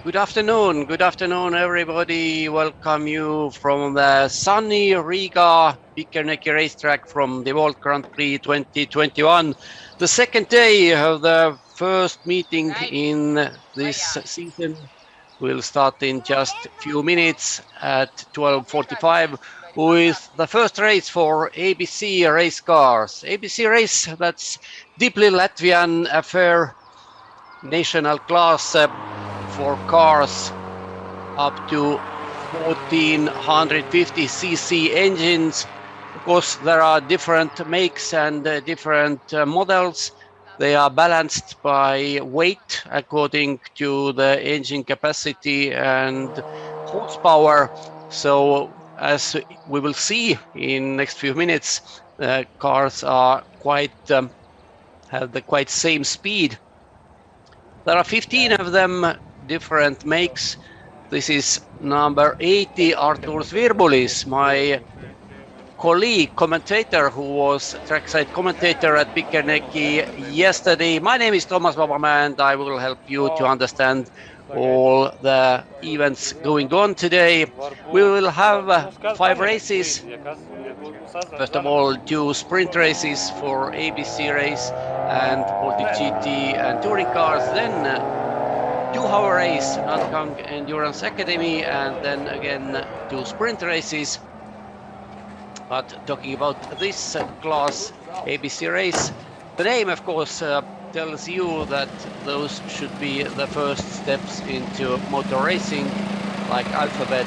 Good afternoon, everybody. Welcome you from the sunny Riga Pikkerneki racetrack from DeWALT Grand Prix 2021. The second day of the first meeting in this season will start in just a few minutes at 12:45 with the first race for ABC race cars. ABC Race, that's deeply Latvian affair, national class for cars up to 1450cc engines. Of course, there are different makes and different models. They are balanced by weight according to the engine capacity and horsepower. So as we will see in next few minutes, cars are have the quite same speed. There are 15 of them, different makes. This is number 80, Artūrs Virbulis, my colleague, commentator, who was trackside commentator at Pikkerneki yesterday. My name is Toomas Vabamäe, and I will help you to understand all the events going on today. We will have 5 races. First of all, 2 sprint races for ABC Race and Baltic GT and touring cars. Then 2-hour race, Nankang Endurance Academy, and then again 2 sprint races. But talking about this class, ABC Race, the name, of course, tells you that those should be the first steps into motor racing, like Alphabet.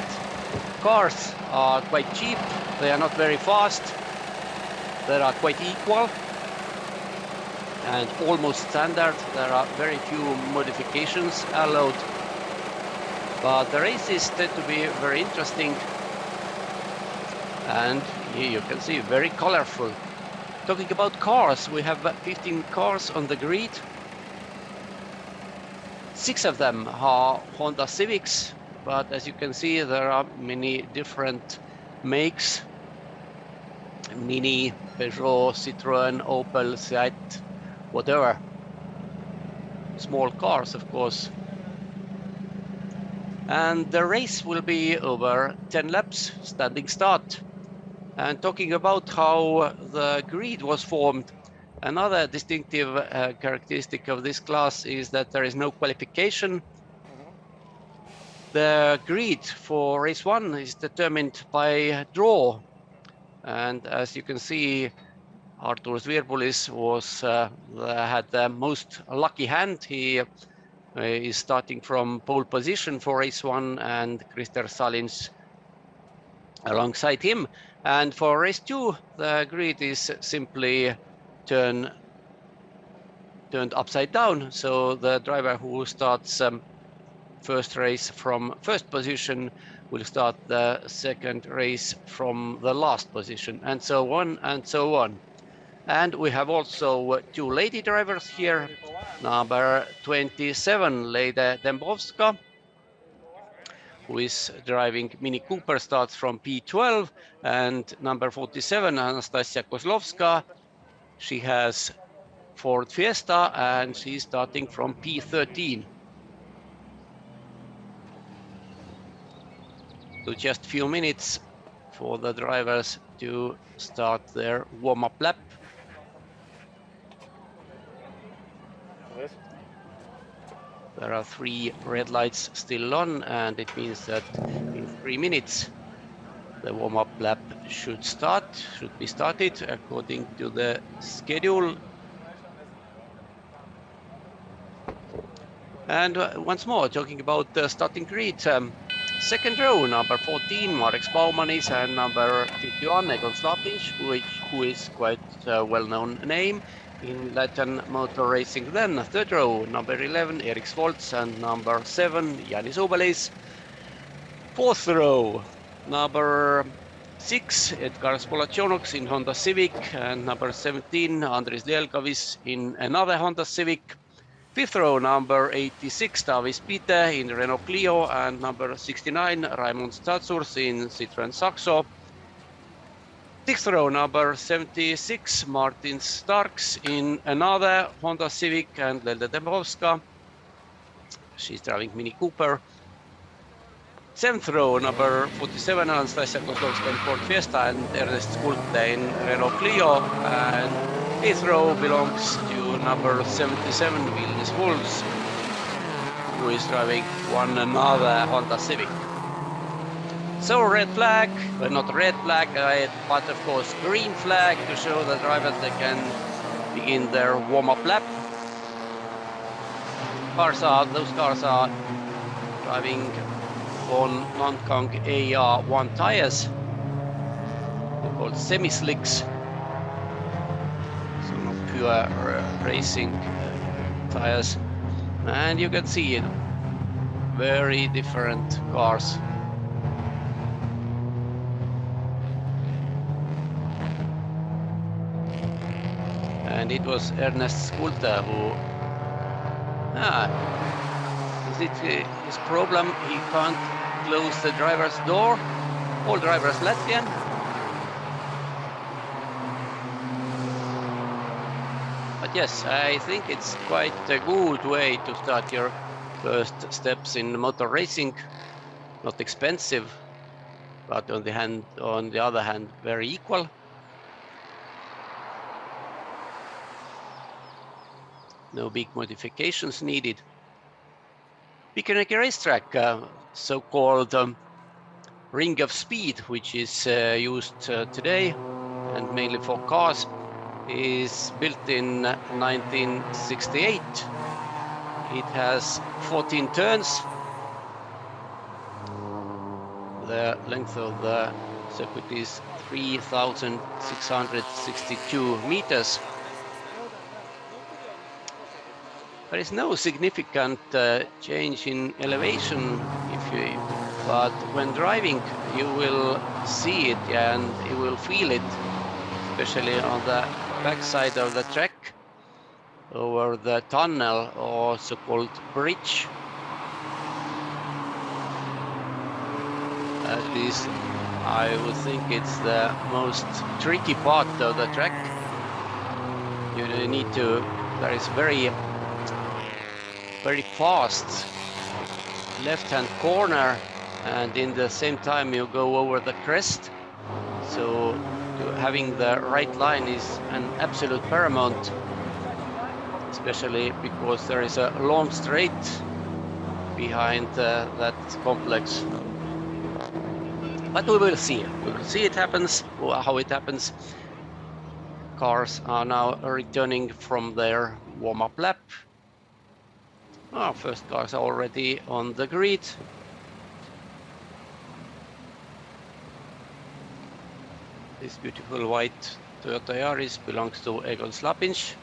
Cars are quite cheap, they are not very fast, they are quite equal and almost standard. There are very few modifications allowed, but the races tend to be very interesting, and here you can see very colorful. Talking about cars, we have 15 cars on the grid. 6 of them are Honda Civics, but as you can see, there are many different makes: Mini, Peugeot, Citroën, Opel, Seat, whatever. Small cars, of course. And the race will be over 10 laps, standing start. And talking about how the grid was formed, another distinctive characteristic of this class is that there is no qualification. The grid for race 1 is determined by draw. And as you can see, Artūrs Virbulis had the most lucky hand. He is starting from pole position for race 1, and Krister Salins alongside him. And for race 2, the grid is simply turned upside down. So the driver who starts first race from first position will start the second race from the last position, and so on and so on. And we have also 2 lady drivers here. Number 27, Leide Dembowska, who is driving Mini Cooper, starts from P12, and number 47, Anastasia Kozlovska, she has Ford Fiesta and she's starting from P13. So just a few minutes for the drivers to start their warm-up lap. There are 3 red lights still on, and it means that in 3 minutes the warm-up lap should be started according to the schedule. And once more, talking about the starting grid, second row, number 14, Marek Spaumanis, and number 51, Egon Slapinš, who is quite a well-known name in Latin motor racing. Then third row, number 11, Erik Svolts, and number 7, Jānis Obelis. Fourth row, number 6, Edgars Polačonoks in Honda Civic, and number 17, Andris Lielgavis in another Honda Civic. Fifth row, number 86, Tavis Pite in Renault Clio, and number 69, Raimond Statsurs in Citroën Saxo. Sixth row, number 76, Martin Starks in another Honda Civic and Leide Dembowska. she's driving Mini Cooper. 7th row, number 47, Anastasia Kozlovska in Ford Fiesta, and Ernest Skulte in Renault Clio. And 8th row belongs to number 77, Vilnius Wolves, who is driving one another Honda Civic. So red flag, well, not red flag, but of course green flag to show the drivers they can begin their warm-up lap. Those cars are driving on Nankang AR1 tires. They're called semi-slicks, so not pure racing tires. And you can see it, very different cars. And it was Ernest Skulte who, is it his problem? He can't close the driver's door. All drivers Latvian. But yes, I think it's quite a good way to start your first steps in motor racing. Not expensive, but on the other hand, very equal. No big modifications needed. Pikkaramäki racetrack, so-called ring of speed, which is used today and mainly for cars, is built in 1968. It has 14 turns. The length of the circuit is 3,662 meters. There is no significant change in elevation, but when driving you will see it and you will feel it, especially on the backside of the track over the tunnel, or so-called bridge. At least I would think it's the most tricky part of the track. You need to, there is very fast left-hand corner, and in the same time you go over the crest. So having the right line is an absolute paramount, especially because there is a long straight behind that complex. But we will see. We will see it happens, how it happens. Cars are now returning from their warm-up lap. First cars are already on the grid. This beautiful white Toyota Yaris belongs to Egon Slapinch.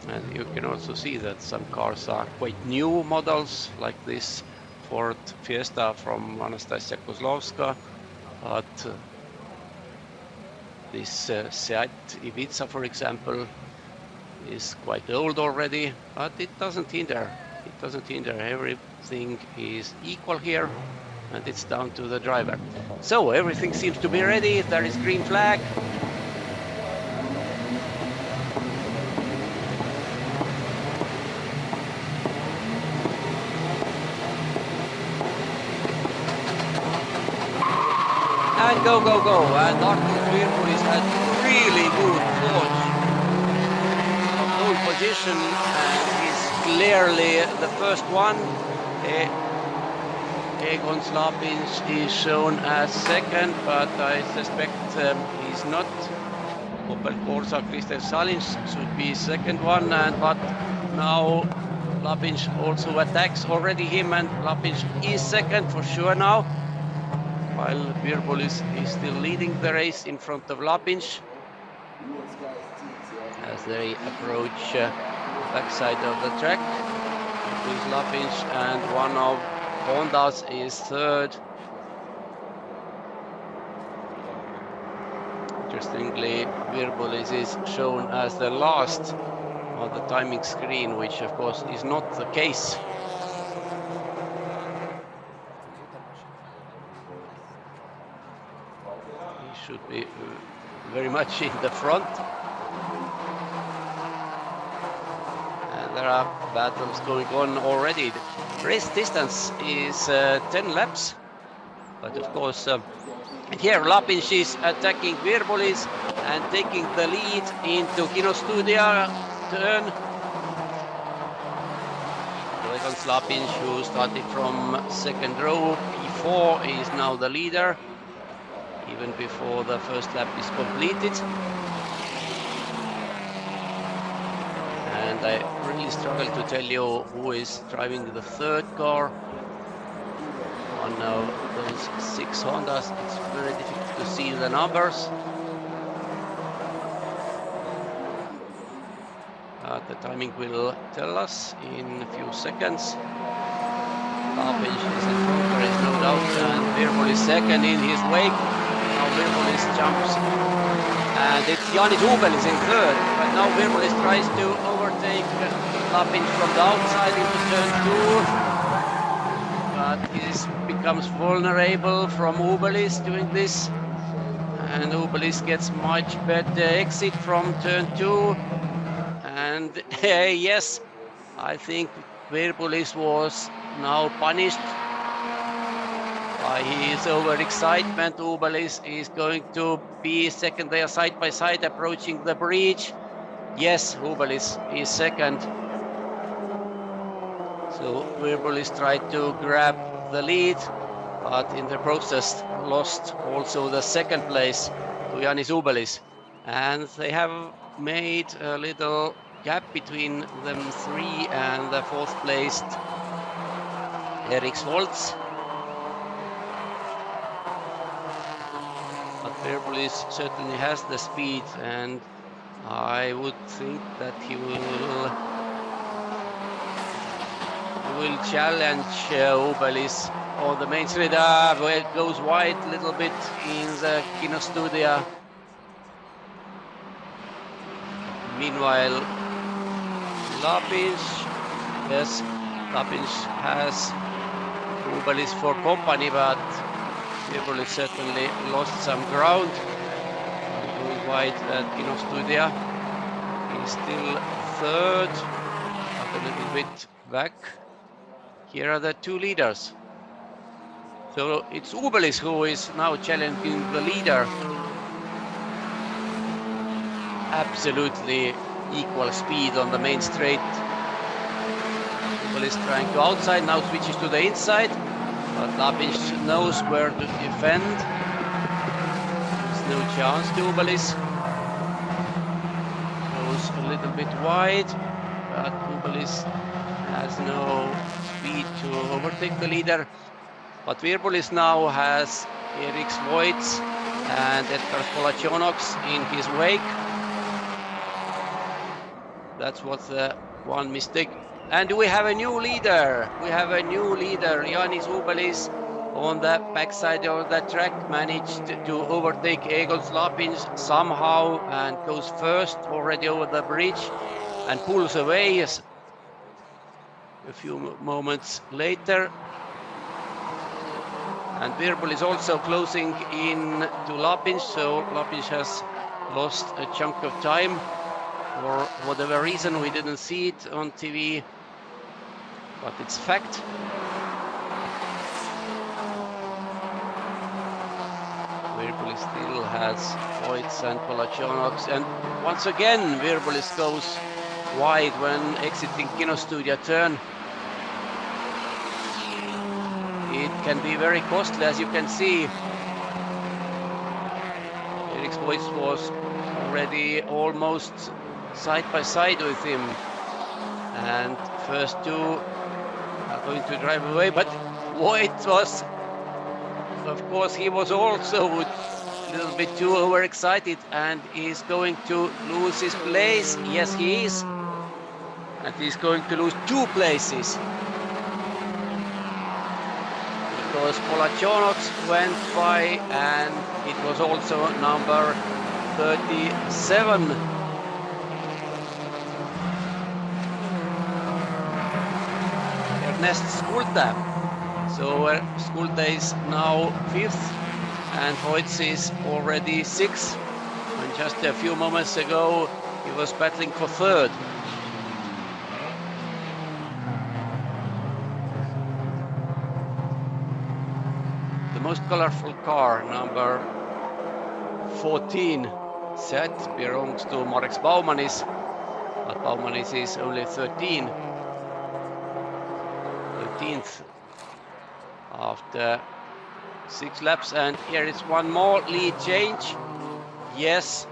And you can also see that some cars are quite new models, like this Ford Fiesta from Anastasia Kozlovska. But this Seat Ibiza, for example, is quite old already, but it doesn't hinder. It doesn't hinder. Everything is equal here, and it's down to the driver. So everything seems to be ready. There is green flag. And go, go, go. And Artur Virpulis had really good launch of pole position, and he's clearly the first one. Egon Slapinch is shown as second, but I suspect he's not. Opel Corsa Krister Salins should be second one, but now Slapinch also attacks already him, and Slapinch is second for sure now, while Virpulis is still leading the race in front of Lapinch as they approach the backside of the track. With Lapinch, and one of Honda's is third. Interestingly, Virpulis is shown as the last on the timing screen, which of course is not the case. should be very much in the front. And there are battles going on already. The race distance is 10 laps. But of course, here Lapinš is attacking Virbolis and taking the lead into Kinostudia turn. Egons Lapinš, who started from second row P4, is now the leader, even before the first lap is completed. And I really struggle to tell you who is driving the third car. On those 6 Hondas, it's very difficult to see the numbers. The timing will tell us in a few seconds. Lapinš is in front, there is no doubt, and Virbolis second in his wake. Now Virbolis jumps, and it's Jānis Ubelis in third. But now Virbolis tries to overtake Lapinš from the outside into turn 2. But he becomes vulnerable from Ubelis doing this. And Ubelis gets much better exit from turn 2. And yes, I think Virbolis was now punished by his overexcitement. Ubelis is going to be second there side by side approaching the bridge. Yes, Ubelis is second. So Virbolis tried to grab the lead, but in the process lost also the second place to Jānis Ubelis. And they have made a little gap between them three and the fourth placed Erik Svolts. But Virbolis certainly has the speed, and I would think that he will challenge Ubelis on the main straight, where it goes wide a little bit in the Kinostudia. Meanwhile, Lapinš, yes, Lapinš has Ubelis for company, but Virbolis certainly lost some ground. Going wide at Kinostudia. He's still third, but a little bit back. Here are the two leaders. So it's Ubelis who is now challenging the leader. Absolutely equal speed on the main straight. Ubelis trying to outside, now switches to the inside, but Lapinš knows where to defend. There's no chance to Ubelis. Goes a little bit wide, but Ubelis has no speed to overtake the leader. But Virbolis now has Erik Svolts and Edgars Polačonoks in his wake. That's what's the one mistake. And we have a new leader. We have a new leader. Jānis Ubelis on the backside of the track managed to overtake Egons Lapinš somehow and goes first already over the bridge and pulls away a few moments later. And Virbolis also closing in to Lapinš, so Lapinš has lost a chunk of time. For whatever reason, we didn't see it on TV, but it's fact. Virbolis still has Voits and Polačonoks, and once again Virbolis goes wide when exiting Kinostudia turn. It can be very costly, as you can see. Erik Voits was already almost side by side with him, and first two are going to drive away, but Voit was, of course, he was also a little bit too overexcited and is going to lose his place. Yes, he is, and he's going to lose 2 places because Polačonoks went by, and it was also number 37. Ernest Schulte. So Schulte is now 5th, and Voits is already 6th. And just a few moments ago, he was battling for 3rd. The most colorful car, number 14, set, belongs to Marek Baumanis, but Baumanis is only 13th after 6 laps. And here is one more lead change. Yes,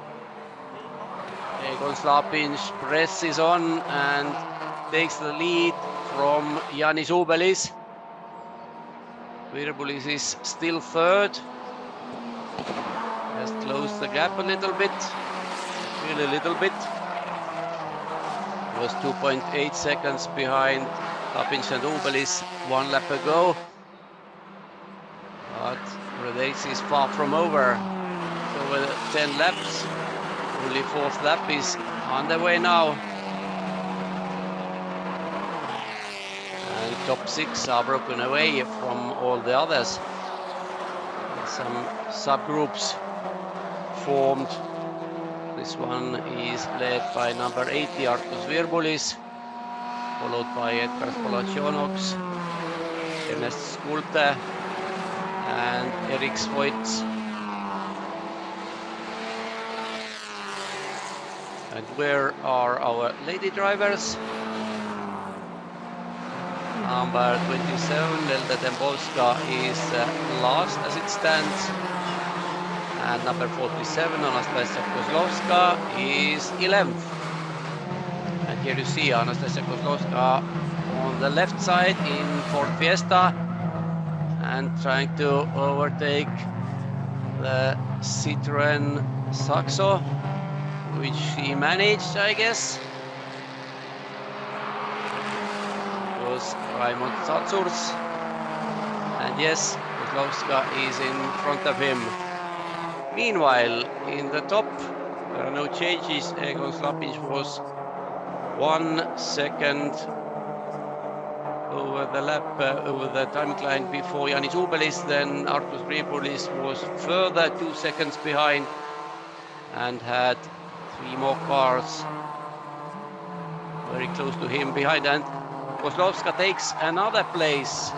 Egon Slapin's presses on and takes the lead from Janis Ubelis. Virbulis is still 3rd. Just closed the gap a little bit, really a little bit. Was 2.8 seconds behind Lapins and Ubelis 1 lap ago. But the race is far from over. Over 10 laps. Only 4th lap is underway now. And top 6 are broken away from all the others. Some subgroups formed. This one is led by number 80 Artus Virbulis, followed by Edgar Spolationoks, Ernest Skulte and Erik Voits. And where are our lady drivers? Number 27, Nelda Dembowska, is last as it stands. And number 47, Anastasia Kozlovska, is 11th. And here you see Anastasia Kozlovska on the left side in Ford Fiesta and trying to overtake the Citroën Saxo, which she managed, I guess. It was Raimond Salzurs. And yes, Kozlovska is in front of him. Meanwhile, in the top, there are no changes. Egon Slapins was 1 second over the lap, over the time climb before Janis Ubelis. Then Artus Virbulis was further 2 seconds behind and had 3 more cars very close to him behind. And Kozlovska takes another place,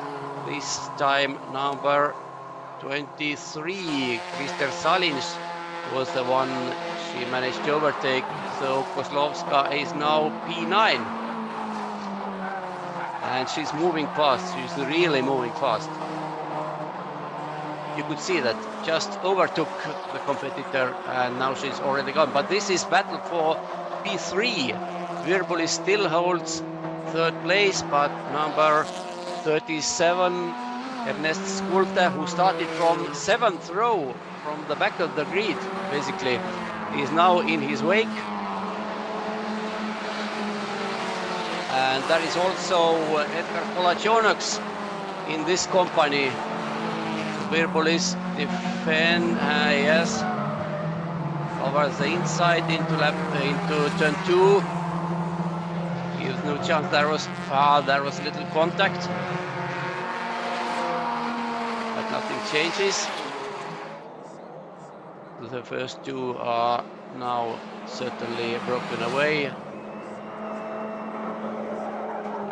this time number 23, Krister Salins was the one she managed to overtake. So Kozlovska is now P9. And she's moving fast, she's really moving fast. You could see that, just overtook the competitor and now she's already gone. But this is battle for P3. Virbulis still holds 3rd place, but number 37, Ernest Skulte, who started from 7th row, from the back of the grid, basically, is now in his wake. And there is also Edgar Spolationoks in this company. Virbulis defend, yes, covers the inside into turn 2. Gives no chance. There was a little contact. Nothing changes. The first 2 are now certainly broken away.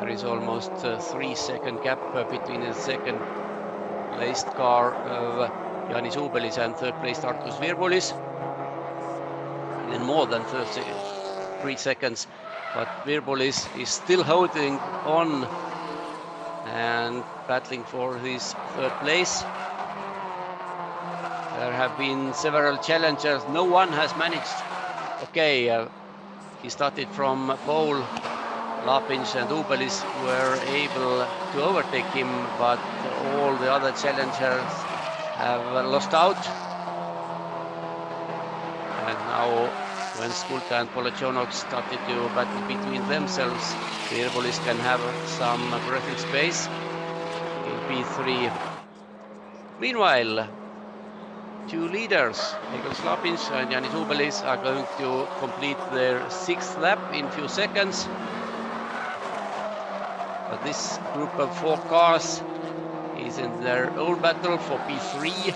There is almost a 3-second gap between the second placed car of Janis Ubelis and 3rd placed Artus Virbulis. And more than 3 seconds. But Virbulis is still holding on and battling for his 3rd place. There have been several challengers. No one has managed. Okay, he started from pole. Lapins and Ubelis were able to overtake him, but all the other challengers have lost out. And now, when Skulte and Spolationoks started to battle between themselves, Virbulis can have some breathing space in P3. Meanwhile, 2 leaders, Egon Slapins and Janis Ubelis, are going to complete their 6th lap in few seconds. But this group of 4 cars is in their own battle for P3.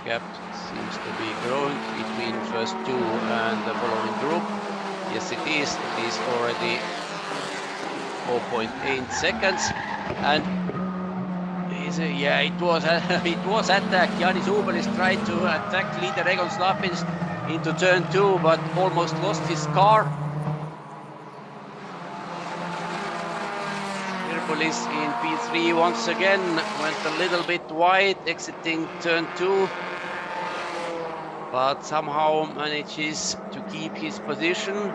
gap seems to be growing between first two and the following group. Yes, it is. It is already 4.8 seconds. And yeah, it was it was attack. Jānis Ubelis tried to attack leader Egon Slapins into turn 2, but almost lost his car. Virbolis in P3 once again went a little bit wide, exiting turn 2, but somehow manages to keep his position.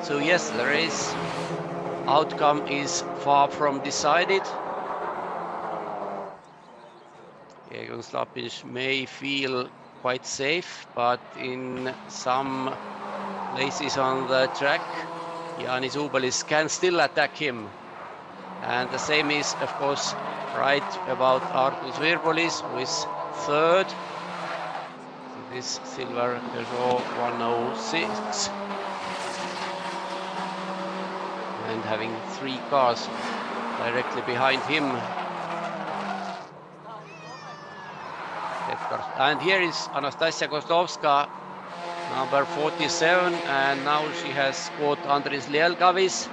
So yes, the race outcome is far from decided. Egon Slapins may feel quite safe, but in some places on the track, Jānis Ubelis can still attack him. And the same is, of course, right about Artūrs Virbolis, who is third. This silver Peugeot 106. And having 3 cars directly behind him. And here is Anastasia Kozlovska, number 47, and now she has caught Andris Lielgavis.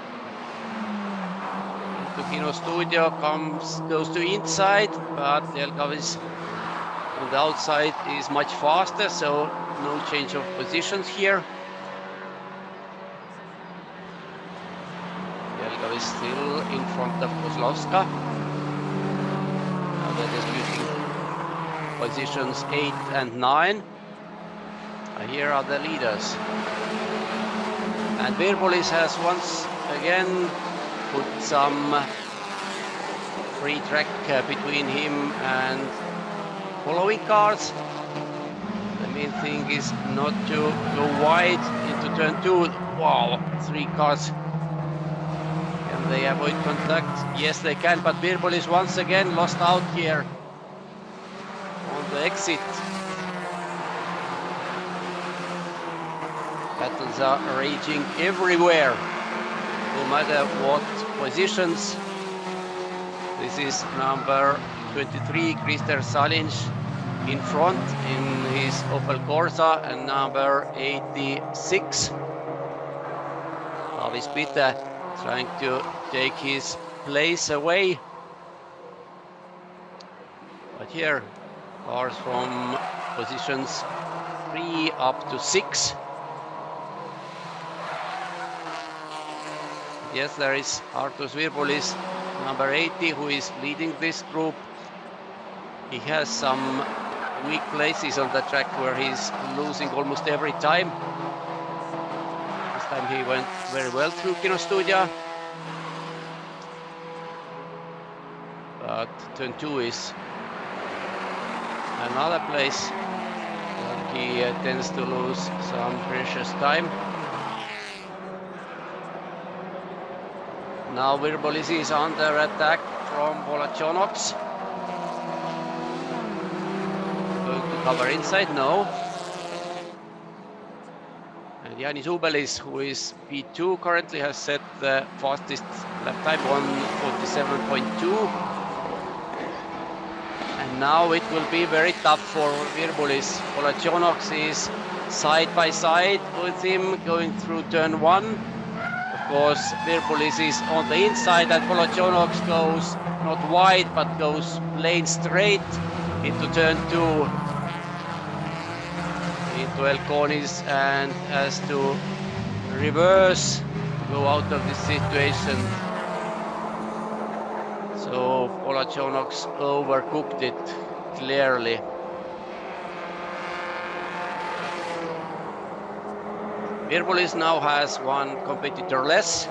Into Kino Studio goes to inside, but Lielgavis on the outside is much faster, so no change of positions here. Lielgavis still in front of Kozlovska. Now they're disputing positions 8 and 9. Here are the leaders. And Virbolis has once again put some free track between him and following cars. The main thing is not to go wide into turn 2. Wow, 3 cars. Can they avoid contact? Yes, they can, but Virbolis once again lost out here on the exit. Battles are raging everywhere, no matter what positions. This is number 23, Krister Salinj, in front in his Opel Corsa, and number 86, Davis Pitta, trying to take his place away. But here, cars from positions 3 up to 6. Yes, there is Artūrs Virbolis, number 80, who is leading this group. He has some weak places on the track where he's losing almost every time. This time he went very well through Kino Studio. But turn 2 is another place where he tends to lose some precious time. Now Virbolis is under attack from Volochonox. Going to cover inside? No. And Jānis Ubelis, who is P2 currently, has set the fastest lap time, 1:47.2. And now it will be very tough for Virbolis. Volochonox is side by side with him going through turn 1. Of course, Virbolis is on the inside, and Volochonox goes not wide but goes lane straight into turn 2, into Elkonis, and has to reverse to go out of this situation. So Volochonox overcooked it clearly. Virbolis now has 1 competitor less,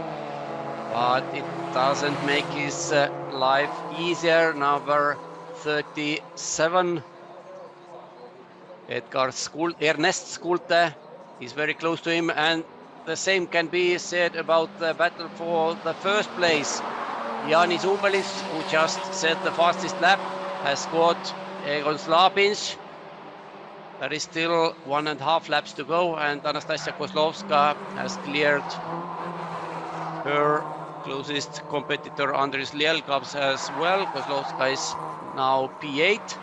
but it doesn't make his life easier. Number 37, Ernest Skulte is very close to him, and the same can be said about the battle for the first place. Jānis Ubelis, who just set the fastest lap, has got Egon Slapins. There is still 1.5 laps to go, and Anastasia Kozlovska has cleared her closest competitor Andris Lielgavis as well. Kozlovska is now P8.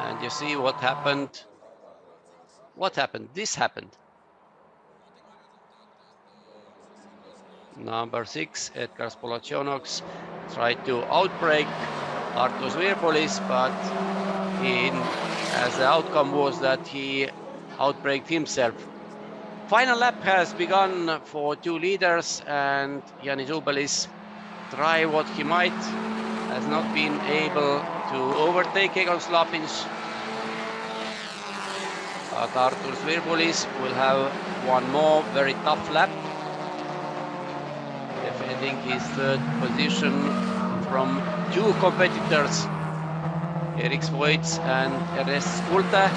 And you see what happened. What happened? This happened. Number 6, Edgar Spolationox tried to outbreak Arturs Virbolis, but as the outcome was that he outbraked himself. Final lap has begun for 2 leaders, and Jānis Ubelis, try what he might, has not been able to overtake Egon Slapins. But Arturs Virbolis will have one more very tough lap, defending his 3rd position from 2 competitors, Erik Voits and Ernest Schulte.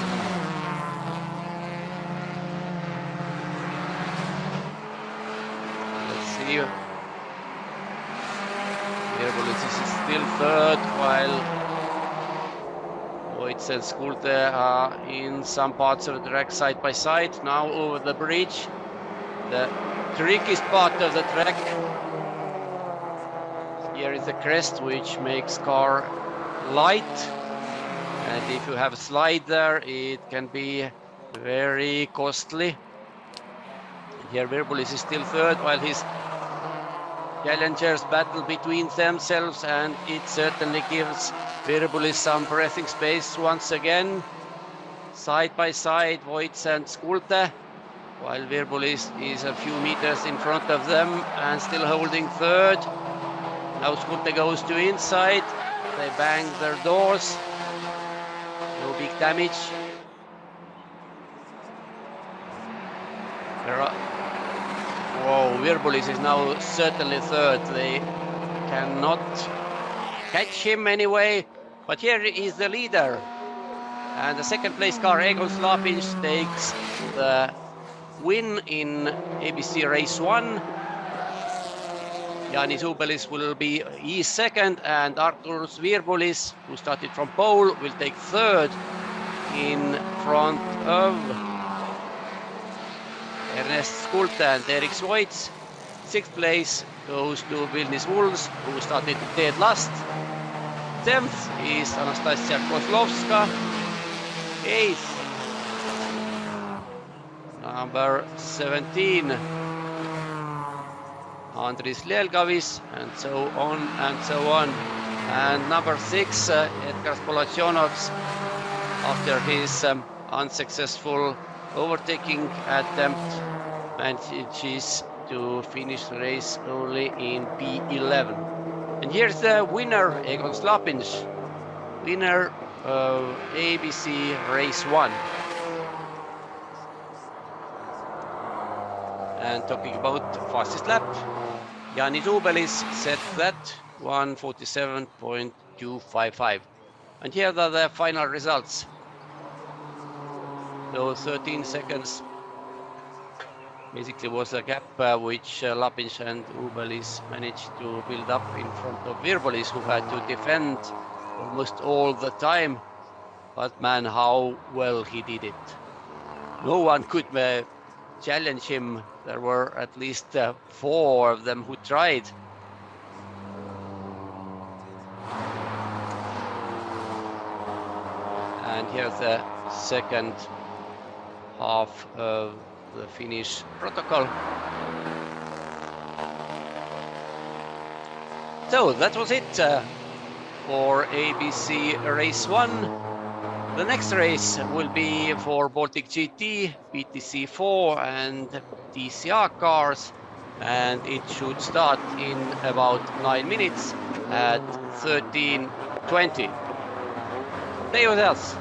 Let's see. Virbolis is still 3rd, while Voits and Schulte are in some parts of the track side by side. Now over the bridge, the trickiest part of the track. Here is the crest, which makes car light, and if you have a slide there, it can be very costly. And here Virbolis is still 3rd, while his challengers battle between themselves, and it certainly gives Virbolis some breathing space once again. Side by side, Voits and Schulte, while Virbolis is a few meters in front of them and still holding 3rd. Now Schulte goes to inside, they bang their doors, no big damage. Whoa, Virbolis is now certainly 3rd, they cannot catch him anyway, but here is the leader. And the 2nd place car, Egon Slapins, takes the win in ABC Race 1. Jānis Ubelis will be his 2nd, and Arturs Virbolis, who started from pole, will take 3rd in front of Ernest Schulte and Erik Voits. 6th place goes to Vilnis Wolves, who started dead last. 10th is Anastasia Kozlovska. 8th, number 17, Andris Lielgavis, and so on and so on. And number 6, Edgar Spolationox, after his unsuccessful overtaking attempt, manages to finish the race only in P11. And here's the winner, Egon Slapins, winner of ABC Race 1. And talking about fastest lap, Jānis Ubelis set that 1:47.255. And here are the final results. So 13 seconds basically was a gap which Lapins and Ubelis managed to build up in front of Virbolis, who had to defend almost all the time. But man, how well he did it. No one could challenge him. There were at least 4 of them who tried. And here's the second half of the Finnish protocol. So that was it for ABC Race 1. The next race will be for Baltic GT, BTC4 and TCR cars, and it should start in about 9 minutes at 13:20. Stay with us.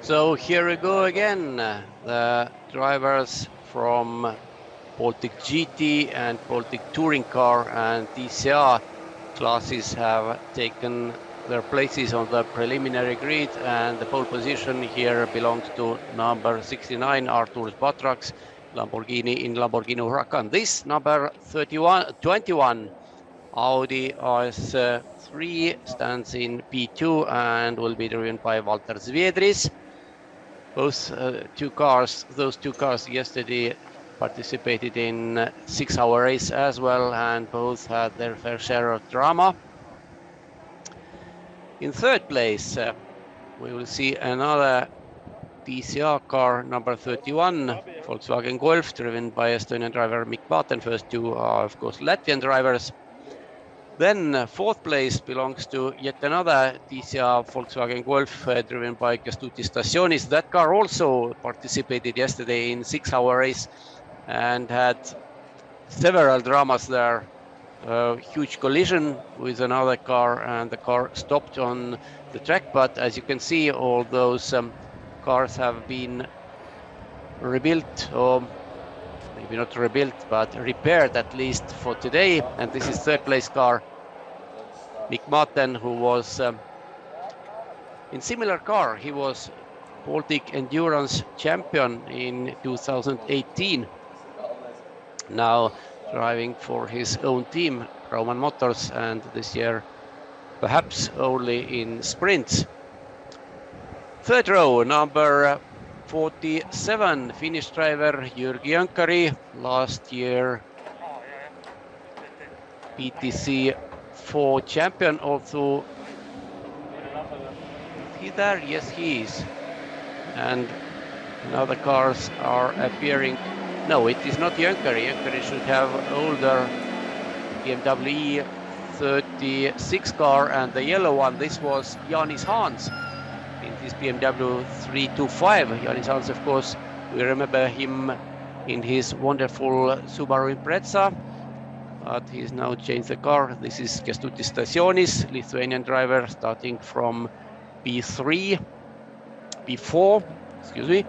So here we go again. The drivers from Baltic GT and Baltic Touring Car and TCR classes have taken their places on the preliminary grid, and the pole position here belongs to number 69 Artur Batrax, Lamborghini in Lamborghini Huracan. This number 21 Audi RS3 stands in P2 and will be driven by Walter Zviedris. Both those two cars yesterday participated in 6-hour race as well, and both had their fair share of drama. In third place, we will see another TCR car, number 31, Volkswagen Golf, driven by Estonian driver Mikk Maaten. First two are, of course, Latvian drivers. Then fourth place belongs to yet another TCR Volkswagen Golf, driven by Kęstutis Stassionis. That car also participated yesterday in 6-hour race and had several dramas there. A huge collision with another car, and the car stopped on the track. But as you can see, all those cars have been rebuilt, or maybe not rebuilt, but repaired at least for today. And this is third place car, Mikk Maaten, who was in similar car. He was Baltic Endurance champion in 2018. Now driving for his own team, Roman Motors, and this year perhaps only in sprints. Third row, number 47, Finnish driver Jyrki Jõnkari, last year PTC 4 champion. Also, is he there? Yes, he is. And now the cars are appearing. No, it is not Jõnkari. Jõnkari should have older BMW 36 car, and the yellow one, this was Janis Hans in his BMW 325. Janis Hans, of course, we remember him in his wonderful Subaru Impreza, but he's now changed the car. This is Kęstutis Stassionis, Lithuanian driver, starting from P4, excuse me.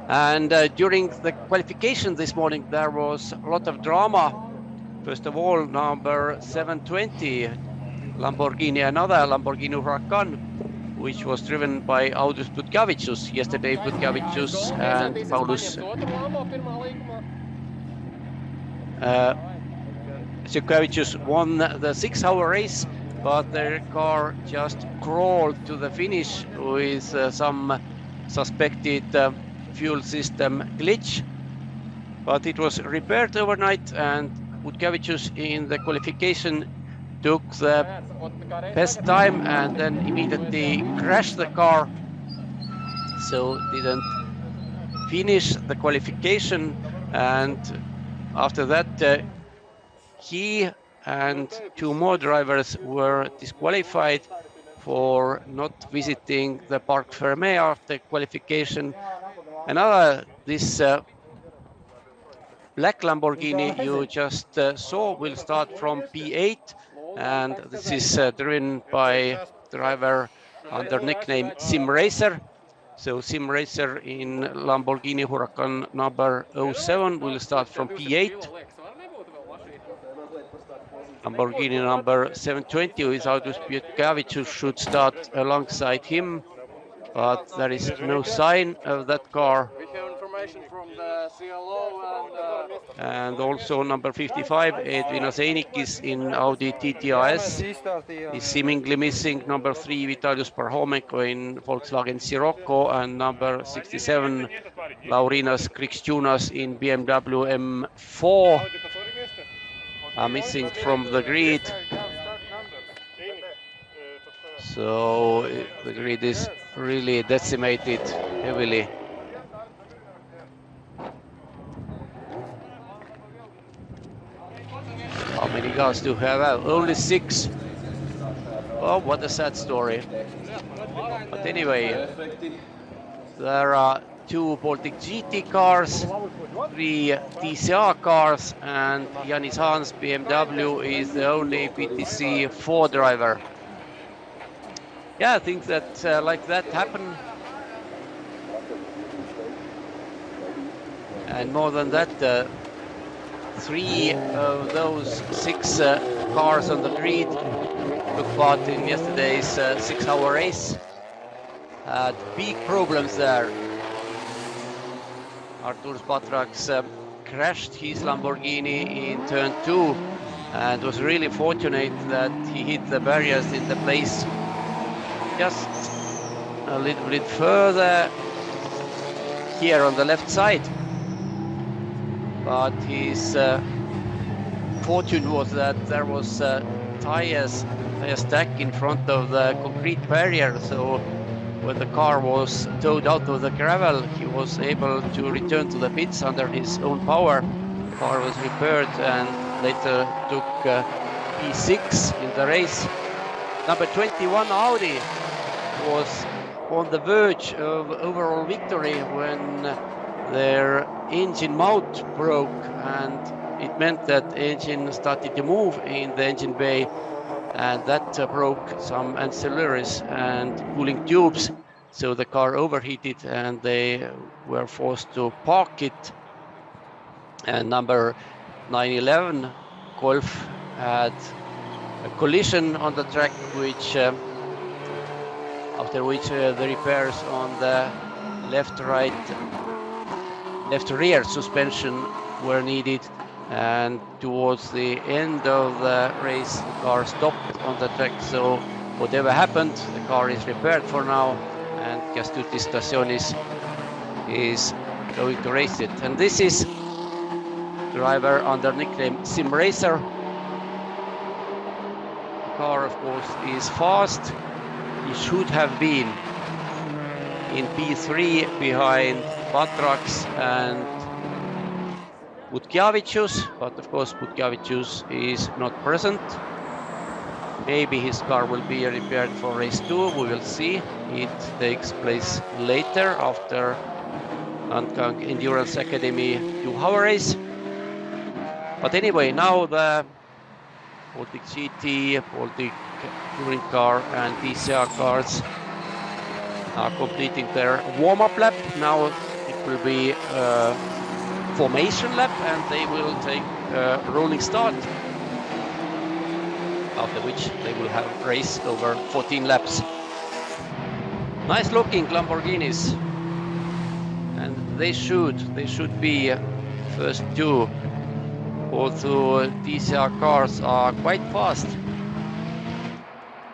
And during the qualification this morning, there was a lot of drama. First of all, number 720, Lamborghini, another Lamborghini Huracan, which was driven by Audrius Butkevičius. Yesterday, Butkevičius and Paulus Butkevičius won the 6-hour race, but their car just crawled to the finish with some suspected fuel system glitch, but it was repaired overnight, and Butkevičius in the qualification took the best time and then immediately crashed the car, so didn't finish the qualification. And after that, he and two more drivers were disqualified for not visiting the Parc Fermé after qualification. Another, this black Lamborghini you just saw, will start from P8, and this is driven by driver under nickname Sim Racer. So Sim Racer in Lamborghini Huracan number 07 will start from P8. Lamborghini number 720 with Audrius Butkevičius should start alongside him, but there is no sign of that car. We have information from the CLO And also number 55, Edwin Aseinikis in Audi TTRS is seemingly missing. Number 3, Vitalius Parhomenko in Volkswagen Sirocco, and number 67, Laurinas Krikščiūnas in BMW M4 are missing from the grid. So the grid is really decimated heavily. regards to have only 6. Oh, what a sad story. But anyway, there are 2 Baltic GT cars, 3 TCR cars, and Janis Hans BMW is the only PTC 4 driver. Yeah, things that like that happen. And more than that, 3 of those 6 cars on the grid took part in yesterday's 6-hour race. Had big problems there. Arturs Batrax crashed his Lamborghini in turn 2 and was really fortunate that he hit the barriers in the place just a little bit further here on the left side. But his fortune was that there was tire stack in front of the concrete barrier, so when the car was towed out of the gravel, he was able to return to the pits under his own power. The car was repaired and later took P6 in the race. Number 21 Audi was on the verge of overall victory when their engine mount broke, and it meant that engine started to move in the engine bay, and that broke some ancillaries and cooling tubes, so the car overheated and they were forced to park it. And number 911 Golf had a collision on the track, which after which the repairs on the left rear suspension were needed, and towards the end of the race the car stopped on the track. So whatever happened, the car is repaired for now, and Kęstutis Stasionis is going to race it. And this is driver under nickname Sim Racer. The car of course is fast. He should have been in P3 behind Batrax and Butkiavicius, but of course Butkiavicius is not present. Maybe his car will be repaired for race 2, we will see. It takes place later after Nankang Endurance Academy 2-hour race. But anyway, now the Baltic GT, Baltic Touring Car and TCR cars are completing their warm-up lap. Now it will be a formation lap and they will take a rolling start, after which they will have a race over 14 laps. Nice looking Lamborghinis, and they should be first 2, although TCR cars are quite fast.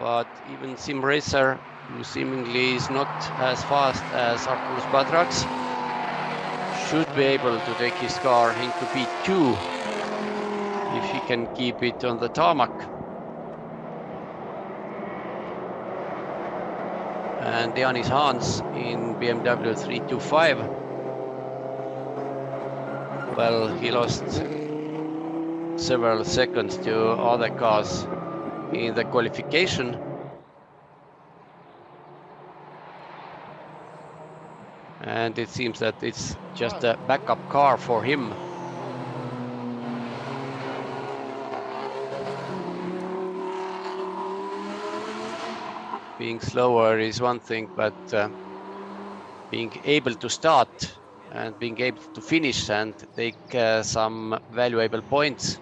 But even Sim Racer, who seemingly is not as fast as Arturs Batrax, should be able to take his car into P2 if he can keep it on the tarmac. And Janis Hans in BMW 325. Well, he lost several seconds to other cars in the qualification. And it seems that it's just a backup car for him. Being slower is one thing, but being able to start and being able to finish and take some valuable points,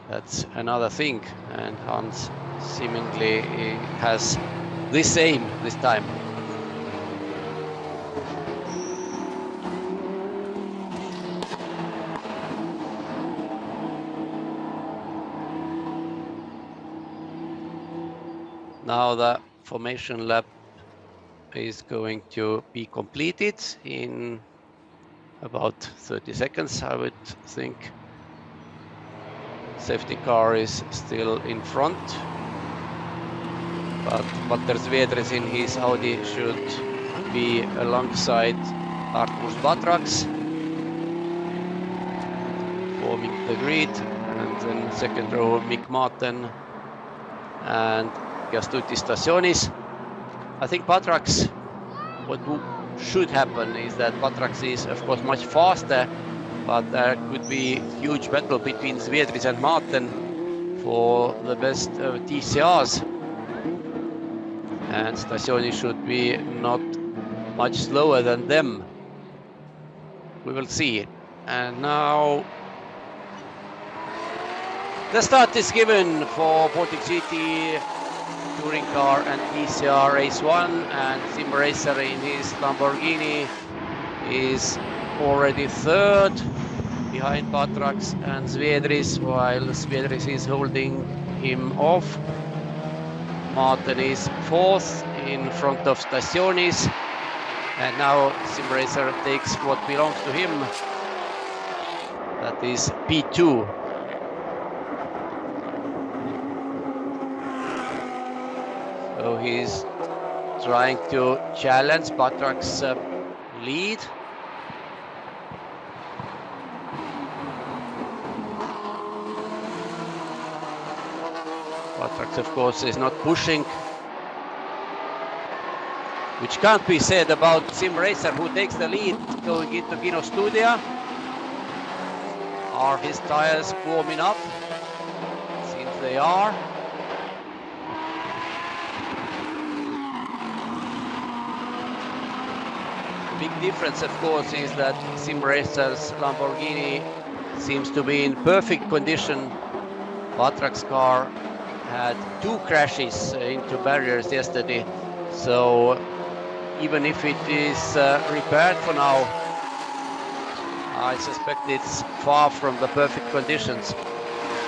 that's another thing. And Hans seemingly has this aim this time. Now the formation lap is going to be completed in about 30 seconds, I would think. Safety car is still in front, but Valtteri Svedres in his Audi should be alongside Arturs Batrax, forming the grid. And then second row, Mick Martin and Kęstutis Stasionis. I think Baltics, what should happen is that Baltics is of course much faster, but there could be huge battle between Sviedris and Martin for the best TCRs. And Stasionis should be not much slower than them. We will see. And now the start is given for Baltic GT touring car and TCR Race 1, and Sim Racer in his Lamborghini is already third behind Baltics and Sviedris, while Sviedris is holding him off. Martin is fourth in front of Stasionis, and now Sim Racer takes what belongs to him, that is P2. So he's trying to challenge Baltics' lead. Baltics, of course, is not pushing, which can't be said about Sim Racer, who takes the lead going into Kino Studia. Are his tires warming up? Seems they are. The big difference, of course, is that Sim Racer's Lamborghini seems to be in perfect condition. Baltics' car had 2 crashes into barriers yesterday, so even if it is repaired for now, I suspect it's far from the perfect conditions.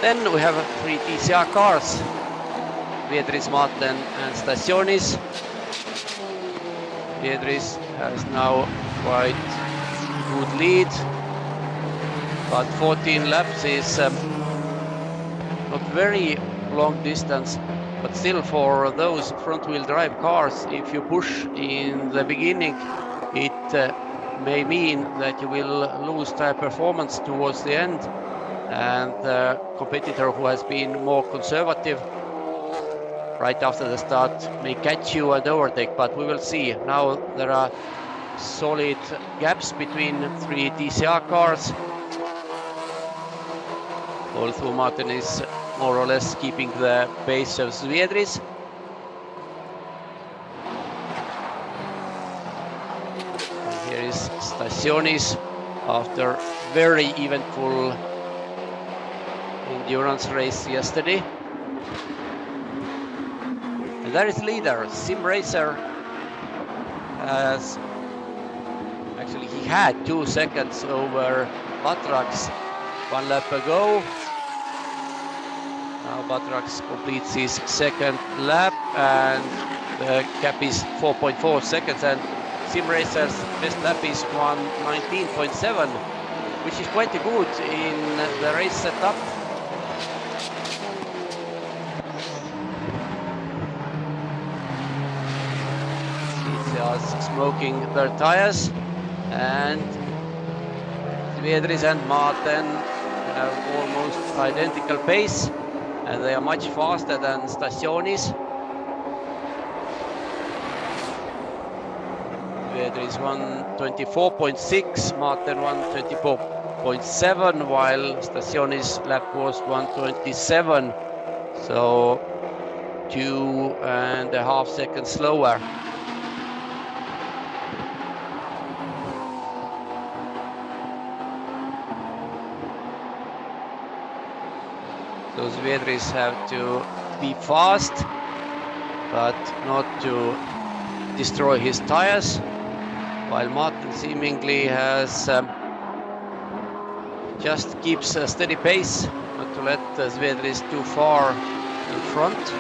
Then we have 3 TCR cars, Sviedris, Martin and Stasionis. Sviedris has now quite good lead, but 14 laps is not very long distance, but still for those front-wheel drive cars, if you push in the beginning, it may mean that you will lose tire performance towards the end, and the competitor who has been more conservative right after the start may catch you and overtake, but we will see. Now there are solid gaps between 3 TCR cars, although Martin is more or less keeping the pace of Sviedris. And here is Stasionis after very eventful endurance race yesterday. And there is leader, Sim Racer has, actually he had 2 seconds over Baltics 1 lap ago. Now Baltics completes his second lap and the gap is 4.4 seconds, and Sim Racer's best lap is 1:19.7, which is quite good in the race setup. TCR's smoking their tires, and Sviedris and Martin have almost identical pace, and they are much faster than Stasionis. Sviedris 1:24.6, Martin 1:24.7, while Stasionis' lap was 1:27, so 2.5 seconds slower. So Sviedris have to be fast, but not to destroy his tires, while Martin seemingly has just keeps a steady pace, not to let Sviedris too far in front.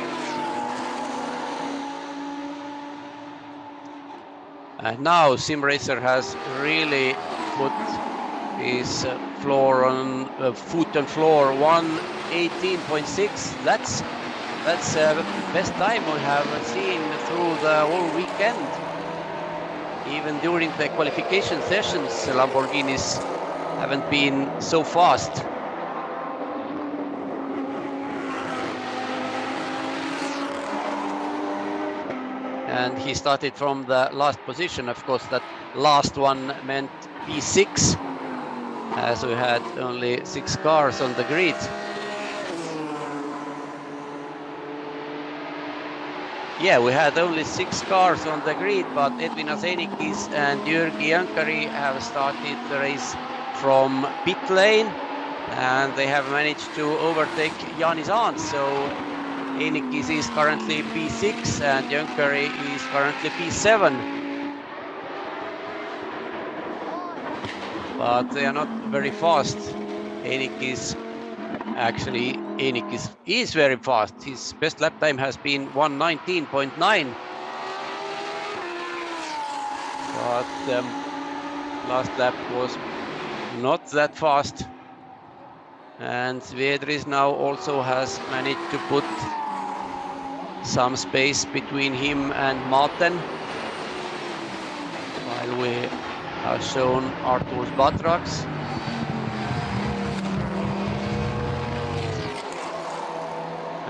And now Sim Racer has really put his floor on foot on floor, 1:18.6. That's best time we have seen through the whole weekend. Even during the qualification sessions, Lamborghinis haven't been so fast. and he started from the last position. Of course, that last one meant P6, as we had only 6 cars on the grid. Yeah, we had only 6 cars on the grid, but Edwin Asenikis and Jyrki Jõnkari have started the race from pit lane, and they have managed to overtake Janis Aants. So Asenikis is currently P6 and Jõnkari is currently P7. But they are not very fast. Asenikis is very fast. His best lap time has been 1:19.9. But last lap was not that fast. And Svedris now also has managed to put some space between him and Martin. While we have shown Artur's Batrax.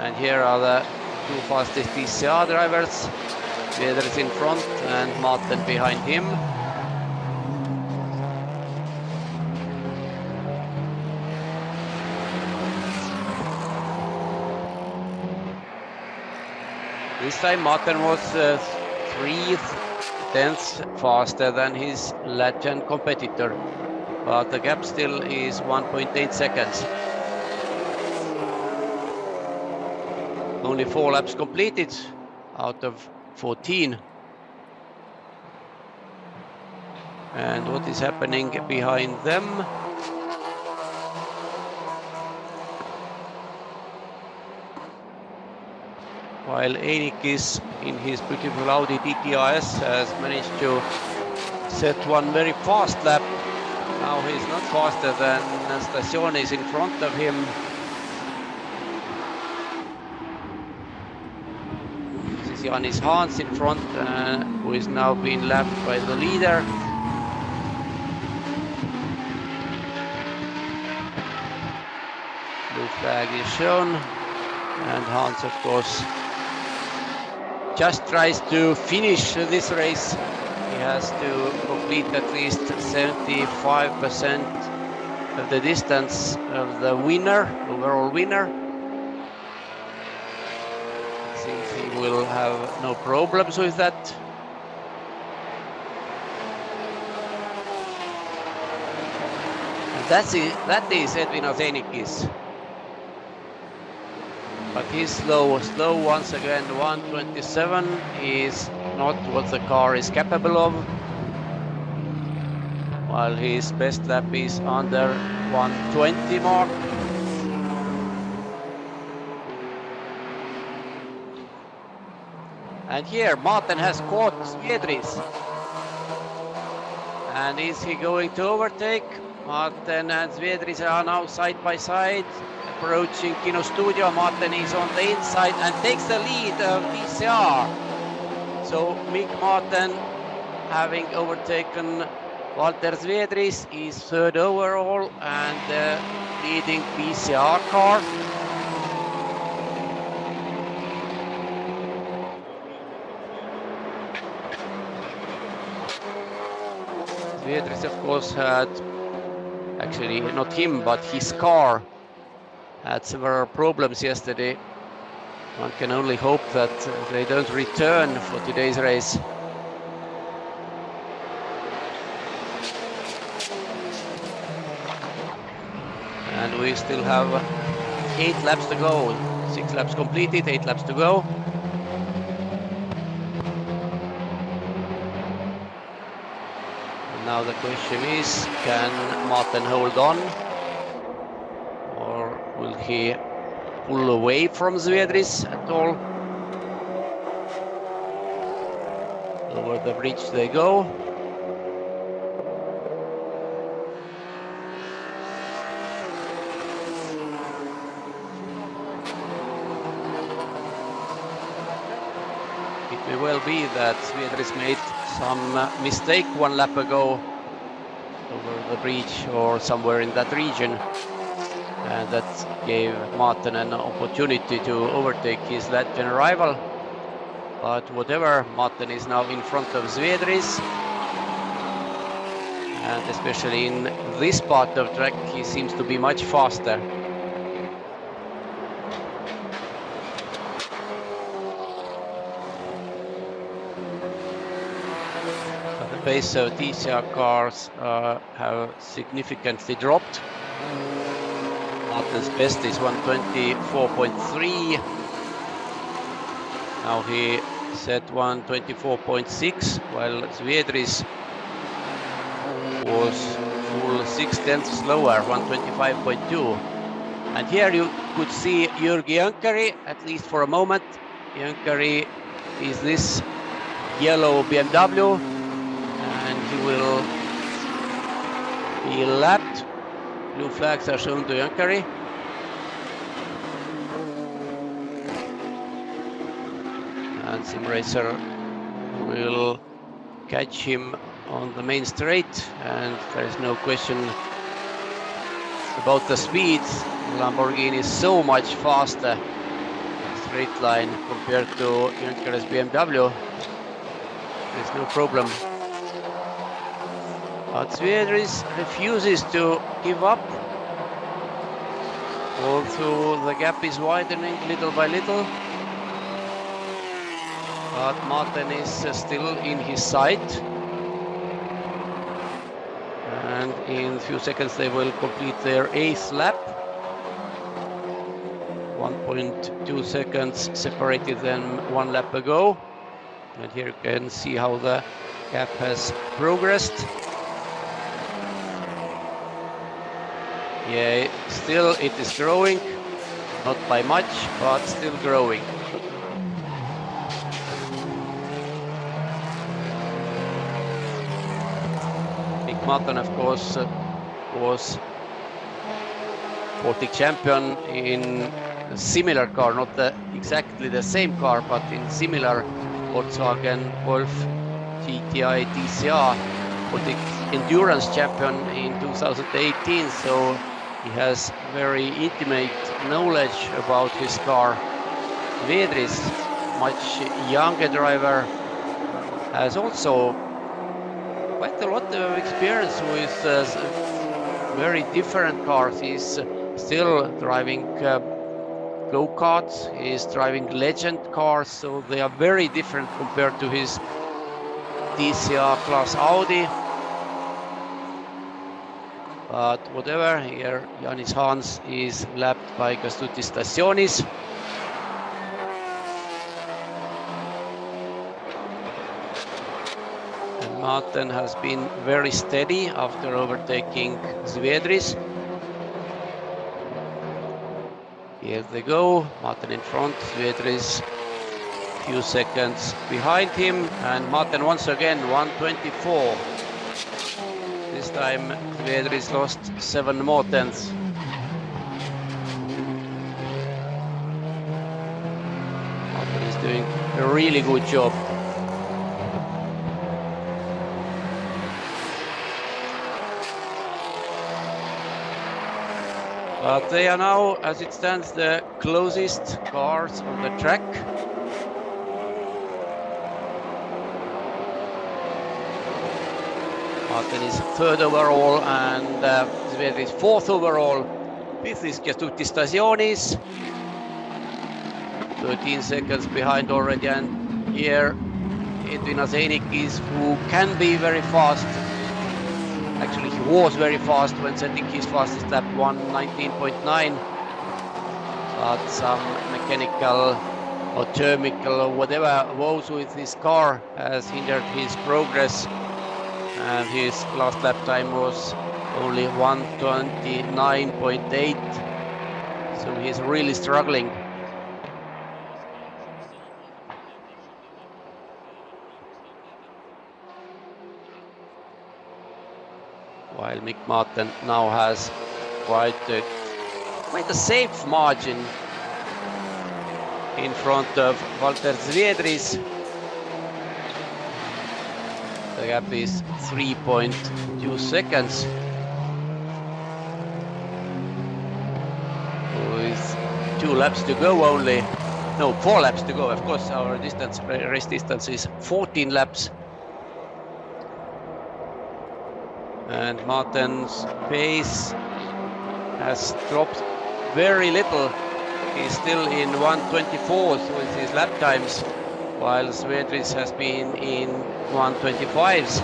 And here are the 2 fastest TCR drivers. Svedris in front and Martin behind him. This time Martin was 3/10 faster than his Latvian competitor, but the gap still is 1.8 seconds. Only 4 laps completed out of 14. And what is happening behind them? While Asenikis in his beautiful Audi TTRS has managed to set one very fast lap. Now he's not faster than Stasionis in front of him. Janis Aants in front, who is now being lapped by the leader. Blue flag is shown, and Aants, of course, just tries to finish this race. He has to complete at least 75% of the distance of the winner, overall winner. Will have no problems with that. And that is Edwin Asenikis. But he's slow once again. 1:27 is not what the car is capable of. While his best lap is under 1:20 mark. And here Martin has caught Svedris. And is he going to overtake? Martin and Svedris are now side by side, approaching Kino Studio. Martin is on the inside and takes the lead of TCR. So Mick Martin, having overtaken Walter Svedris, is 3rd overall and the leading PCR car. Svedris, of course, had, actually not him, but his car had several problems yesterday. One can only hope that they don't return for today's race. And we still have 8 laps to go. 6 laps completed, 8 laps to go. Now the question is, can Martin hold on? Or will he pull away from Svedris at all? Over the bridge they go. It may well be that Svedris made some mistake 1 lap ago over the bridge or somewhere in that region, and that gave Martin an opportunity to overtake his Latvian rival. But whatever, Martin is now in front of Zviedris. And especially in this part of track, he seems to be much faster. But the pace of TCR cars have significantly dropped. Martin's best is 124.3. Now he set 124.6, while Zviedris was full 6/10 slower, 125.2. And here you could see Jyrki Jänkäri, at least for a moment. Jänkäri is this yellow BMW, and he will be lapped. Blue flags are shown to Jänkäri. And Sim Racer will catch him on the main straight, and there is no question about the speed. Lamborghini is so much faster straight line compared to Jänkäri's BMW. There's no problem. But Zviedris refuses to give up, although the gap is widening little by little. But Martin is still in his sight. And in a few seconds they will complete their 8th lap. 1.2 seconds separated them one lap ago. And here you can see how the gap has progressed. Yeah, still it is growing, not by much, but still growing. Martin, of course, was Baltic champion in a similar car, not exactly the same car, but in similar Volkswagen Golf GTI TCR, Baltic endurance champion in 2018. So he has very intimate knowledge about his car. Zviedris, much younger driver, has also quite a lot of experience with very different cars. He's still driving go-karts, he's driving legend cars, so they are very different compared to his TCR class Audi. But whatever, here Janis Hans is lapped by Kęstutis Stassionis. Martin has been very steady after overtaking Zviedris. Here they go, Martin in front, Zviedris a few seconds behind him, and Martin once again 124. This time Zviedris lost 7 more tenths. Martin is doing a really good job. But they are now, as it stands, the closest cars on the track. Martin is 3rd overall and Zviedris 4th overall. 5th is Kęstutis Stassionis, 13 seconds behind already, and here Edwin Asenik is, who can be very fast. Actually, he was very fast when setting his fastest lap, 1:19.9. But some mechanical or thermical or whatever woes with his car has hindered his progress. And his last lap time was only 1:29.8. So he's really struggling. While Mick Martin now has quite a safe margin in front of Walter Zviedris. The gap is 3.2 seconds. With 2 laps to go only. No, 4 laps to go. Of course, our distance, race distance is 14 laps. And Martin's pace has dropped very little. He's still in 124th with his lap times, while Svedris has been in 125s,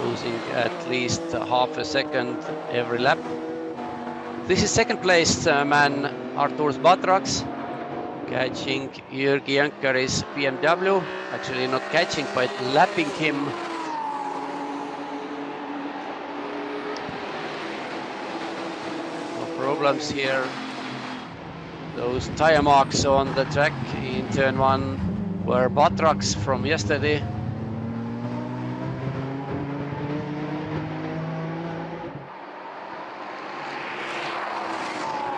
losing at least half a second every lap. This is second place man Arturs Batrax, catching Jyrki Jönkäri's BMW. Actually not catching, but lapping him. No problems here. Those tire marks on the track in turn 1 were Batrax from yesterday.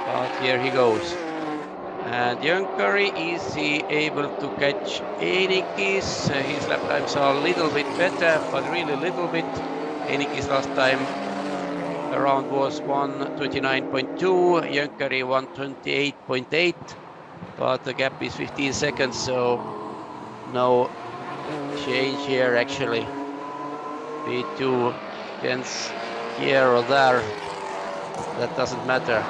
But here he goes. And Jönkäri, is he able to catch Einikki's? His lap times are a little bit better, but really little bit. Einikki's last time around was 129.2, Jönkäri 128.8, but the gap is 15 seconds, so no change here actually. P2 tenths here or there, that doesn't matter.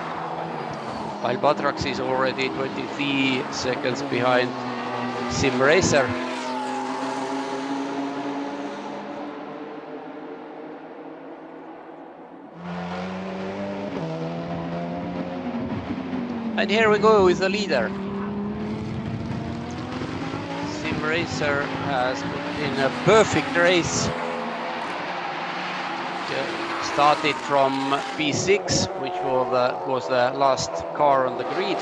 While Batrax is already 23 seconds behind Sim Racer. And here we go with the leader. Sim Racer has put in a perfect race. Started from P6, which was the last car on the grid.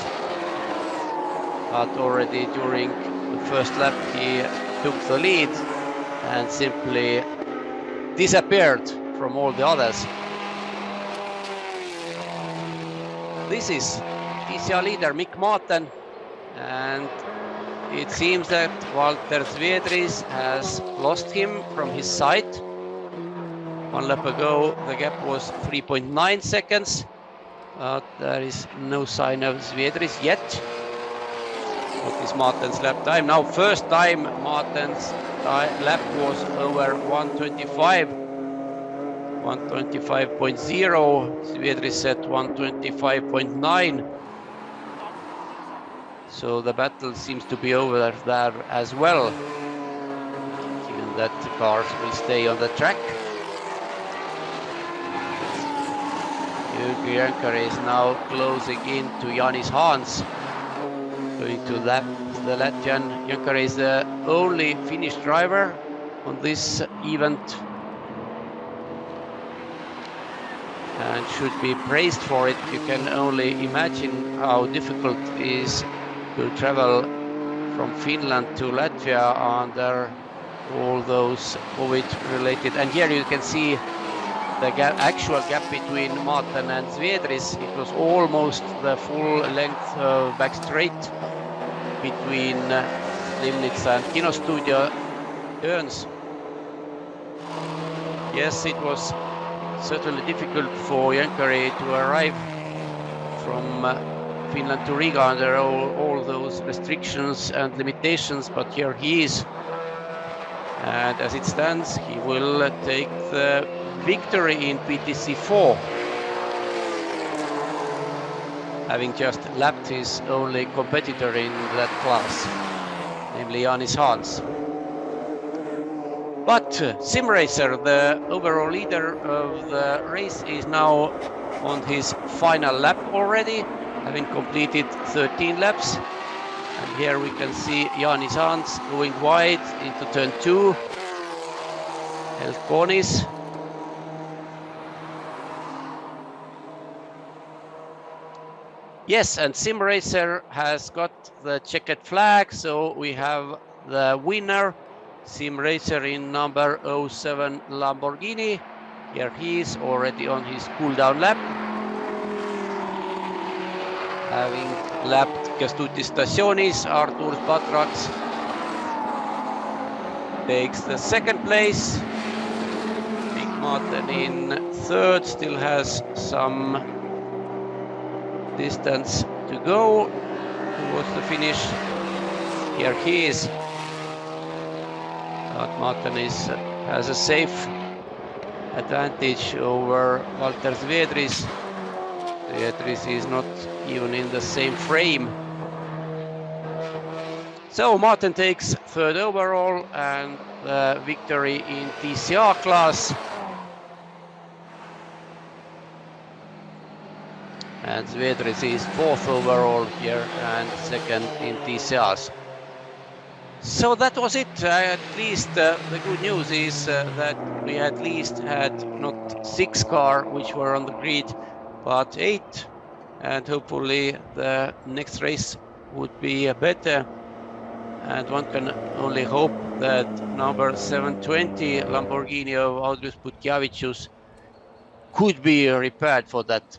But already during the first lap he took the lead and simply disappeared from all the others. This is TCR leader Mikk Maaten, and it seems that Walter Svedris has lost him from his sight. 1 lap ago the gap was 3.9 seconds, but there is no sign of Svedris yet. What is Martin's lap time? Now first time Martin's lap was over 125. 125.0, Svedris set 125.9. So the battle seems to be over there as well, given that the cars will stay on the track. Jyrki Jönkäri is now closing in to Jānis Haans, going to the Latvian. Jönkäri is the only Finnish driver on this event and should be praised for it. You can only imagine how difficult it is to travel from Finland to Latvia under all those COVID-related. And here you can see the actual gap between Maaten and Svedris. It was almost the full length of back straight between Limnitsa and Kinostudio turns. Yes, it was certainly difficult for Jönkäri to arrive from Finland to Riga under all those restrictions and limitations, but here he is. And as it stands, he will take the victory in PTC 4, having just lapped his only competitor in that class, namely Jānis Haans. But Sim Racer, the overall leader of the race, is now on his final lap already, having completed 13 laps. And here we can see Jānis Haans going wide into turn 2. Elkonis. Yes, and Sim Racer has got the checkered flag, so we have the winner, Sim Racer in number 07 Lamborghini. Here he is already on his cool-down lap, having lapped Kestutis Stasionis. Arturs Batrax takes the second place. Mikk Maaten in third, still has some distance to go. towards the finish. Here he is. Martin has a safe advantage over Walter Zvedris. Zvedris is not even in the same frame. So Martin takes third overall and the victory in TCR class. And Zvedris is fourth overall here and second in TCRs. So that was it. At least the good news is that we at least had not 6 cars which were on the grid, but 8. And hopefully the next race would be better. And one can only hope that number 720 Lamborghini of Audrius Butkiavicius could be repaired for that.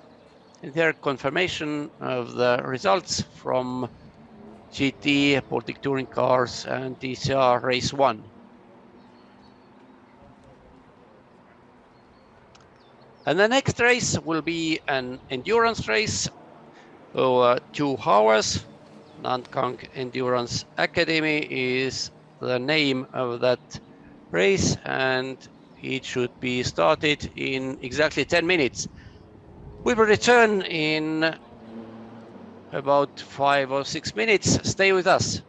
And here confirmation of the results from GT, Baltic Touring Cars and TCR Race 1. And the next race will be an endurance race over 2 hours. Nankang Endurance Academy is the name of that race, and it should be started in exactly 10 minutes. We will return in about 5 or 6 minutes. Stay with us.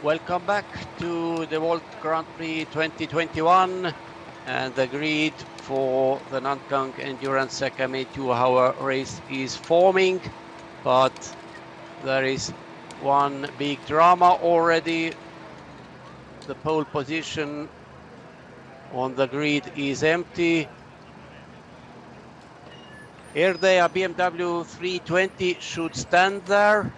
Welcome back to the DeWALT Grand Prix 2021, and the grid for the Nankang Endurance Academy 2-hour race is forming, but there is one big drama already. The pole position on the grid is empty. Erdea BMW 320 should stand there.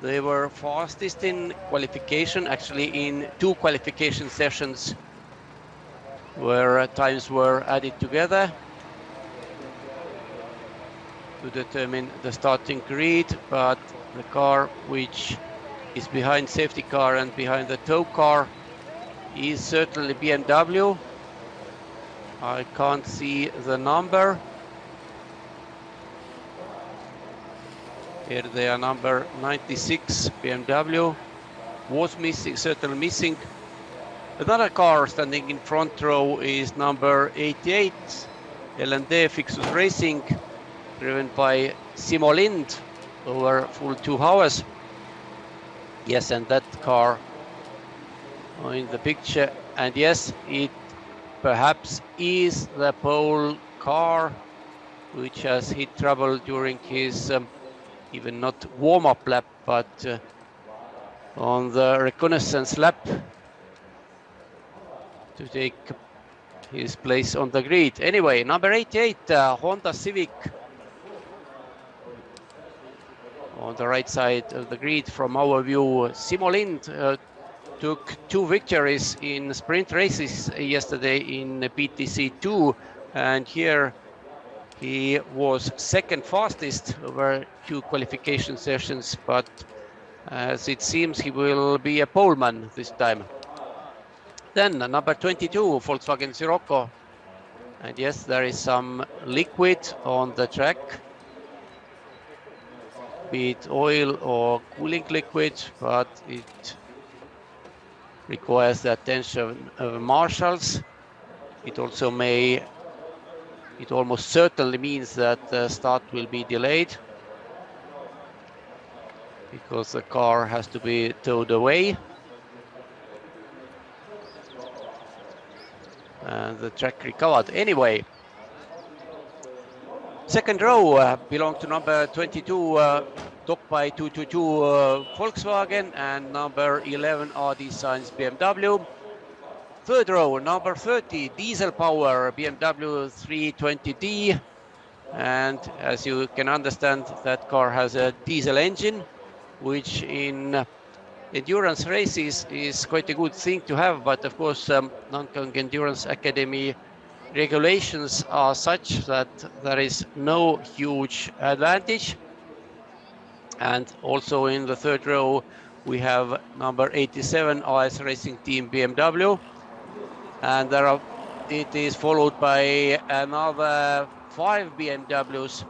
They were fastest in qualification, actually in 2 qualification sessions where times were added together to determine the starting grid, but the car which is behind safety car and behind the tow car is certainly BMW. I can't see the number. Here they are, number 96 BMW was missing, certainly missing. Another car standing in front row is number 88, L&D Fixus Racing, driven by Simo Lind over full 2 hours. Yes, and that car in the picture, and yes, it perhaps is the pole car which has hit trouble during his even not warm-up lap, but on the reconnaissance lap to take his place on the grid. Anyway, number 88, Honda Civic on the right side of the grid from our view. Simo Lind took 2 victories in sprint races yesterday in PTC2, and here he was second fastest over 2 qualification sessions, but as it seems he will be a poleman this time. Then number 22, Volkswagen Sirocco. And yes, there is some liquid on the track, be it oil or cooling liquid, but it requires the attention of marshals. It also it almost certainly means that the start will be delayed because the car has to be towed away. And the track recovered. Anyway, second row belonged to number 22, Tokpai 222 Volkswagen, and number 11 RD Science BMW. Third row, number 30, diesel power BMW 320D. And as you can understand, that car has a diesel engine, which in endurance races is quite a good thing to have. But of course, Nankang Endurance Academy regulations are such that there is no huge advantage. And also in the third row, we have number 87 AS Racing Team BMW. And it is followed by another 5 BMWs.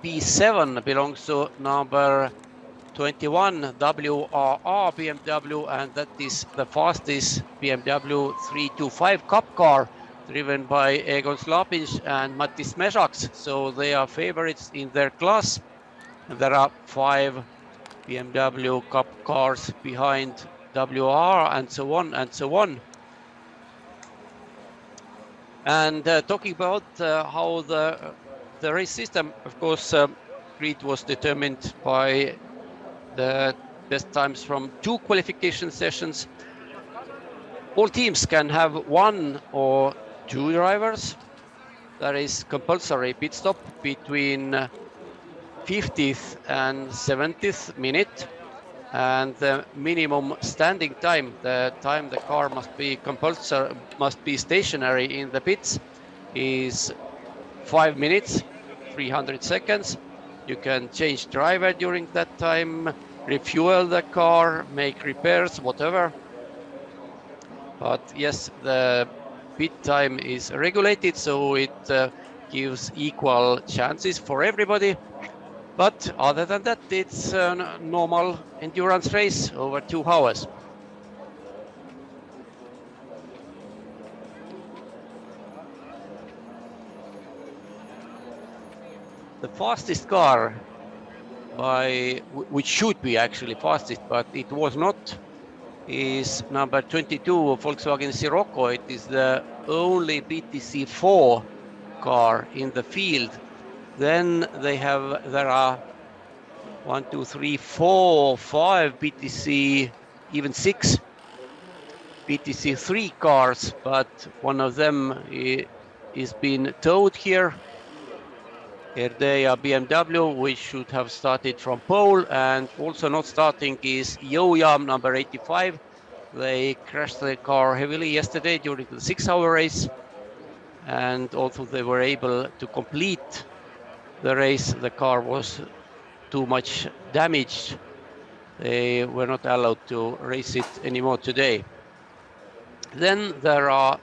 P7 belongs to number 21 WRR BMW, and that is the fastest BMW 325 Cup car, driven by Egon Slapinš and Mattis Mesaks. So they are favorites in their class. And there are 5 BMW Cup cars behind WR, and so on and so on. And talking about how the race system, of course, grid was determined by the best times from 2 qualification sessions. All teams can have 1 or 2 drivers. There is compulsory pit stop between 50th and 70th minute. And the minimum standing time, the time the car must be stationary in the pits, is 5 minutes, 300 seconds. You can change driver during that time, refuel the car, make repairs, whatever. But yes, the pit time is regulated, so it gives equal chances for everybody. But other than that, it's a normal endurance race over 2 hours. The fastest car, which should be actually fastest, but it was not, is number 22 Volkswagen Sirocco. It is the only BTC4 car in the field. Then there are 1, 2, 3, 4, 5 BTC, even 6 BTC3 cars, but one of them is being towed here. Erdea BMW, which should have started from pole, and also not starting is Yoyam number 85. They crashed the car heavily yesterday during the 6-hour race, and although they were able to complete the race, the car was too much damaged. They were not allowed to race it anymore today. Then there are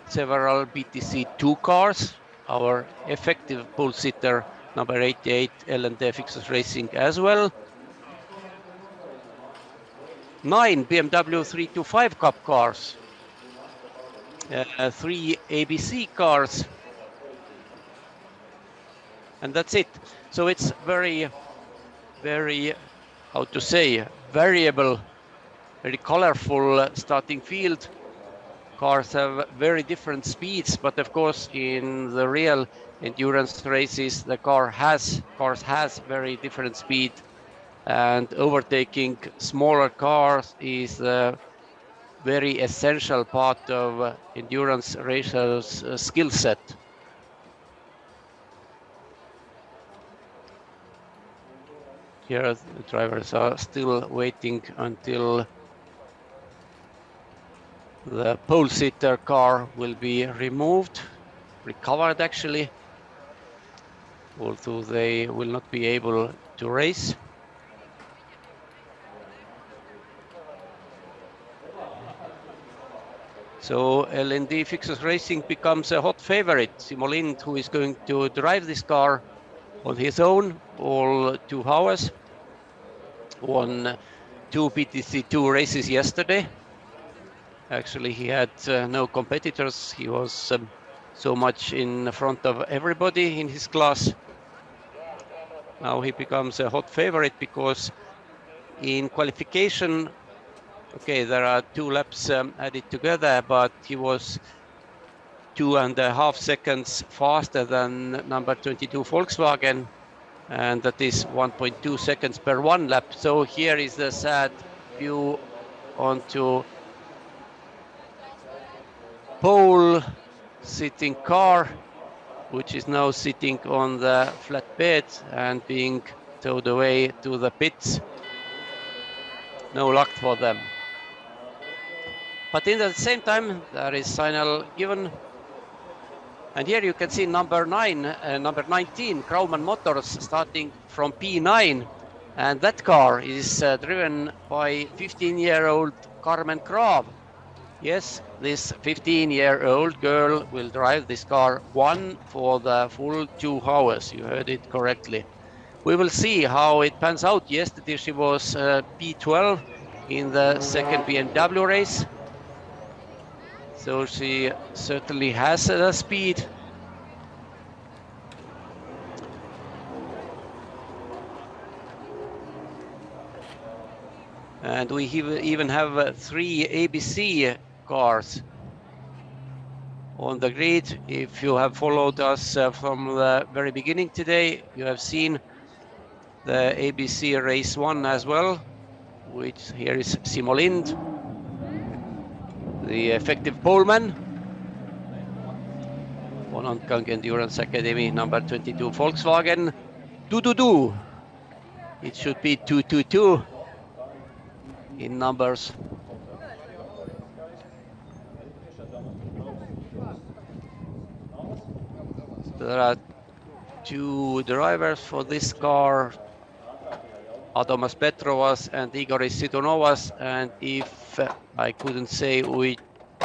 several BTC2 cars, our effective pole sitter number 88 L&D Fixus Racing as well. 9 BMW 325 Cup cars, 3 ABC cars, and that's it. So it's very, how to say, variable, very colorful starting field. Cars have very different speeds, but of course in the real endurance races the cars has very different speed, and overtaking smaller cars is a very essential part of endurance racers' skill set. Here the drivers are still waiting until the pole sitter car will be recovered actually, although they will not be able to race. So L&D Fixus Racing becomes a hot favorite. Simo Lind, who is going to drive this car on his own all 2 hours, won 2 BTC2 races yesterday. Actually, he had no competitors. He was so much in front of everybody in his class. Now he becomes a hot favorite because in qualification, okay, there are 2 laps added together, but he was 2.5 seconds faster than number 22 Volkswagen, and that is 1.2 seconds per 1 lap. So here is the sad view onto pole sitting car, which is now sitting on the flatbed and being towed away to the pits. No luck for them. But in the same time, there is signal given. And here you can see number 19, Grauman Motors, starting from P9. And that car is driven by 15-year-old Carmen Krav. Yes, this 15-year-old girl will drive this car for the full 2 hours. You heard it correctly. We will see how it pans out. Yesterday she was P12 in the second BMW race. So she certainly has the speed. And we even have 3 ABC cars on the grid. If you have followed us from the very beginning today, you have seen the ABC Race 1 as well, which here is Simo Lind, the effective poleman on Nankang Endurance Academy, number 22 Volkswagen. 222. It should be 222 in numbers. There are 2 drivers for this car, Adomas Petrovas and Igoris Sidonovas, and if I couldn't say which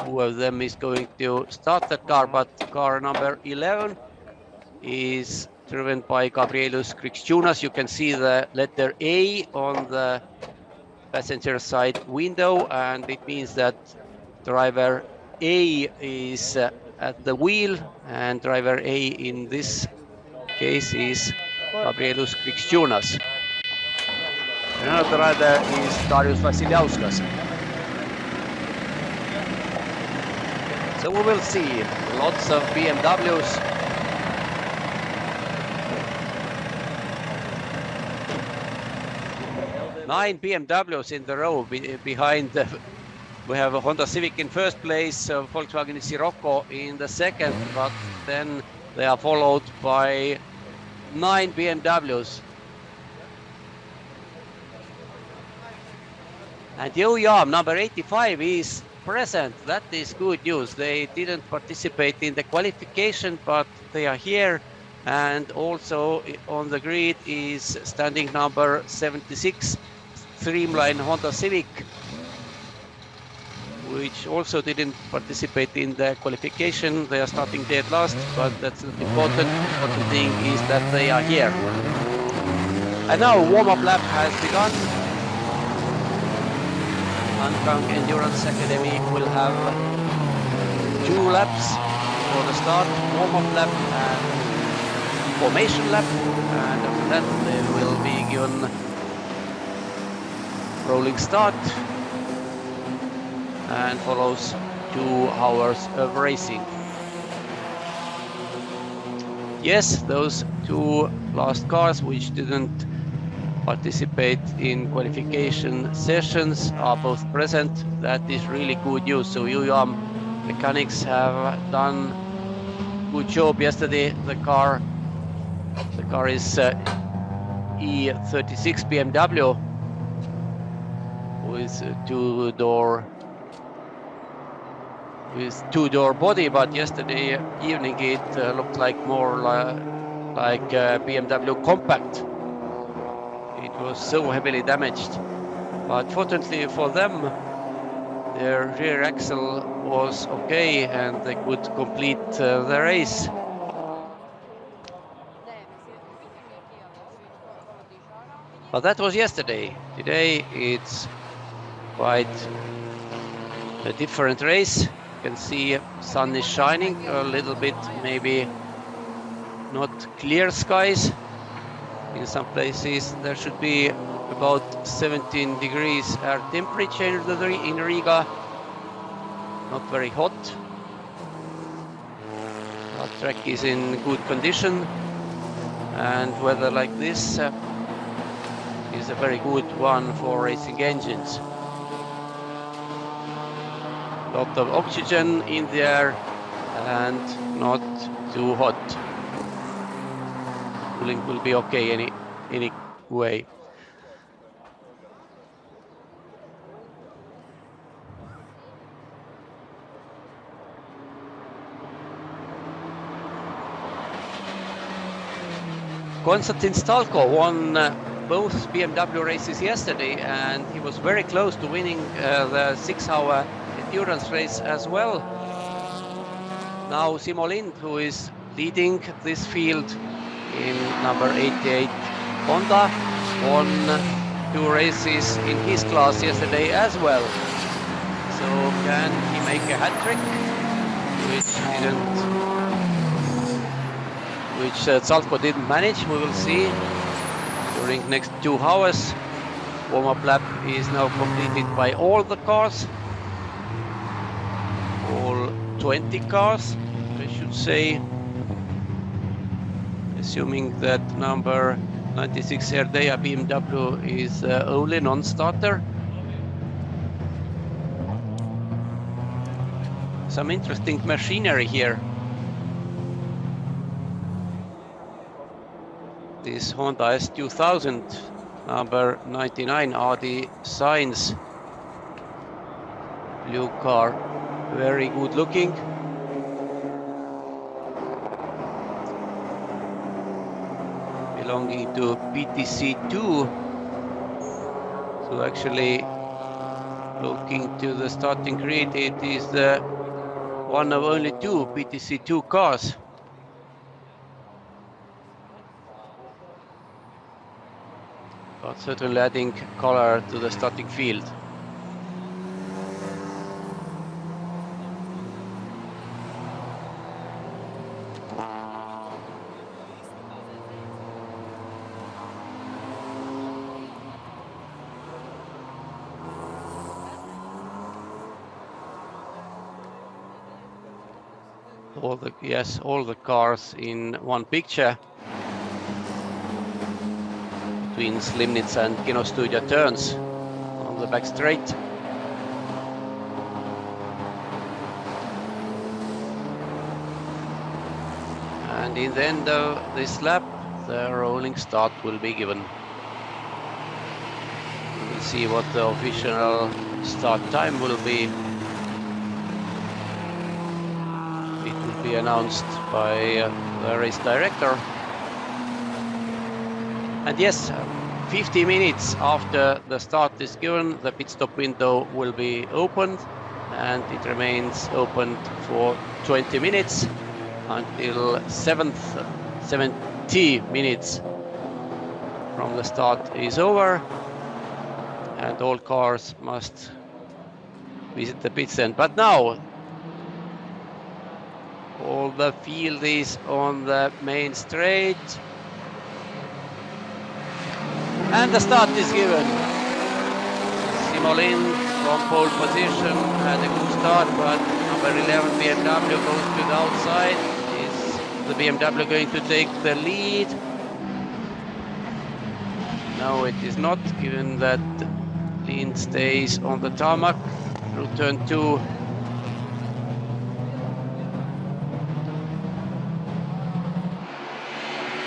who of them is going to start that car, but car number 11 is driven by Gabrielus Krikščiūnas. You can see the letter A on the passenger side window, and it means that driver A is at the wheel, and driver A in this case is Gabrielus Krikščiūnas. Another rider is Darius Vasiliauskas. So we will see lots of BMWs. Nine BMWs in the row behind. We have a Honda Civic in first place, Volkswagen Sirocco in the second, but then they are followed by 9 BMWs. And Yo-Yam, number 85, is present. That is good news. They didn't participate in the qualification, but they are here. And also on the grid is standing number 76, Streamline Honda Civic, which also didn't participate in the qualification. They are starting dead last, but that's not important. The important thing is that they are here. And now warm-up lap has begun. Nankang Endurance Academy will have 2 laps for the start, warm-up lap and formation lap, and after that they will be given rolling start and follows 2 hours of racing. Yes, those 2 last cars which didn't participate in qualification sessions are both present. That is really good news. So Yo-Yam mechanics have done good job yesterday. The car is E36 BMW with two-door body, but yesterday evening it looked like more like BMW compact. It was so heavily damaged, but fortunately for them, their rear axle was okay and they could complete the race. But that was yesterday. Today it's quite a different race. You can see sun is shining a little bit, maybe not clear skies. In some places there should be about 17 degrees air temperature in Riga. Not very hot. Our track is in good condition, and weather like this is a very good one for racing engines. Lot of oxygen in the air and not too hot. Cooling will be okay anyway. Konstantin Stalko won both BMW races yesterday, and he was very close to winning the 6-hour endurance race as well. Now Simo Lind, who is leading this field in number 88 Honda, won 2 races in his class yesterday as well. So can he make a hat trick, which Zalko didn't manage? We will see during next 2 hours. Warm-up lap is now completed by all the cars, all 20 cars, I should say, assuming that number 96 Erdea BMW is only non-starter. Some interesting machinery here. This Honda S2000 number 99 RD Signs blue car, very good looking. Belonging to PTC2. So actually Looking to the starting grid, it is the one of only two PTC2 cars. But certainly adding color to the starting field. All the cars in one picture between Slimnitz and Kino Studio turns on the back straight. And in the end of this lap, the rolling start will be given. We'll see what the official start time will be. Be announced by the race director. And yes, 50 minutes after the start is given, the pit stop window will be opened, and it remains open for 20 minutes until 70 minutes from the start is over, and all cars must visit the pit stand. But now all the field is on the main straight. And the start is given. Simolin from pole position had a good start, but number 11 BMW goes to the outside. Is the BMW going to take the lead? No, it is not, given that Lind stays on the tarmac through turn 2.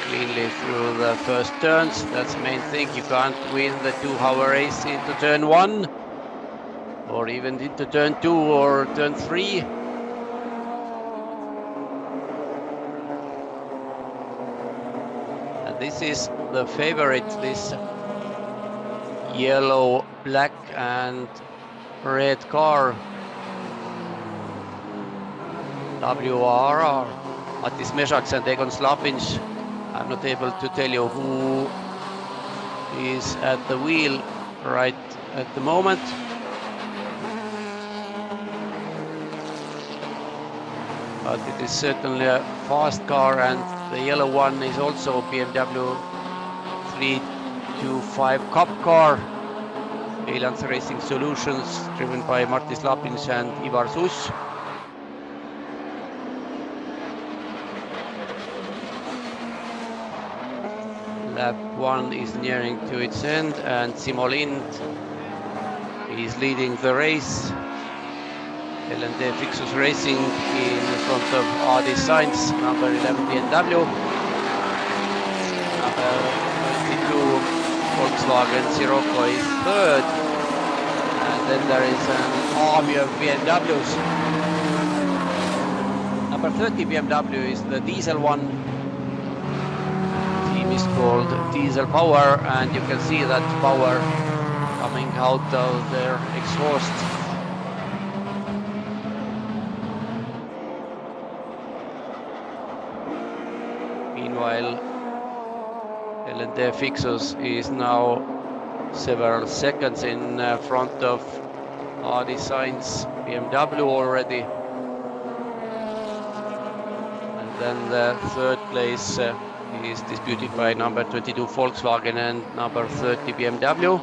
Cleanly through the first turns. That's the main thing. You can't win the 2-hour race into turn 1 or even into turn 2 or turn 3. And this is the favorite, this yellow, black and red car. WRR, Mattis Mesaks and Egon Slapinš. I'm not able to tell you who is at the wheel right at the moment. But it is certainly a fast car, and the yellow one is also BMW 325 Cup car. Allianz Racing Solutions, driven by Mattis Slapinš and Ivar Suš. Lap 1 is nearing to its end, and Simo Lind is leading the race. LND Fixus Racing in front of Adi Sainz, number 11 BMW. Number 22 Volkswagen Sirocco is third. And then there is an army of BMWs. Number 30 BMW is the diesel one. Is called Diesel Power, and you can see that power coming out of their exhaust. Meanwhile, LND Fixus is now several seconds in front of Adi Sainz BMW already. And then the third place is disputed by number 22 Volkswagen and number 30 BMW.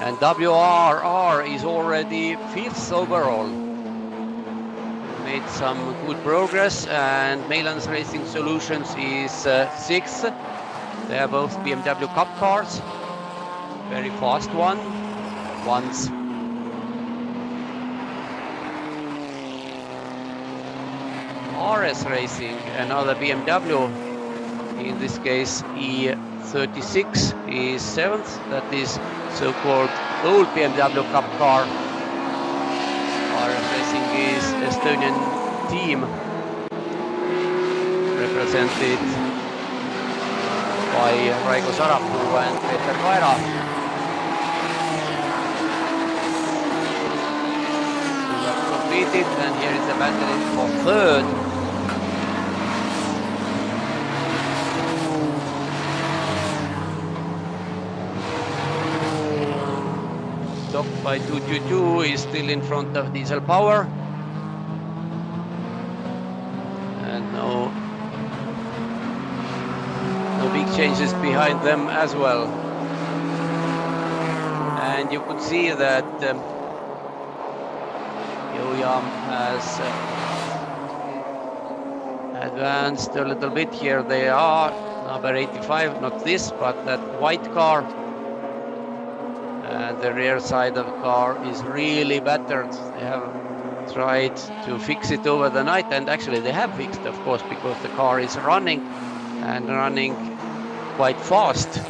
And WRR is already 5th overall. Made some good progress, and Allianz Racing Solutions is 6th. They are both BMW Cup cars. Very fast ones. RS Racing, another BMW, in this case E36, is 7th. That is so-called old BMW Cup car. RS Racing is Estonian team, represented by Raigo Sarapuu and Peter Kaira. We have completed, and here is the battle for third. Top by 222 is still in front of Diesel Power. And no big changes behind them as well. And you could see that Yoyam has advanced a little bit. Here they are, number 85, not this, but that white car. And the rear side of the car is really battered. They have tried to fix it over the night, and actually they have fixed, of course, because the car is running and running quite fast.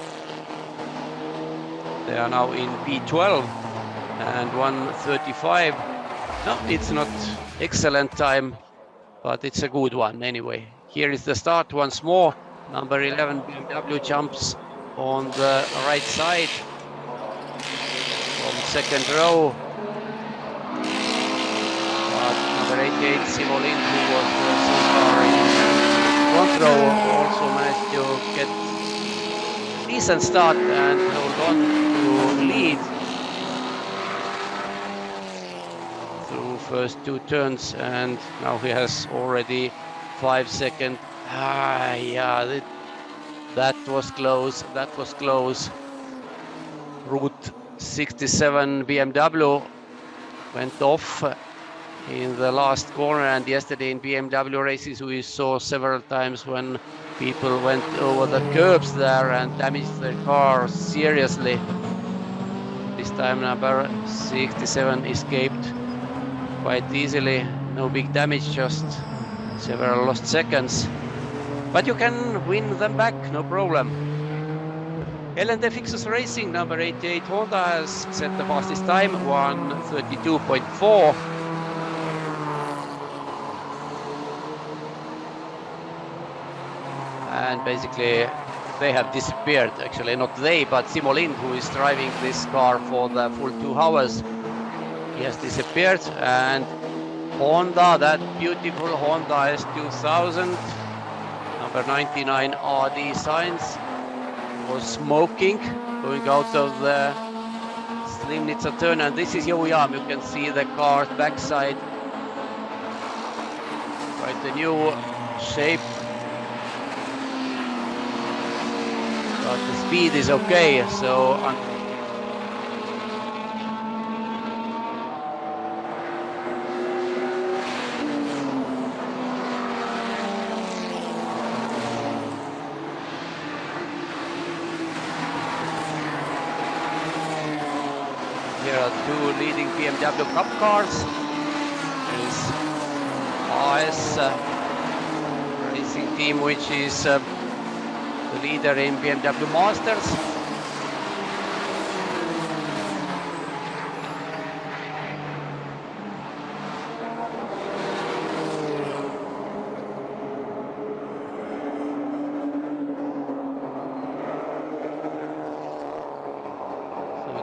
They are now in P12 and 1:35. No, it's not excellent time, but it's a good one anyway. Here is the start once more. Number 11 BMW jumps on the right side from second row. But number 88 Simolin, who was so far in front row, also managed to get decent start and hold on to lead through first two turns, and now he has already 5 seconds. Yeah, that was close. That was close. Route 67 BMW went off in the last corner, and yesterday in BMW races we saw several times when people went over the curbs there and damaged their car seriously. This time number 67 escaped quite easily. No big damage, just several lost seconds. But you can win them back, no problem. LND Fixus Racing, number 88 Honda, has set the fastest time, 1:32.4. And basically they have disappeared, actually not they, but Simolin, who is driving this car for the full 2 hours. He has disappeared, and Honda, that beautiful Honda S2000, number 99 RD Science, was smoking going out of the Slimnitsa turn, and this is Yoyam. You can see the car's backside, quite a new shape, but the speed is okay, so here are two leading BMW Cup cars. There is AS Racing Team, which is the leader in BMW Masters.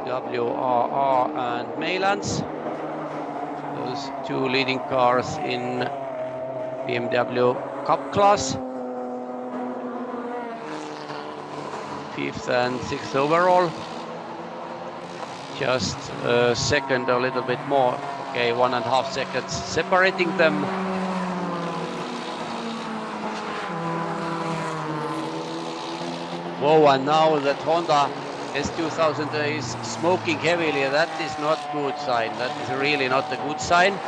WRR and Maylands, those two leading cars in BMW Cup class. 5th and 6th overall. Just a second, a little bit more. Okay, 1.5 seconds separating them. Whoa, and now that Honda S2000 is smoking heavily. That is not good sign. That is really not a good sign.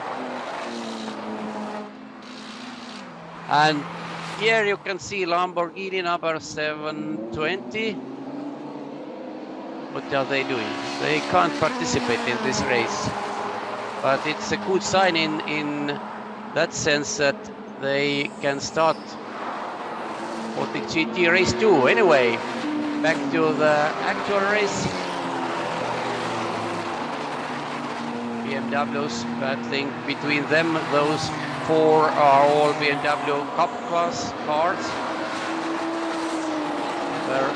And here you can see Lamborghini number 720. What are they doing? They can't participate in this race. But it's a good sign in that sense that they can start Baltic GT Race 2. Anyway, back to the actual race. BMWs battling between them. Those 4 are all BMW Cup class cars. number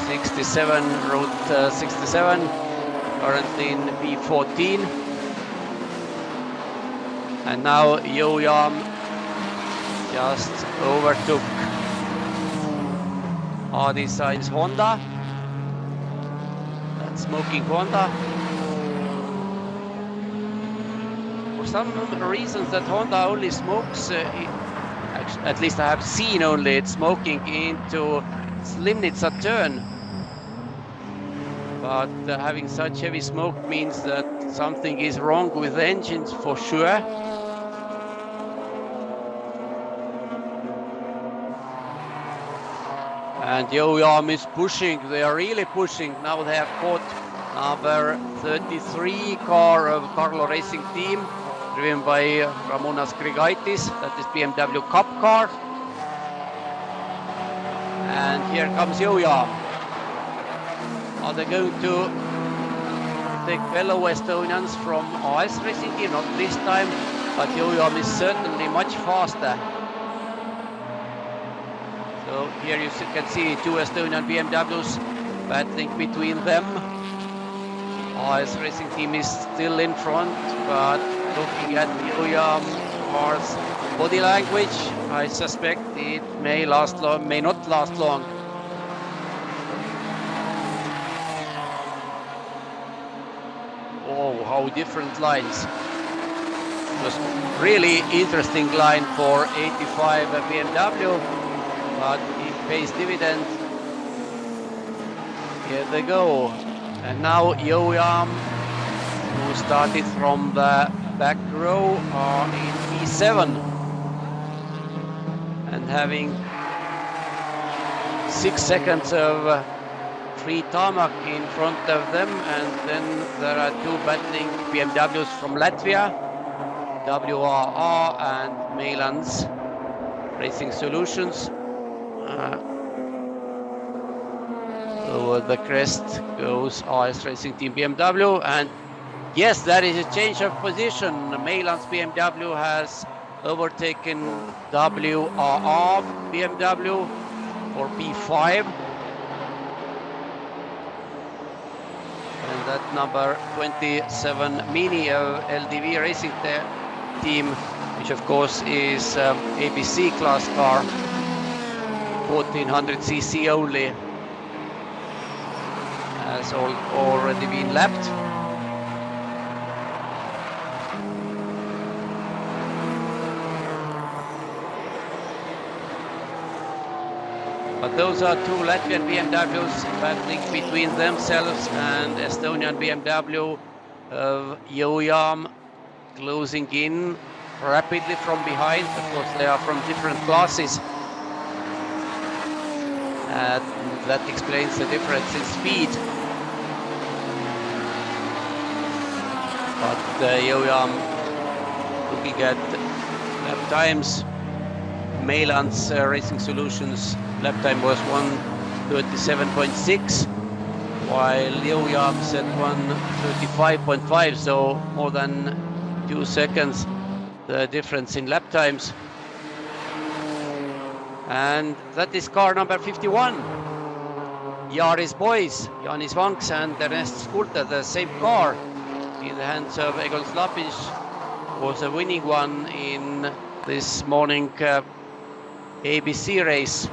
67, Route 67, currently in P14. And now Yo-Yam just overtook Design's Honda. That's smoking Honda. For some reasons that Honda only smokes, at least I have seen only it smoking into Limnitsa turn. But having such heavy smoke means that something is wrong with the engines for sure. And Yo-Yam is pushing, they are really pushing. Now they have caught number 33 car of Carlo Racing Team, driven by Ramonas Grigaitis, that is BMW Cup car. And here comes Yo-Yam. Are they going to take fellow Estonians from AS Racing Team? Not this time, but Yo-Yam is certainly much faster. So here you can see two Estonian BMWs battling between them. AS Racing Team is still in front, but looking at Yo-Yam car's body language, I suspect it may last long, may not last long. Oh, how different lines. It was really interesting line for 85 BMW, but it pays dividend. Here they go. And now Yo-Yam, who started from the back row, are in P7 and having 6 seconds of free tarmac in front of them. And then there are two battling BMWs from Latvia, WRR and Meilans Racing Solutions. Over the crest goes AS Racing Team BMW, and yes, that is a change of position. Meilans BMW has overtaken WRR BMW for P5. And that number 27 Mini of LDV Racing Team, which of course is ABC class car, 1400cc only, has already been lapped. But those are two Latvian BMWs battling between themselves, and Estonian BMW of Yo-Yam closing in rapidly from behind. Of course, they are from different classes. That explains the difference in speed. But Yo-Yam, looking at lap times, Meilans Racing Solutions lap time was 1:37.6, while Yo-Yam set 1:35.5, so more than 2 seconds the difference in lap times. And that is car number 51. Yaris boys, Janis Vanks and Ernest Skulter, the same car in the hands of Egon Slapis, was a winning one in this morning ABC race.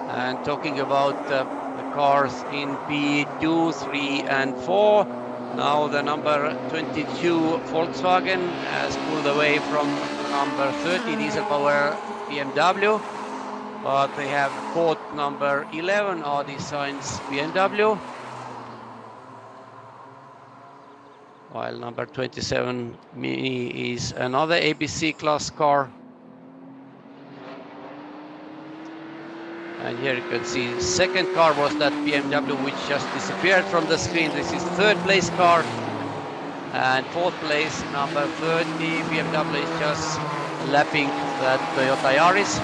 And talking about the cars in P2, 3 and 4, now the number 22 Volkswagen has pulled away from number 30 diesel power BMW, but they have caught number 11 Design's BMW, while number 27 Mini is another ABC class car. And here you can see the second car was that BMW which just disappeared from the screen. This is third place car, and fourth place number 30 BMW is just lapping that Toyota Yaris.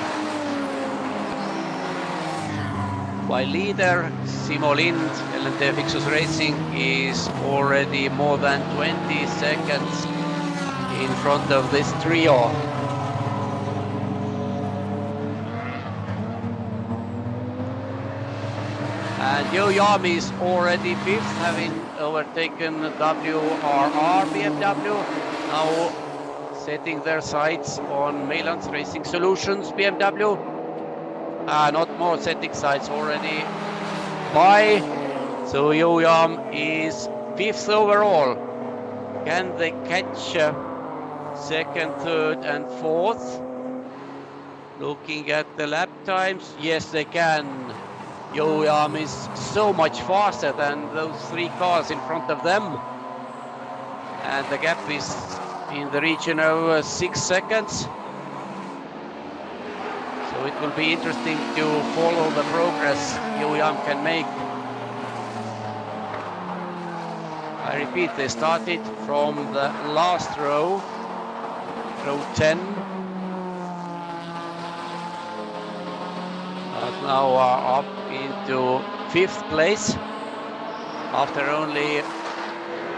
While leader Simo Lind, LNT Fixus Racing, is already more than 20 seconds in front of this trio. And Yo-Yam is already fifth, having overtaken WRR BMW. Now setting their sights on Maylands Racing Solutions BMW. Not more setting sights already by. So Yo-Yam is fifth overall. Can they catch second, third and fourth? Looking at the lap times, yes they can. Yo-Yam is so much faster than those three cars in front of them. And the gap is in the region of 6 seconds. So it will be interesting to follow the progress Yo-Yam can make. I repeat, they started from the last row, row 10. But now are up into 5th place after only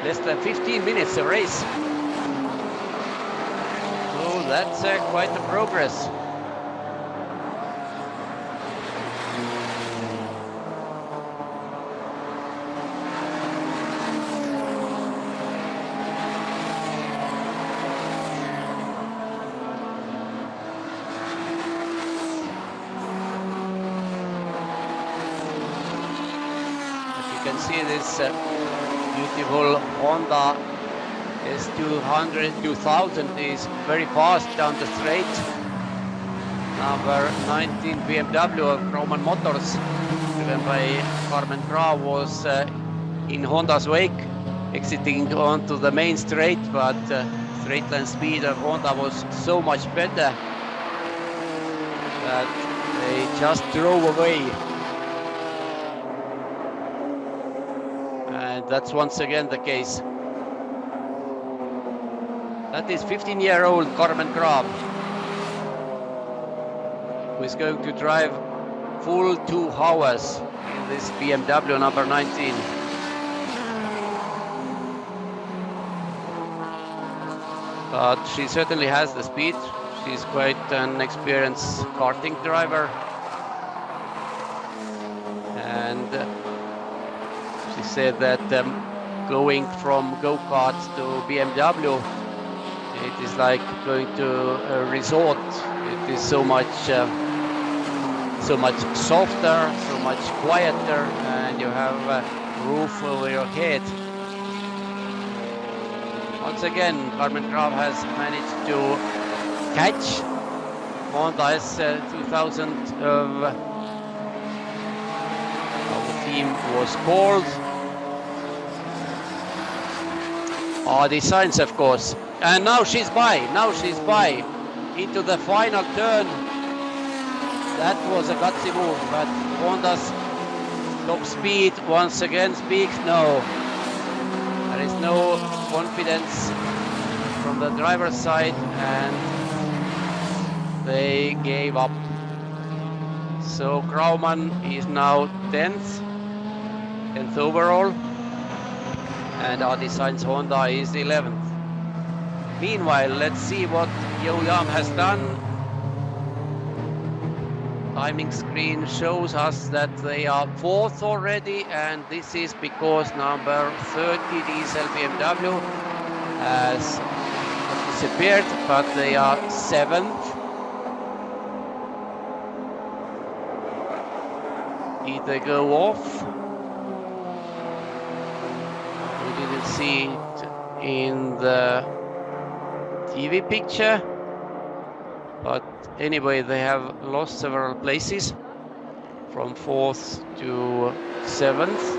less than 15 minutes of race. So that's quite a progress. See this beautiful Honda S200 2000 is very fast down the straight. Number 19 BMW of Roman Motors, driven by Carmen Graf, was in Honda's wake, exiting onto the main straight, but straight line speed of Honda was so much better that they just drove away. That's once again the case. That is 15-year-old Carmen Graf, who is going to drive full 2 hours in this BMW number 19. But she certainly has the speed. She's quite an experienced karting driver. And she said that going from go-karts to BMW, it is like going to a resort. It is so much softer, so much quieter, and you have a roof over your head. Once again, Carmen Graf has managed to catch Honda S2000 of how the team was called. The signs, of course. And now she's by into the final turn. That was a gutsy move, but Honda's top speed once again speaks. No, there is no confidence from the driver's side, and they gave up. So Grauman is now 10th overall, and Adi Sainz Honda is 11th. Meanwhile, let's see what Yo-Yam has done. Timing screen shows us that they are 4th already, and this is because number 30 diesel BMW has disappeared, but they are 7th. Did they go off? We didn't see it in the TV picture, but anyway, they have lost several places from 4th to 7th.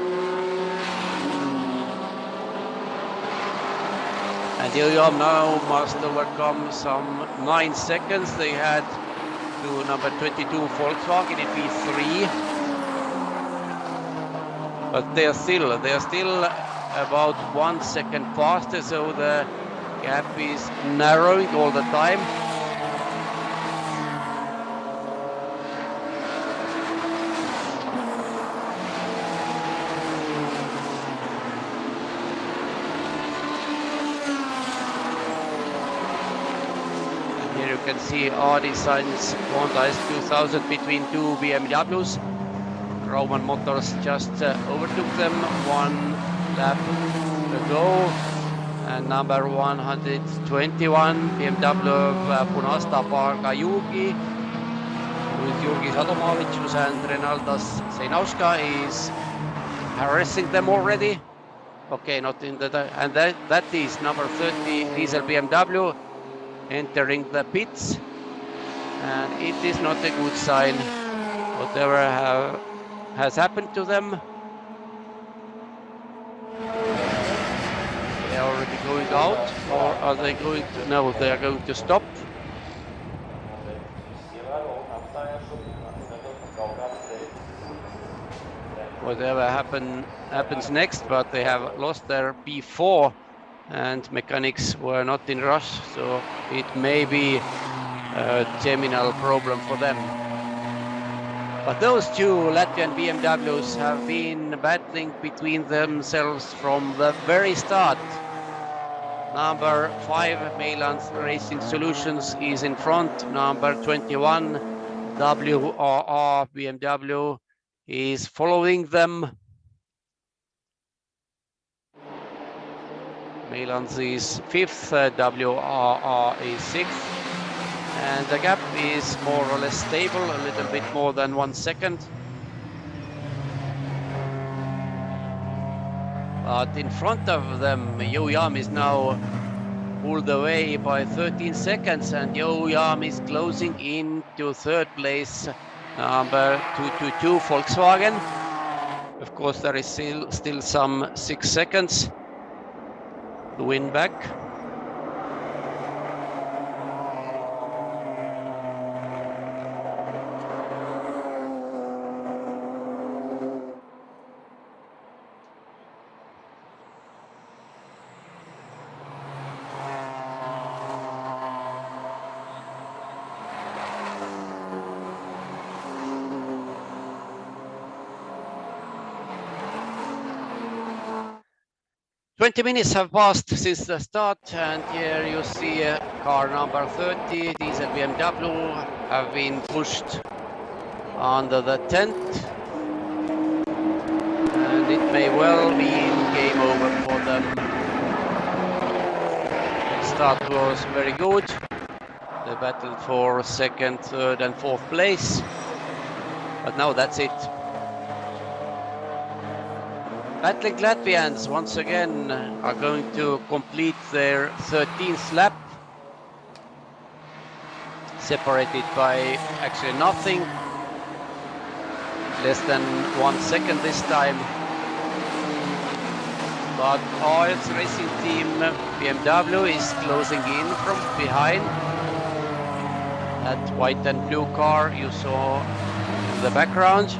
And Yo-Yam now must overcome some 9 seconds they had to number 22 Volkswagen in P3. But they are still about 1 second faster, so the gap is narrowing all the time. Here you can see RD signs Honda S2000 between two BMWs. Roman Motors just overtook them 1 lap ago. And number 121 BMW of Punasta Parga Jugi with Jurgi Sadomavicius and Renaldas Seinauska is harassing them already. Okay, not in the... And that is number 30 diesel BMW entering the pits. And it is not a good sign. Whatever has happened to them. They are already going out, or are they going to... No, they are going to stop. Whatever happens next, but they have lost their P4 and mechanics were not in rush, so it may be a terminal problem for them. But those two Latvian BMWs have been battling between themselves from the very start. Number 5 Mailand Racing Solutions is in front. Number 21 WRR BMW is following them. Mailand is 5th, WRR is 6th. And the gap is more or less stable, a little bit more than 1 second. But in front of them, Yo Yam is now pulled away by 13 seconds, and Yo Yam is closing into 3rd place, number 222 Volkswagen. Of course, there is still some 6 seconds to win back. "20 minutes have passed since the start, and here you see car number 30, diesel BMW, have been pushed under the tent. And it may well be game over for them. The start was very good. They battled for 2nd, 3rd and 4th place. But now that's it. Battling Latvians once again are going to complete their 13th lap, separated by actually nothing, less than 1 second this time. But RS Racing Team BMW is closing in from behind. That white and blue car you saw in the background.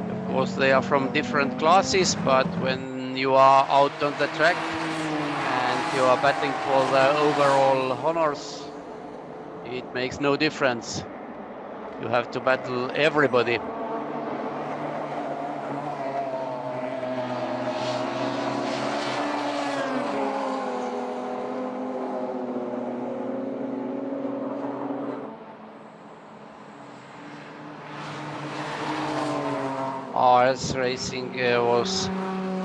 Of course, they are from different classes, but when you are out on the track and you are battling for the overall honors, it makes no difference. You have to battle everybody. RS Racing was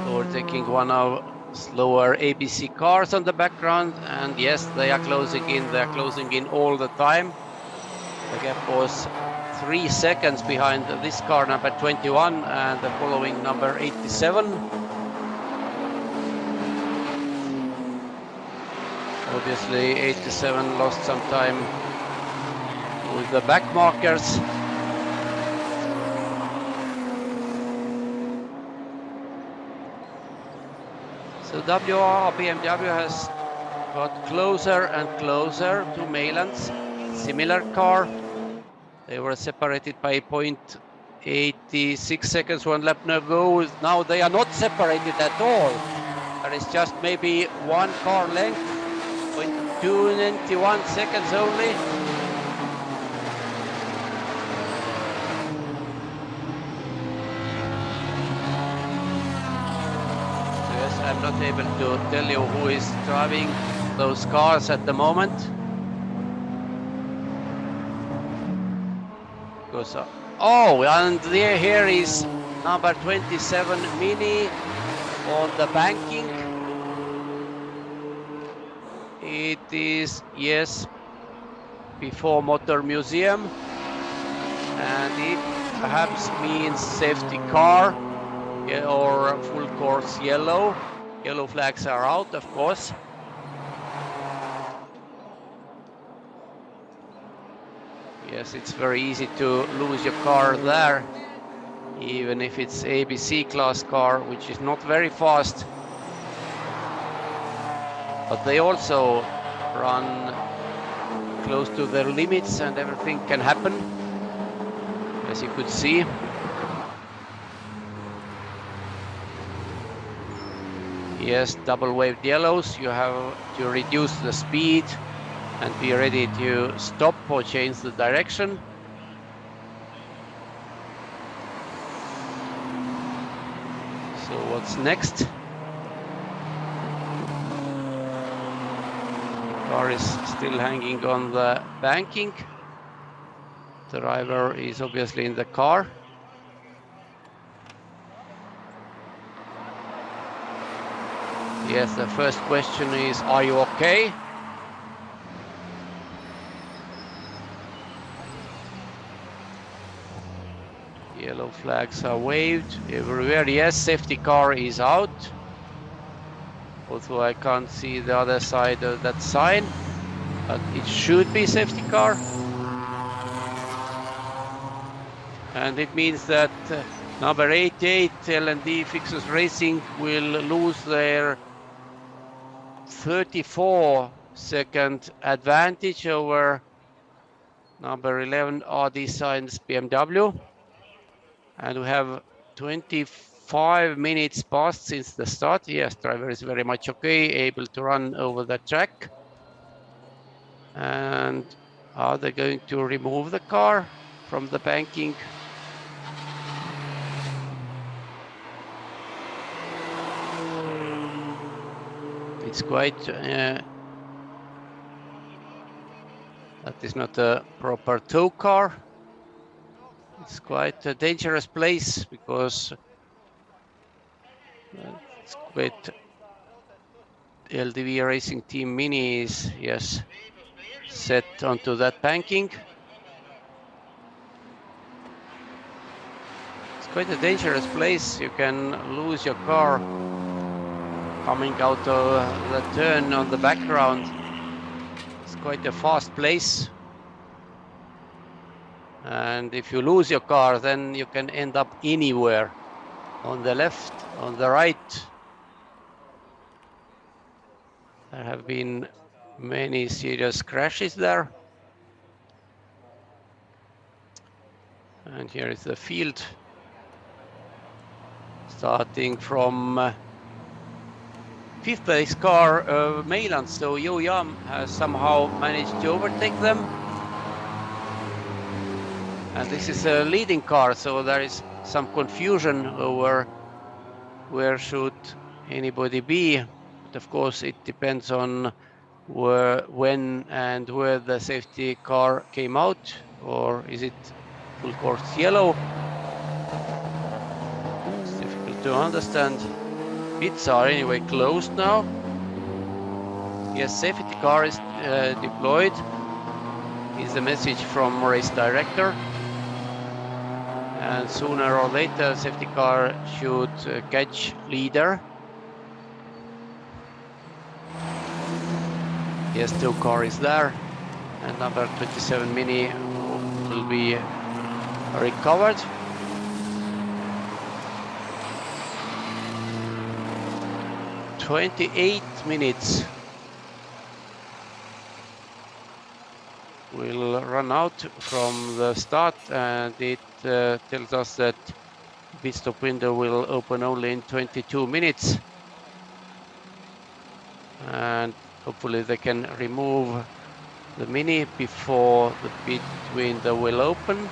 overtaking one of slower ABC cars on the background, and yes, they are closing in. They are closing in all the time. The gap was 3 seconds behind this car, number 21, and the following number 87. Obviously, 87 lost some time with the back markers. So WR BMW has got closer and closer to Mailand's similar car. They were separated by 0.86 seconds 1 lap ago. Now they are not separated at all. There is just maybe 1 car length, 0.291 seconds only. I'm not able to tell you who is driving those cars at the moment. Because, oh, and here is number 27 Mini on the banking. It is, yes, before Motor Museum, and it perhaps means safety car or full course yellow. Yellow flags are out, of course. Yes, it's very easy to lose your car there, even if it's ABC class car, which is not very fast. But they also run close to their limits and everything can happen, as you could see. Yes, double waved yellows, you have to reduce the speed and be ready to stop or change the direction. So what's next? The car is still hanging on the banking. The driver is obviously in the car. Yes, the first question is, are you okay? Yellow flags are waved everywhere. Yes, safety car is out. Although I can't see the other side of that sign, but it should be safety car. And it means that number 88 L&D Fixus Racing will lose their 34-second advantage over number 11 RD Science BMW. And we have 25 minutes passed since the start. Yes, driver is very much okay, able to run over the track. And are they going to remove the car from the banking? It's quite, that is not a proper tow car. It's quite a dangerous place because it's quite LDV Racing Team Mini is, yes, set onto that banking. It's quite a dangerous place. You can lose your car coming out of the turn on the background. It's quite a fast place. And if you lose your car, then you can end up anywhere, on the left, on the right. There have been many serious crashes there. And here is the field, starting from fifth place car, Mailand. So Yo Yam has somehow managed to overtake them. And this is a leading car, so there is some confusion over where should anybody be. But of course, it depends on where, when and where the safety car came out, or is it full course yellow? It's difficult to understand. Pits are anyway closed now. Yes, safety car is deployed, is the message from race director. And sooner or later, safety car should catch leader. Yes, tow car is there, and number 27 Mini will be recovered. "28 minutes will run out from the start, and it tells us that pit stop window will open only in 22 minutes. And hopefully they can remove the Mini before the pit window will open.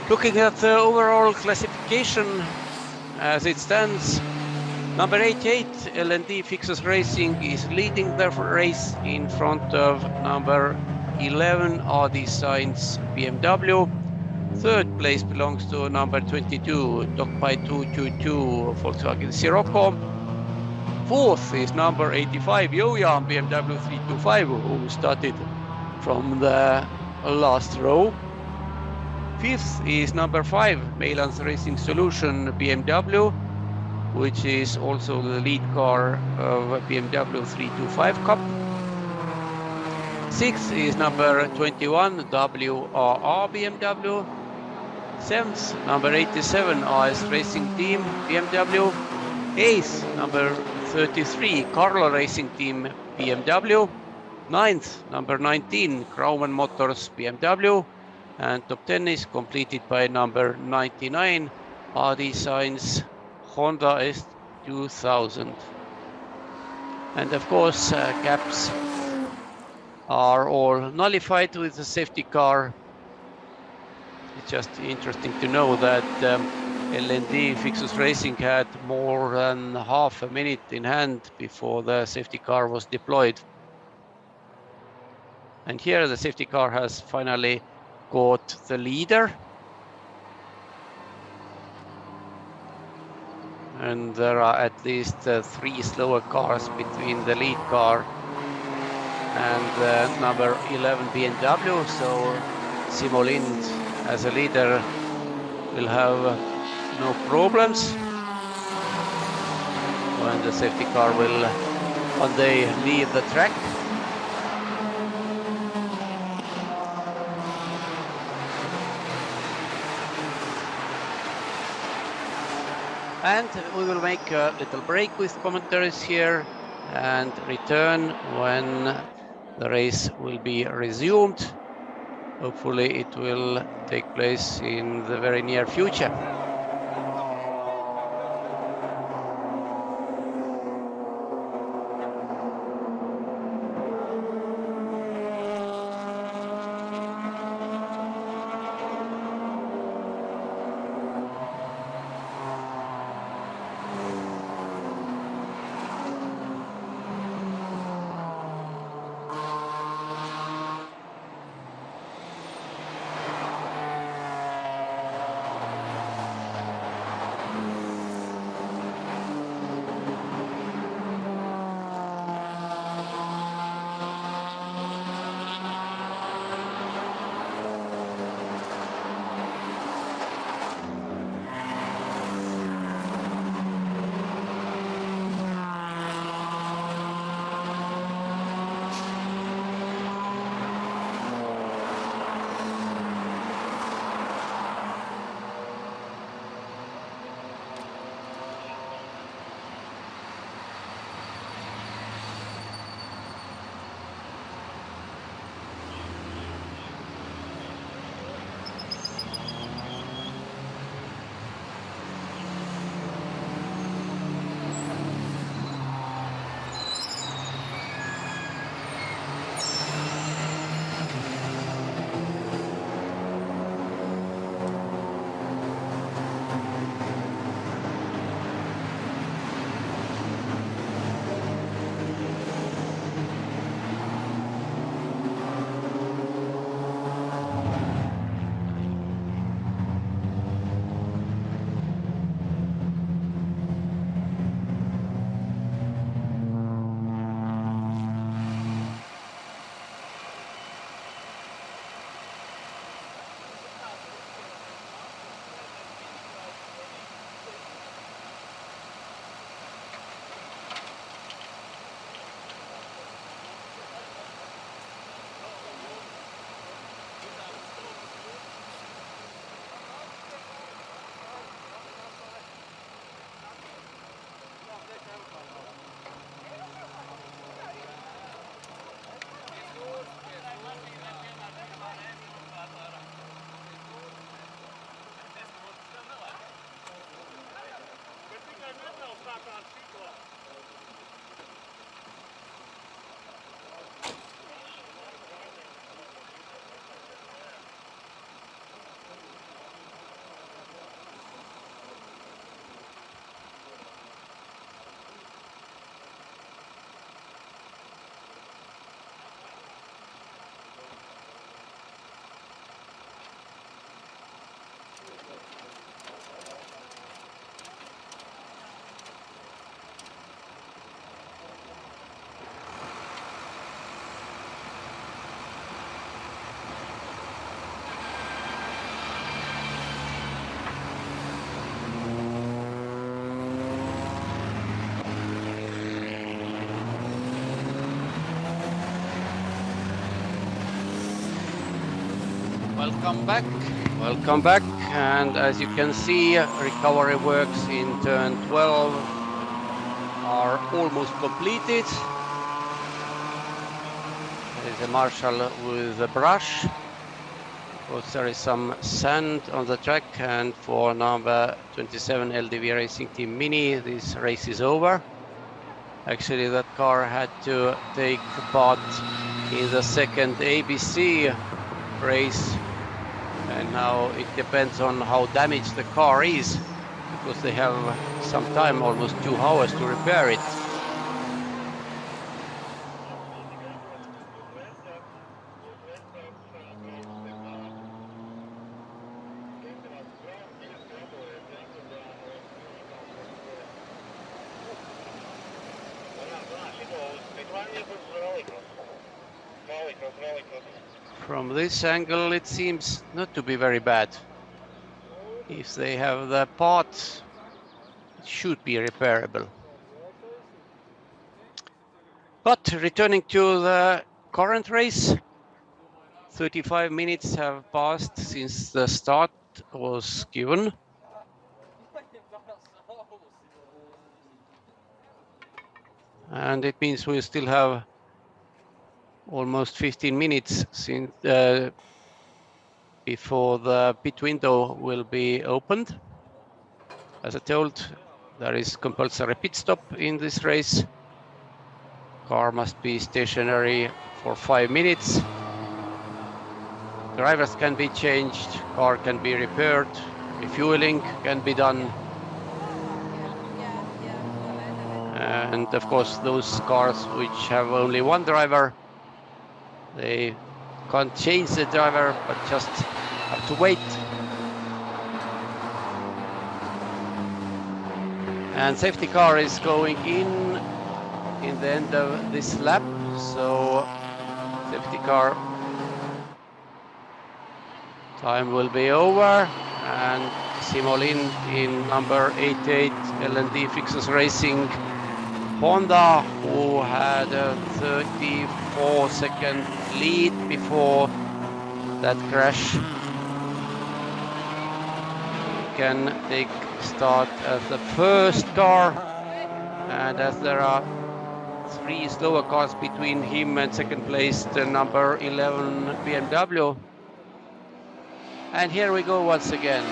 Looking at the overall classification as it stands, number 88, LND Fixus Racing, is leading the race in front of number 11, RD Science BMW. Third place belongs to number 22, Dokpai 222, Volkswagen Sirocco. Fourth is number 85, Yoyan BMW 325, who started from the last row. Fifth is number 5, Meilan's Racing Solution BMW, which is also the lead car of BMW 325 Cup. Sixth is number 21, WRR BMW. Seventh, number 87, AS Racing Team BMW. Eighth, number 33, Carlo Racing Team BMW. Ninth, number 19, Grauman Motors BMW. And top 10 is completed by number 99, RD Science Honda S2000. And of course, gaps are all nullified with the safety car. It's just interesting to know that LND Fixus Racing had more than half a minute in hand before the safety car was deployed. And here the safety car has finally got the leader. And there are at least 3 slower cars between the lead car and number 11 BMW. So Simo Lind as a leader will have no problems when the safety car will one day leave the track. And we will make a little break with commentaries here and return when the race will be resumed. Hopefully it will take place in the very near future. Welcome back. Welcome back. And as you can see, recovery works in turn 12 are almost completed. There is a marshal with a brush. Because there is some sand on the track, and for number 27 LDV Racing Team Mini, this race is over. Actually, that car had to take part in the second ABC race, and now it depends on how damaged the car is, because they have some time, almost 2 hours, to repair it. From this angle, it seems not to be very bad. If they have the part, it should be repairable. But returning to the current race, 35 minutes have passed since the start was given. And it means we still have almost 15 minutes since before the pit window will be opened. As I told, there is compulsory pit stop in this race. Car must be stationary for 5 minutes. Drivers can be changed, car can be repaired, refueling can be done. And of course, those cars which have only one driver, they can't change the driver, but just have to wait. And safety car is going in the end of this lap, so safety car time will be over, and Simolin in number 88 L&D Fixers Racing Honda, who had a 34-second lead before that crash, can take start as the first car, and as there are 3 slower cars between him and second place, the number 11 BMW. And here we go once again.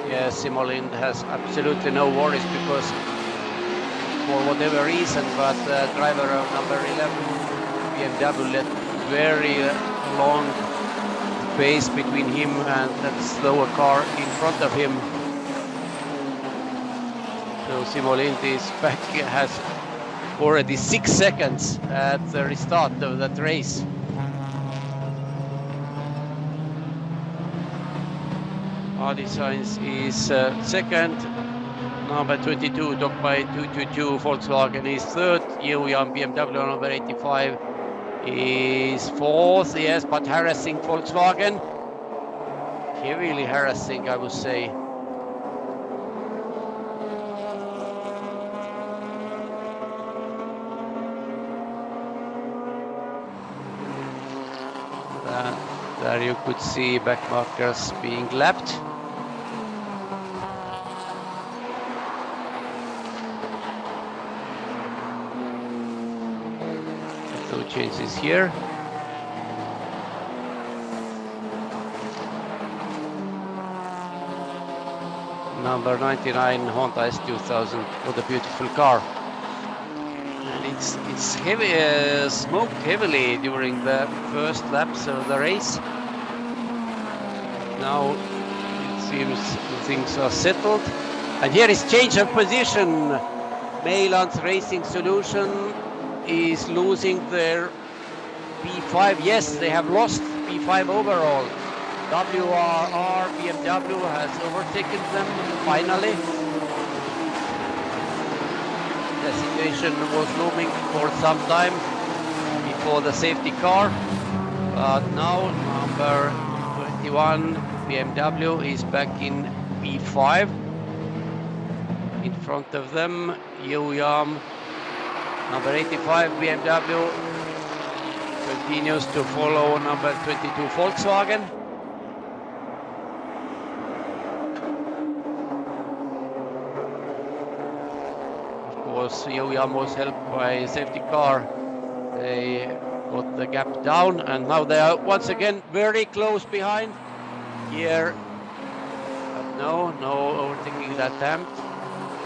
Yes, Simolin has absolutely no worries, because for whatever reason, but the driver of number 11 BMW left very long space between him and that slower car in front of him. So Simolin is back, has already 6 seconds at the restart of that race. Hardy Sainz is second, number 22 Dokpai 222 Volkswagen is third, Young BMW number 85 is fourth, yes, but harassing Volkswagen, heavily harassing, I would say. There you could see back markers being lapped. No changes here. Number 99 Honda S2000, what a beautiful car. And it's heavy, smoked heavily during the first laps of the race. Now it seems things are settled. And here is change of position. Mailand's Racing Solution is losing their P5. Yes, they have lost P5 overall. WRR BMW has overtaken them finally. The situation was looming for some time before the safety car, but now number 21 BMW is back in P5. In front of them, Youyam, number 85 BMW, continues to follow number 22 Volkswagen. Of course, Yoyam was helped by a safety car. They got the gap down, and now they are once again very close behind here. But no overtaking that attempt.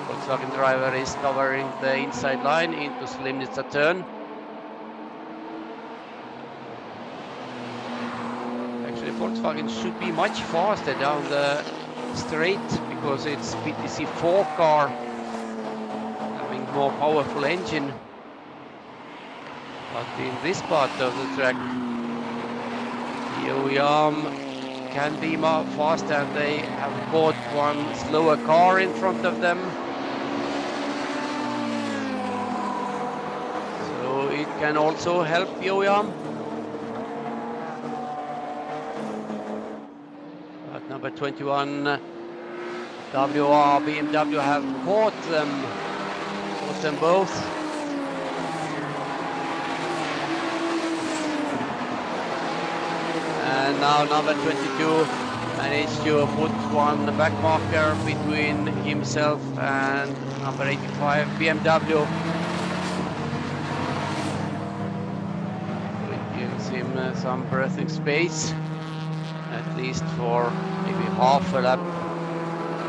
Volkswagen driver is covering the inside line into Slimnitsa turn. Actually, Volkswagen should be much faster down the straight because it's PTC4 car having more powerful engine. But in this part of the track, Yoyam can be more faster, and they have caught one slower car in front of them. So it can also help Yoyam. But number 21 WR BMW have caught them both. And now number 22 managed to put one back marker between himself and number 85 BMW. It gives him some breathing space, at least for maybe half a lap,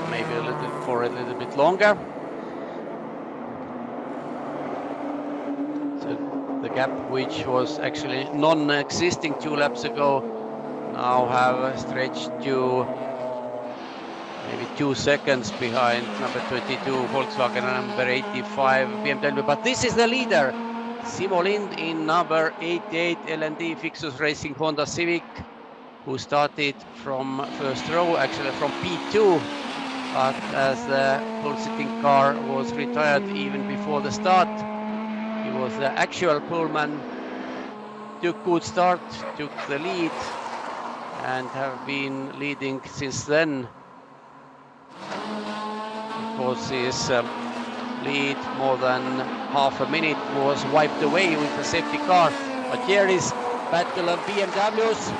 maybe a little bit longer. So the gap, which was actually non-existing 2 laps ago, now have stretched to maybe 2 seconds behind number 22 Volkswagen and number 85 BMW. But this is the leader, Simo Lind in number 88 LND Fixus Racing Honda Civic, who started from first row, actually from P2, but as the full sitting car was retired even before the start, he was the actual pullman, took good start, took the lead, and have been leading since then. Of course, his lead more than half a minute was wiped away with the safety car. But here is battle of BMWs.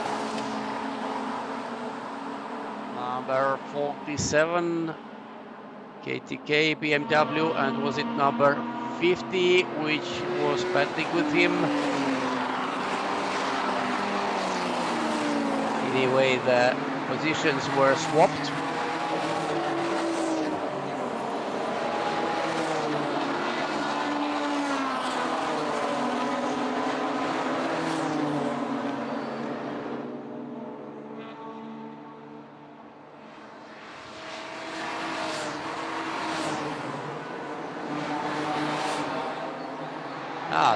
Number 47 KTK BMW, and was it number 50 which was battling with him? Anyway, the positions were swapped.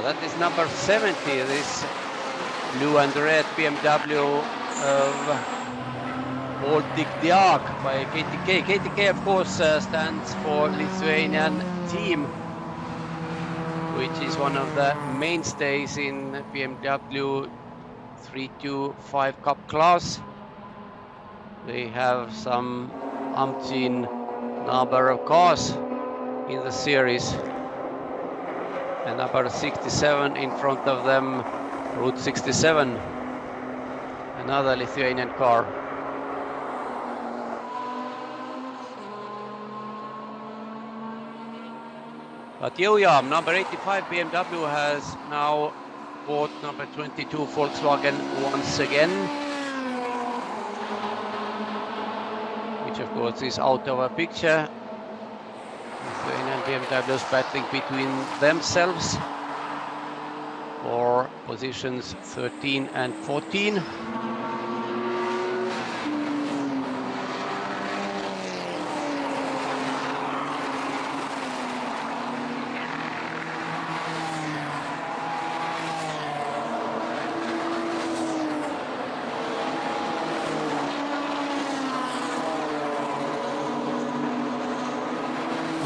That is number 70, this blue and red BMW of Baltic Diag by KTK. KTK, of course, stands for Lithuanian team, which is one of the mainstays in BMW 325 Cup class. They have some umpteen number of cars in the series, and number 67 in front of them, Route 67. Another Lithuanian car. But Yoyam, number 85 BMW, has now bought number 22 Volkswagen once again, which of course is out of a picture. Lithuanian BMWs battling between themselves for positions 13 and 14.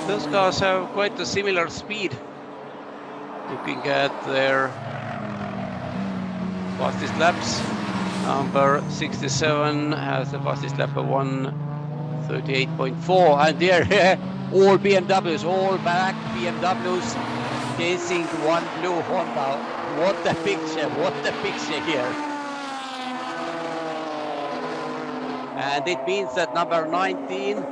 Those cars have quite a similar speed. Looking at their fastest laps, number 67 has the fastest lap of 1:38.4, and there all BMWs, all black BMWs chasing one blue Honda what a picture here. And it means that number 19,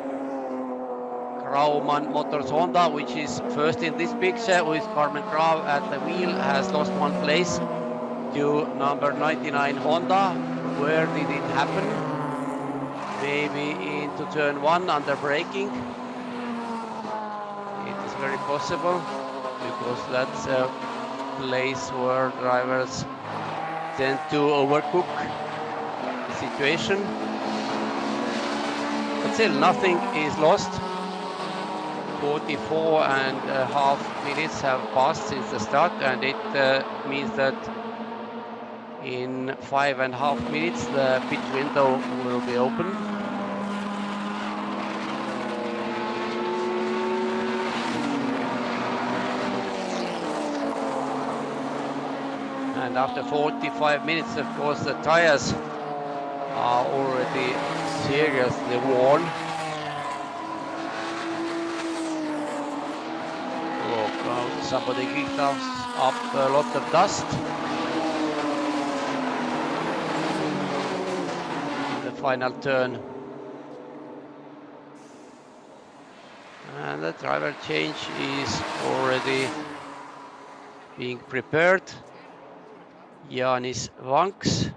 Grauman Motors Honda, which is first in this picture with Carmen Grau at the wheel, has lost one place to number 99 Honda. Where did it happen? Maybe into turn 1 under braking. It is very possible, because that's a place where drivers tend to overcook the situation. But still, nothing is lost. 44.5 minutes have passed since the start, and it means that in 5.5 minutes the pit window will be open. And after 45 minutes, of course, the tires are already seriously worn. Somebody kicked up a lot of dust in the final turn. And the driver change is already being prepared. Janis Vanks,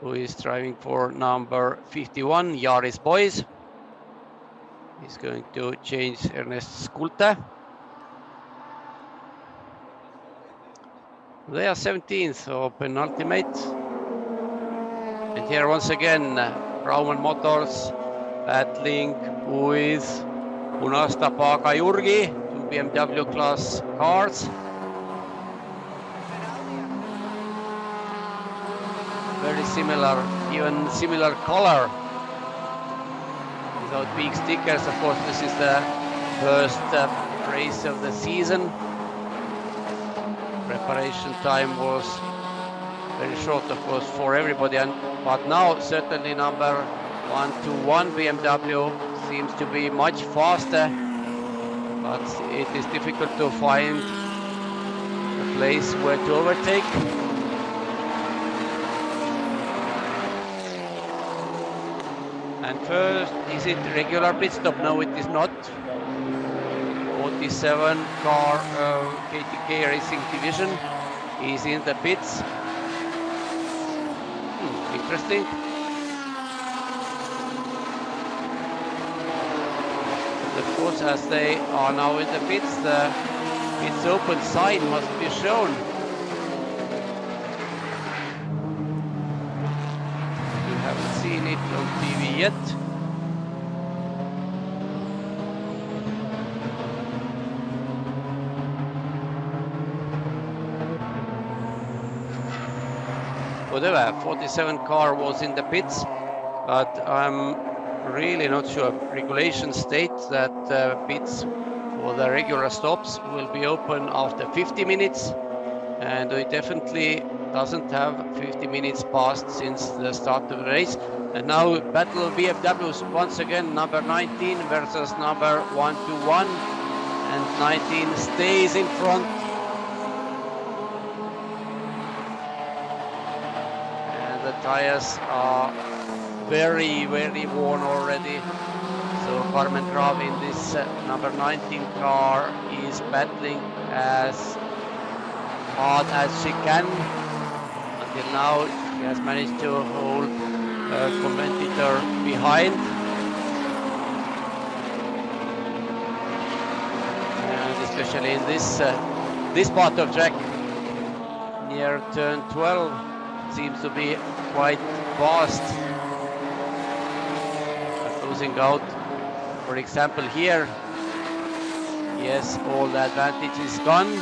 who is driving for number 51, Yaris Boys, is going to change Ernest Schulte. They are 17th, so penultimate. And here once again, Grauman Motors battling with Punasta Paga Jurgi, two BMW class cars. Very similar, even similar color. Without big stickers, of course, this is the first race of the season. Preparation time was very short, of course, for everybody, but now certainly number 121 BMW seems to be much faster, but it is difficult to find a place where to overtake. And first, is it regular pit stop? No, it is not. 47 car KTK Racing Division is in the pits. Interesting. And of course, as they are now in the pits, the pits open sign must be shown. We haven't seen it on TV yet. Whatever, 47 car was in the pits, but I'm really not sure. Regulations state that pits for the regular stops will be open after 50 minutes, and it definitely doesn't have 50 minutes passed since the start of the race. And now battle of BMWs once again, number 19 versus number 121, and 19 stays in front. The tires are very, very worn already. So Carmen Grau in this number 19 car is battling as hard as she can. Until now, she has managed to hold her competitor behind. And especially in this part of track, near turn 12, seems to be quite fast. Losing out, for example, here. Yes, all the advantage is gone.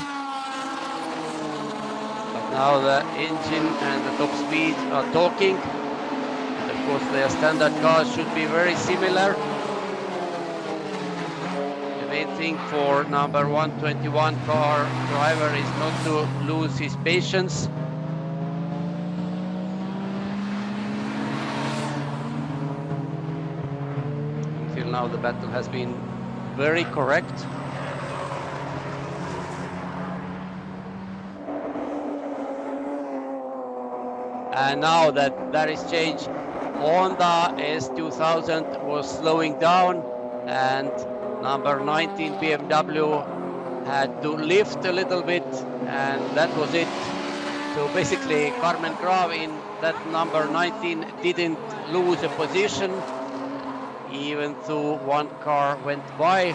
But now the engine and the top speed are talking. And of course, their standard cars should be very similar. The main thing for number 121 car driver is not to lose his patience. Now the battle has been very correct. And now that is changed. Honda S2000 was slowing down, and number 19 BMW had to lift a little bit, and that was it. So basically, Carmen Graf in that number 19 didn't lose a position, even though one car went by.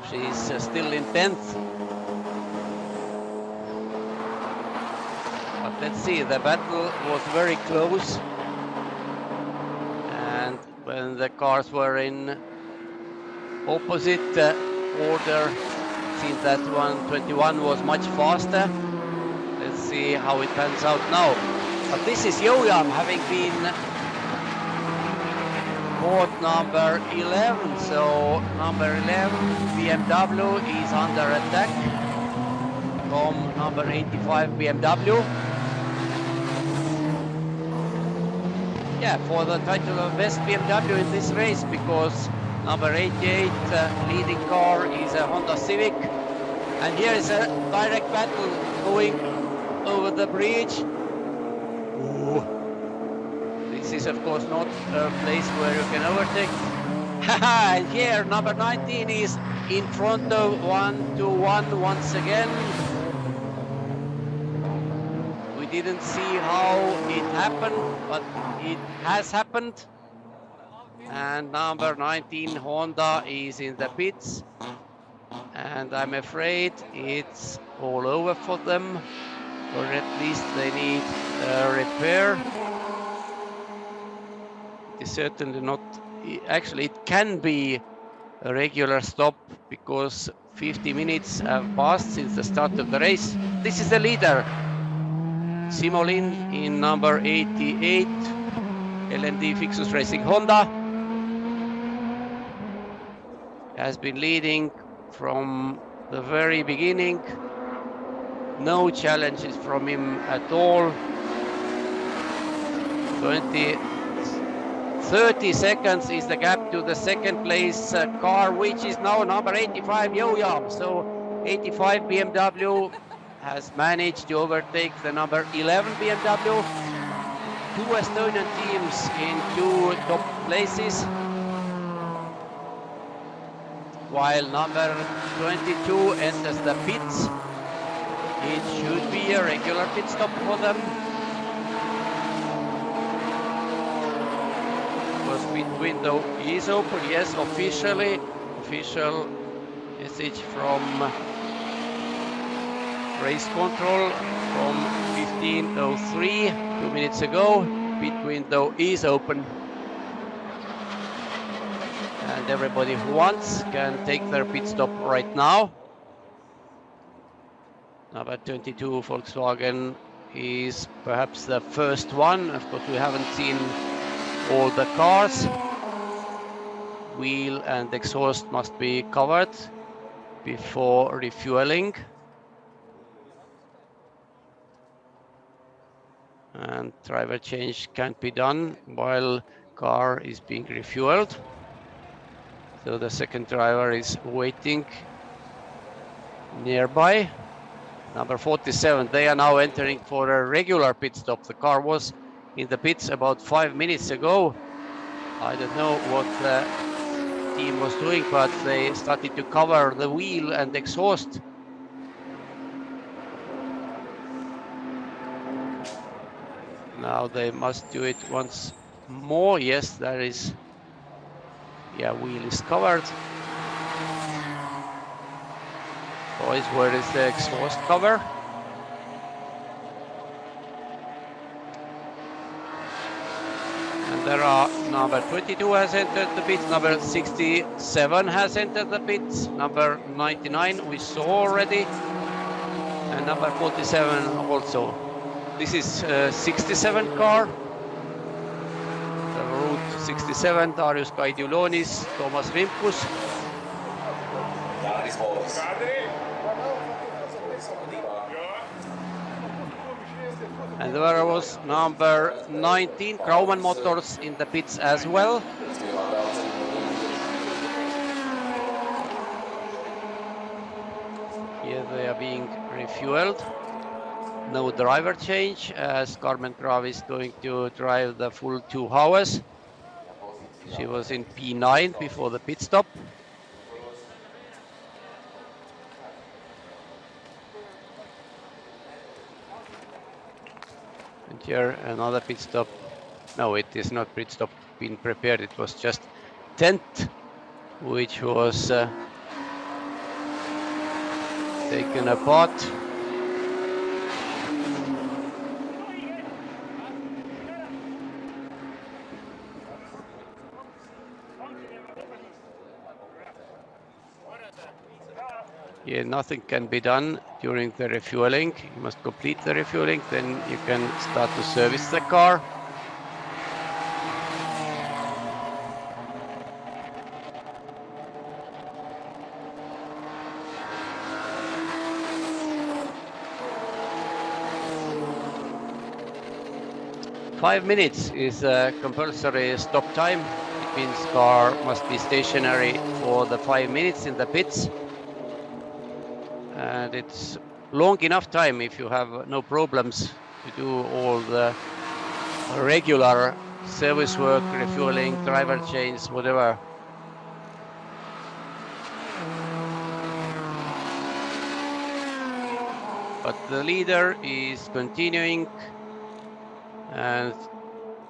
She's still in 10th. But let's see, the battle was very close. And when the cars were in opposite order, it seemed that 121 was much faster. Let's see how it pans out now. But this is Yo-Yam having been bought number 11. So number 11 BMW is under attack from number 85 BMW. Yeah, for the title of best BMW in this race, because number 88 leading car is a Honda Civic. And here is a direct battle going over the bridge. Ooh. This is of course not a place where you can overtake. And here number 19 is in front of 121 once again. We didn't see how it happened, but it has happened. And number 19 Honda is in the pits. And I'm afraid it's all over for them, or at least they need a repair. It is certainly not, actually it can be a regular stop, because 50 minutes have passed since the start of the race. This is the leader, Simolin in number 88, LMD Fixus Racing Honda. Has been leading from the very beginning. No challenges from him at all. 30 seconds is the gap to the second place car, which is now number 85 Yo-Yam. So 85 BMW has managed to overtake the number 11 BMW. Two Estonian teams in two top places, while number 22 enters the pits. It should be a regular pit stop for them. Because pit window is open, yes, officially. Official message from race control from 15:03, 2 minutes ago. Pit window is open. And everybody who wants can take their pit stop right now. Number 22 Volkswagen is perhaps the first one. Of course, we haven't seen all the cars. Wheel and exhaust must be covered before refueling. And driver change can't be done while car is being refueled. So the second driver is waiting nearby. Number 47, they are now entering for a regular pit stop. The car was in the pits about 5 minutes ago. I don't know what the team was doing, but they started to cover the wheel and exhaust. Now they must do it once more. Yes, there is. Yeah, wheel is covered. Boys, where is the exhaust cover? And there are number 22 has entered the pits, number 67 has entered the pits, number 99 we saw already, and number 47 also. This is 67 car. The route 67, Darius Kaidiulonis, Toomas Rimkus. And there was number 19, Grauman Motors, in the pits as well. Here they are being refueled. no driver change as Carmen Grav is going to drive the full 2 hours. She was in P9 before the pit stop. And here another pit stop. No, it is not pit stop being prepared. It was just tent, which was taken apart. Yeah, nothing can be done during the refueling. You must complete the refueling, then you can start to service the car. Five minutes is a compulsory stop time. It means car must be stationary for the 5 minutes in the pits. And it's long enough time if you have no problems to do all the regular service work, refueling, driver change, whatever. But the leader is continuing, and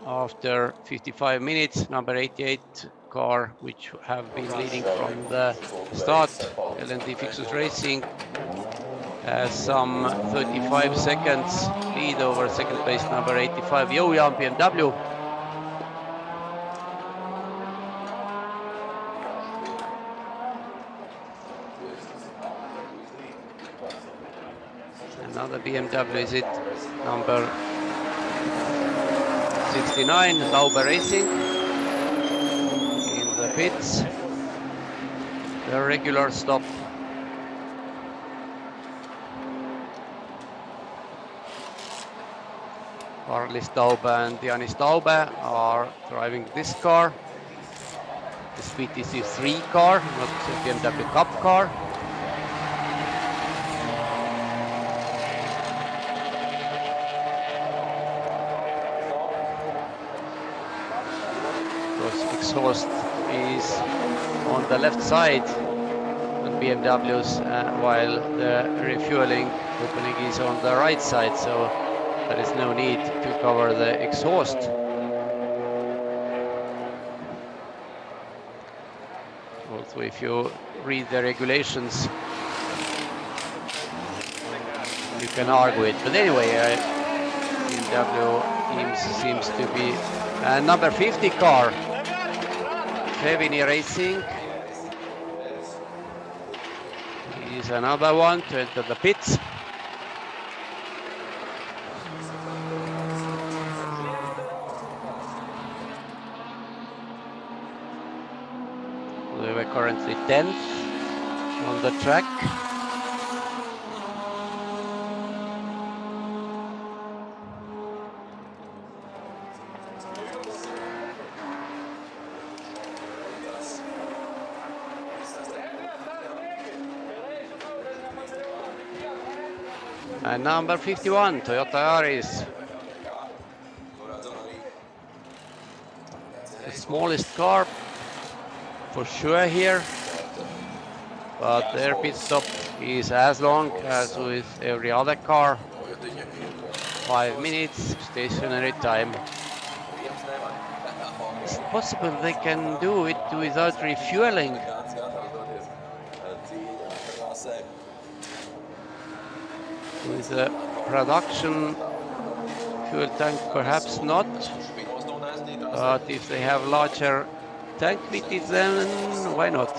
after 55 minutes, number 88 car, which have been leading from the start, LND Fixus Racing, has some 35 seconds lead over second place number 85 Jojan BMW. Another BMW is it, number 69, Sauber Racing in the pits. The regular stop. Harley Staube and Janis Staube are driving this car. The PTC 3 car, not the BMW Cup car. Because exhaust is on the left side on BMWs, while the refueling opening is on the right side. So there is no need to cover the exhaust. Also, if you read the regulations, you can argue it. But anyway, BMW seems to be number 50 car, Chevini Racing. Is another one to enter the pits. We were currently 10th on the track. And number 51, Toyota Yaris. The smallest car for sure here, but their pit stop is as long as with every other car. 5 minutes stationary time. It's possible they can do it without refueling. With a production fuel tank, perhaps not. But if they have larger tank fitted, then why not?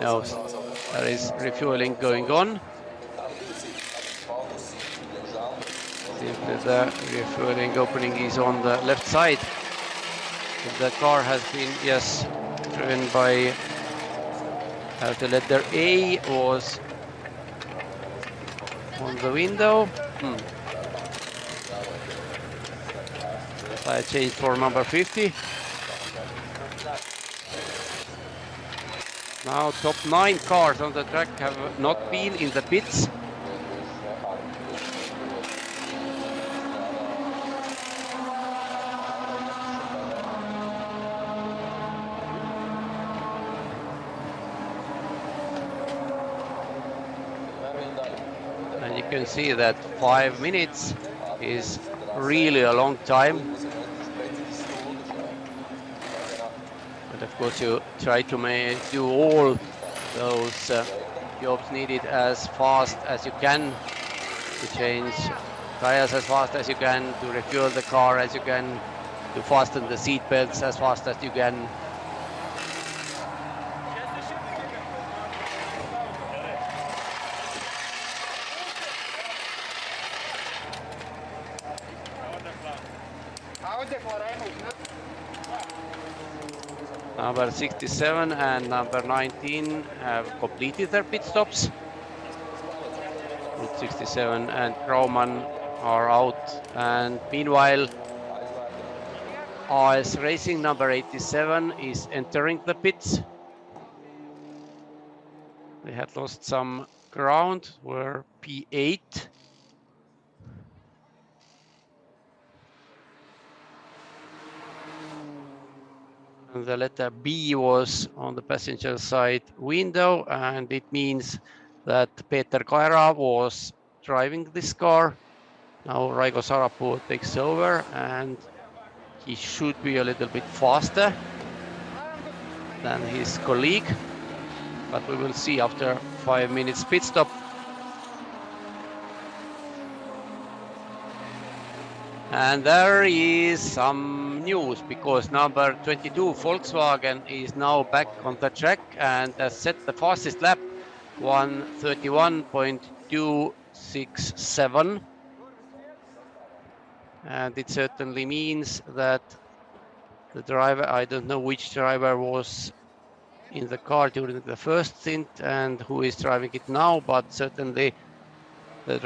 No, there is refueling going on. Simply the refueling opening is on the left side. The car has been, yes, driven by the letter A was on the window. I changed for number 50. Now top 9 cars on the track have not been in the pits. And you can see that 5 minutes is really a long time. But of course you try to do all those jobs needed as fast as you can, to change tires as fast as you can, to refuel the car as you can, to fasten the seat belts as fast as you can. Number 67 and number 19 have completed their pit stops. With 67 and Krauman are out, and meanwhile AS Racing number 87 is entering the pits. They had lost some ground, were P8. And the letter B was on the passenger side window, and it means that Peter Kaira was driving this car. Now Raigo Sarapuu takes over, and he should be a little bit faster than his colleague, but we will see after 5 minutes pit stop. And there is some news, because number 22 Volkswagen is now back on the track and has set the fastest lap, 1:31.267. And it certainly means that the driver, I don't know which driver was in the car during the first stint and who is driving it now, but certainly the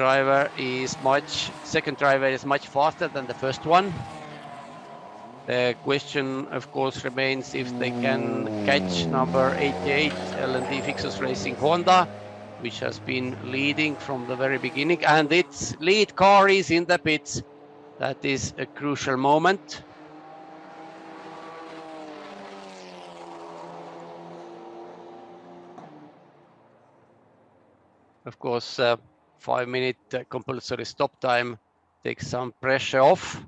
second driver is much faster than the first one. The question, of course, remains if they can catch number 88 L&D Fixus Racing Honda, which has been leading from the very beginning, and its lead car is in the pits. That is a crucial moment. Of course, 5 minute compulsory stop time takes some pressure off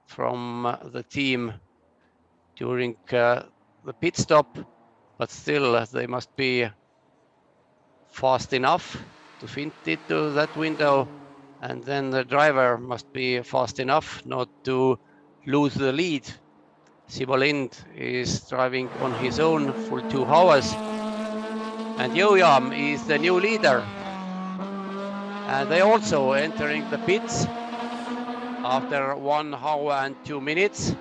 from the team during the pit stop, but still they must be fast enough to fit into that window, and then the driver must be fast enough not to lose the lead. Simo Lind is driving on his own for 2 hours, and Joojam is the new leader. And they also entering the pits after 1 hour and 2 minutes.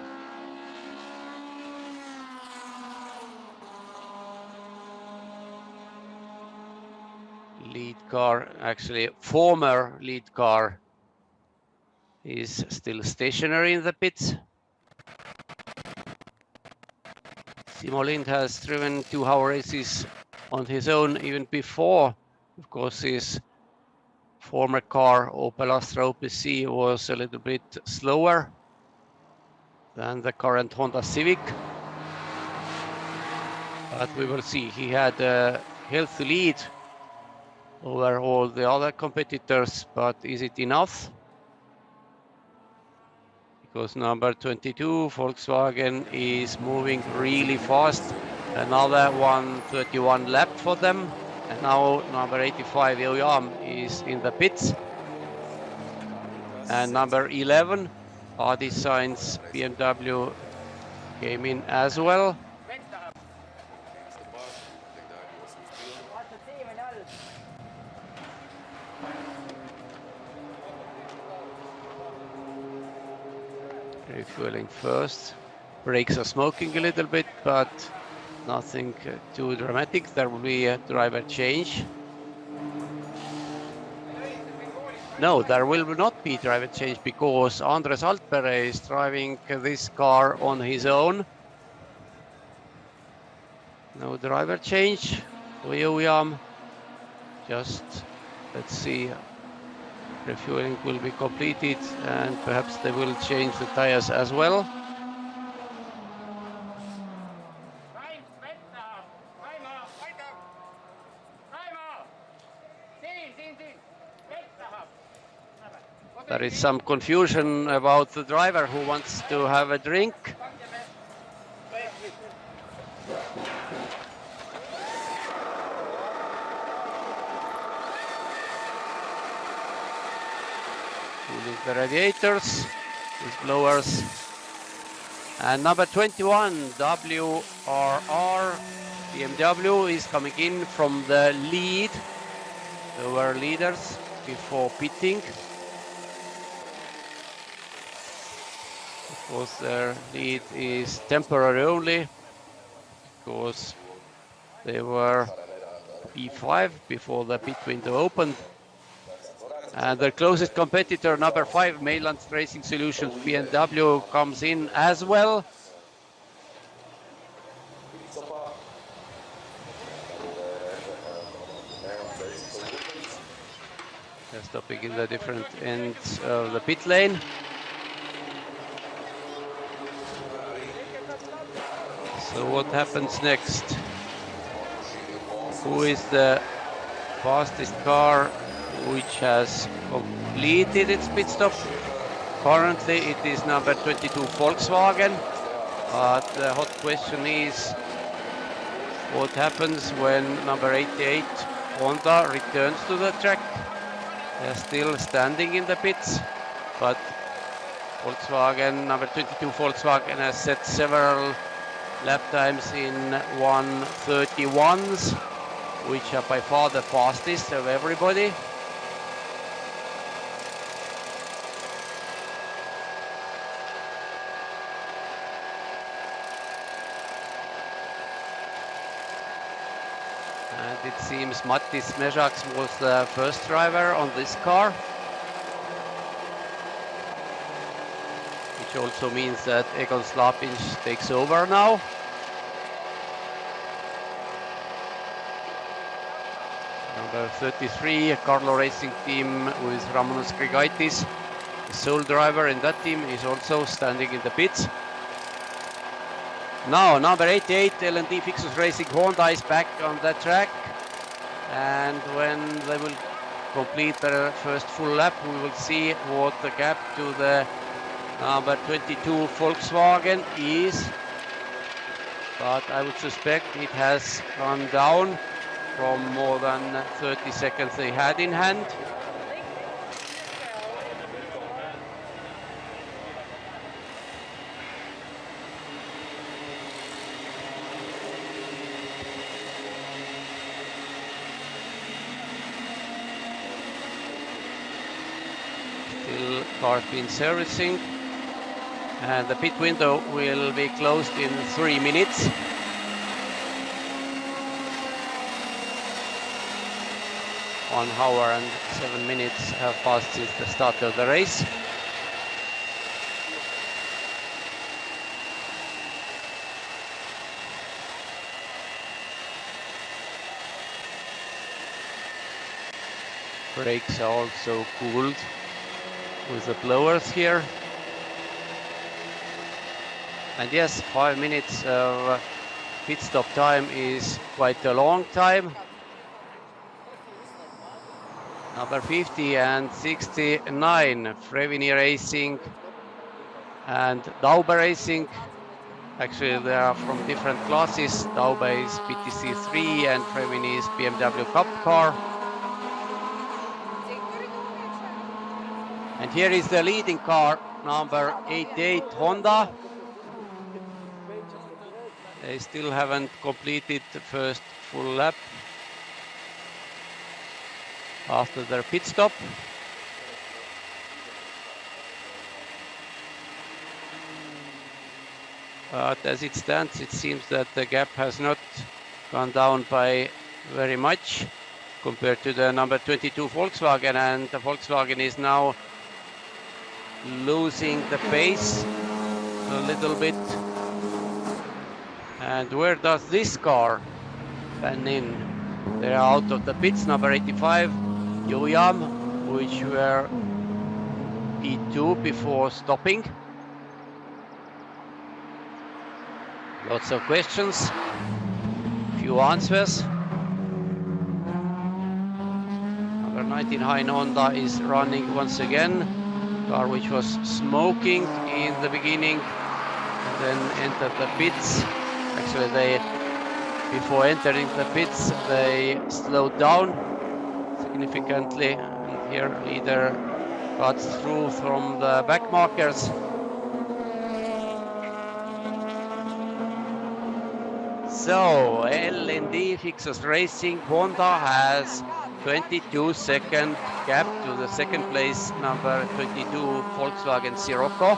Lead car, actually former lead car, is still stationary in the pits. Simo Lind has driven 2 hour races on his own even before. Of course, his former car, Opel Astra OPC, was a little bit slower than the current Honda Civic. But we will see. He had a healthy lead over all the other competitors, but is it enough? Because number 22 Volkswagen is moving really fast. Another 1:31 lap for them. And now number 85 Joojam is in the pits. And number 11 Adi Sainz BMW came in as well. Refueling first. Brakes are smoking a little bit, but nothing too dramatic. There will be a driver change. No, there will not be driver change, because Andres Altpere is driving this car on his own. No driver change for Joojam. Just let's see. Refueling will be completed, and perhaps they will change the tires as well. There is some confusion about the driver who wants to have a drink. Cooling the radiators with blowers. And number 21, WRR BMW is coming in from the lead. They were leaders before pitting. Of course, their lead is temporary only because they were P5 before the pit window opened. And their closest competitor, number 5, Mainland Racing Solutions BMW, comes in as well. They're stopping in the different ends of the pit lane. So what happens next? Who is the fastest car which has completed its pit stop? Currently it is number 22 Volkswagen, but the hot question is what happens when number 88 Honda returns to the track. They're still standing in the pits, but Volkswagen, number 22 Volkswagen has set several lap times in 1:31s, which are by far the fastest of everybody. And it seems Mattis Mešaks was the first driver on this car, which also means that Egon Slapinch takes over now. Number 33, Carlo Racing Team with Ramonas Grigaitis, the sole driver in that team, is also standing in the pits. Now, number 88, L&D Fixus Racing Honda is back on the track. And when they will complete their first full lap, we will see what the gap to the number 22 Volkswagen is. But I would suspect it has gone down from more than 30 seconds they had in hand. Still cars been servicing, and the pit window will be closed in 3 minutes. One hour and 7 minutes have passed since the start of the race. Brakes are also cooled with the blowers here. And yes, 5 minutes of pit stop time is quite a long time. Number 50 and 69, Frevini Racing and Daube Racing. Actually, they are from different classes. Daube is PTC3 and Frevini is BMW Cup car. And here is the leading car, number 88 Honda. They still haven't completed the first full lap after their pit stop. But as it stands, it seems that the gap has not gone down by very much compared to the number 22 Volkswagen, and the Volkswagen is now losing the pace a little bit. And where does this car pan in? They are out of the pits, number 85 Yoyam, which were P2 before stopping. Lots of questions, few answers. Number 19 Hein Honda is running once again. car which was smoking in the beginning and then entered the pits. Actually, before entering the pits, they slowed down significantly, and here leader got through from the back markers. So LND Fixus Racing Honda has 22-second gap to the second place number 22 Volkswagen Sirocco,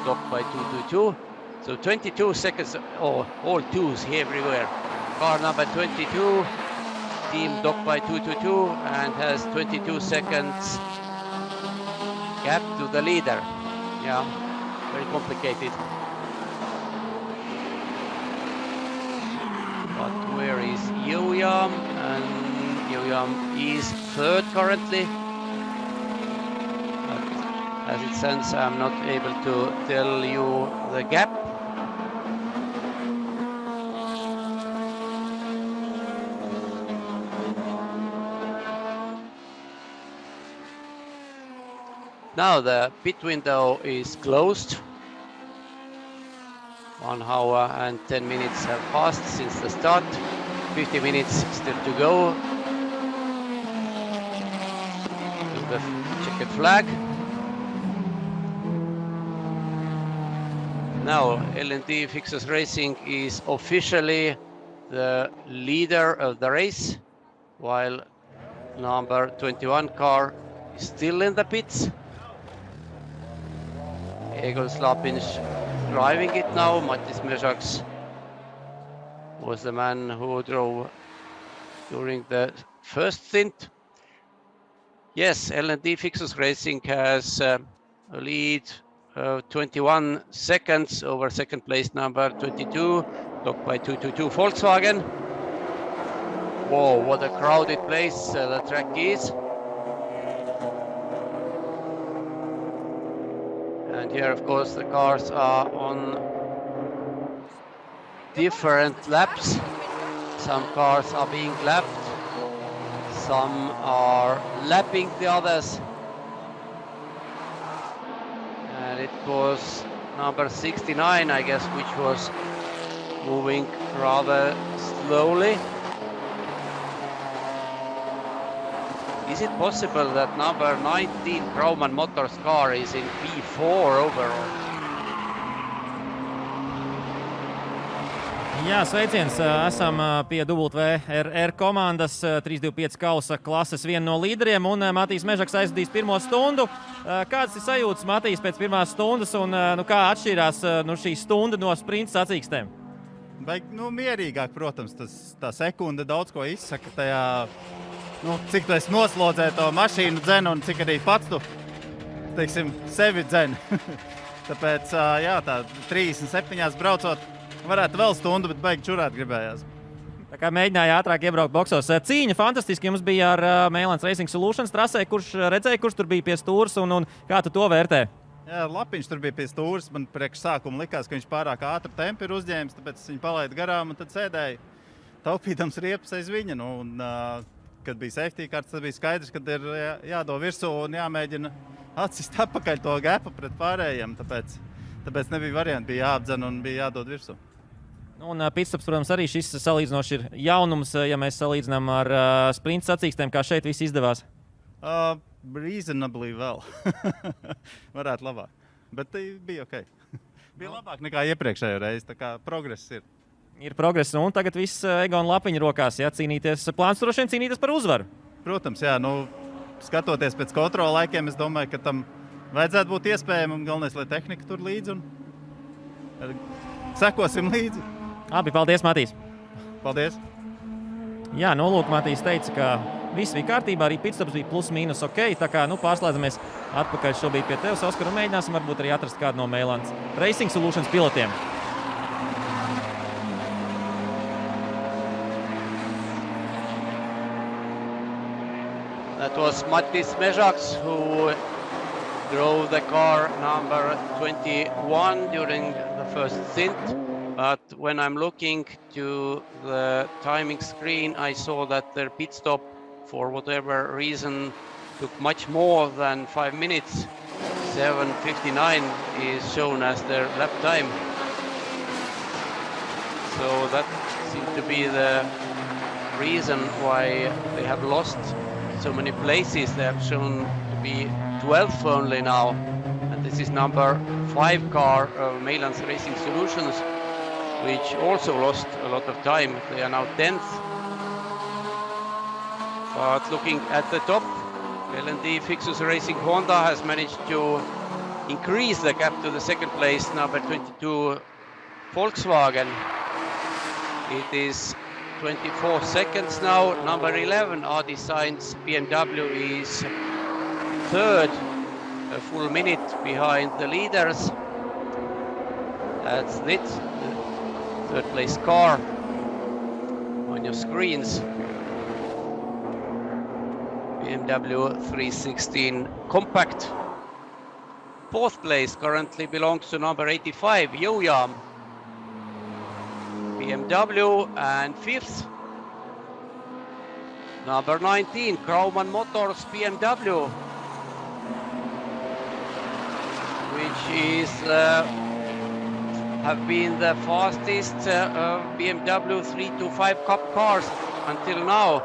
blocked by 222. So 22 seconds, oh, all twos everywhere. Car number 22, team docked by 222 and has 22 seconds gap to the leader. Yeah, very complicated. But where is Yoyam? And Yoyam is third currently. But as it stands, I'm not able to tell you the gap. Now the pit window is closed. 1 hour and 10 minutes have passed since the start. 50 minutes still to go to the checkered flag. Now LND Fixus Racing is officially the leader of the race, while number 21 car is still in the pits. Egil Slapin's driving it now. Mattis Mesaks was the man who drove during the first stint. Yes, LND Fixus Racing has a lead of 21 seconds over second place number 22, blocked by 222 Volkswagen. Whoa, what a crowded place the track is. And here, of course, the cars are on different laps. Some cars are being lapped, some are lapping the others. And it was number 69, I guess, which was moving rather slowly. Is it possible that number 19 Grauman Motors car is in P4 overall? Jā, sveiciens. Esam pie WRR komandas 325 kausa klases viena no līderiem, un Matīs Mežaks aizvadīs pirmo stundu. Kāds ir sajūtas, Matīs, pēc pirmās stundas, un kā atšķirās šī stunda no sprinta sacīkstēm? Mierīgāk, protams, tā sekunde daudz ko izsaka tajā. Cik tu esi noslodzēji to mašīnu dzenu un cik arī pats tu, teiksim, sevi dzeni. Tāpēc, jā, tā 37 braucot, varētu vēl stundu, bet baigi čurāt gribējās. Tā kā mēģināja ātrāk iebraukt boksos. Cīņa fantastiski jums bija ar Mēlens Racing Solutions trasē, kurš tur bija pie stūras un kā tu to vērtē? Jā, Lapiņš tur bija pie stūras, man priekš sākuma likās, ka viņš pārāk ātru tempu ir uzņēmis, tāpēc viņu palaidu garām un tad sēdēja taupīdams riepas aiz viņa. Kad bija safety kārts, tad bija skaidrs, ka ir jādod virsū un jāmēģina atsist atpakaļ to gapu pret pārējiem. Tāpēc nebija varianti, bija jāapdzen un bija jādod virsū. Un pitstops, protams, arī šis salīdzinoši ir jaunums, ja mēs salīdzinām ar sprinta sacīkstēm, kā šeit viss izdevās. Reasonably vēl. Varētu labāk, bet bija ok. Bija labāk nekā iepriekšējo reizi, tā kā progress ir. Ir progress, un tagad viss Egona Lapiņa rokās, jā, cīnīties. Plāns droši vien cīnīties par uzvaru. Protams, jā, skatoties pēc kontrola laikiem, es domāju, ka tam vajadzētu būt iespējami, un galvenais, lai tehnika tur līdzi, un sekosim līdzi. Labi, paldies, Matīs. Paldies. Jā, lūk, Matīs teica, ka viss bija kārtībā, arī pitstops bija plus mīnus ok, tā kā, pārslēdzamies atpakaļ šobrīd pie tevis, Oskar, un mēģināsim varbūt arī atrast kādu no Mēlens Racing Solutions pilotiem. That was Mattis Mesaks who drove the car number 21 during the first stint. But when I'm looking to the timing screen, I saw that their pit stop, for whatever reason, took much more than 5 minutes. 7:59 is shown as their lap time. So that seems to be the reason why they have lost so many places. They have shown to be 12th only now. And this is number 5 car of Mailand's Racing Solutions, which also lost a lot of time. They are now 10th. But looking at the top, L&D Fixus Racing Honda has managed to increase the gap to the second place, number 22 Volkswagen. It is 24 seconds now. Number 11 RD Sainz BMW is third, a full minute behind the leaders. That's it, the third place car on your screens. BMW 316 Compact. Fourth place currently belongs to number 85 Yoyam BMW, and fifth number 19 Kraumann Motors BMW, which is have been the fastest BMW 325 Cup cars until now.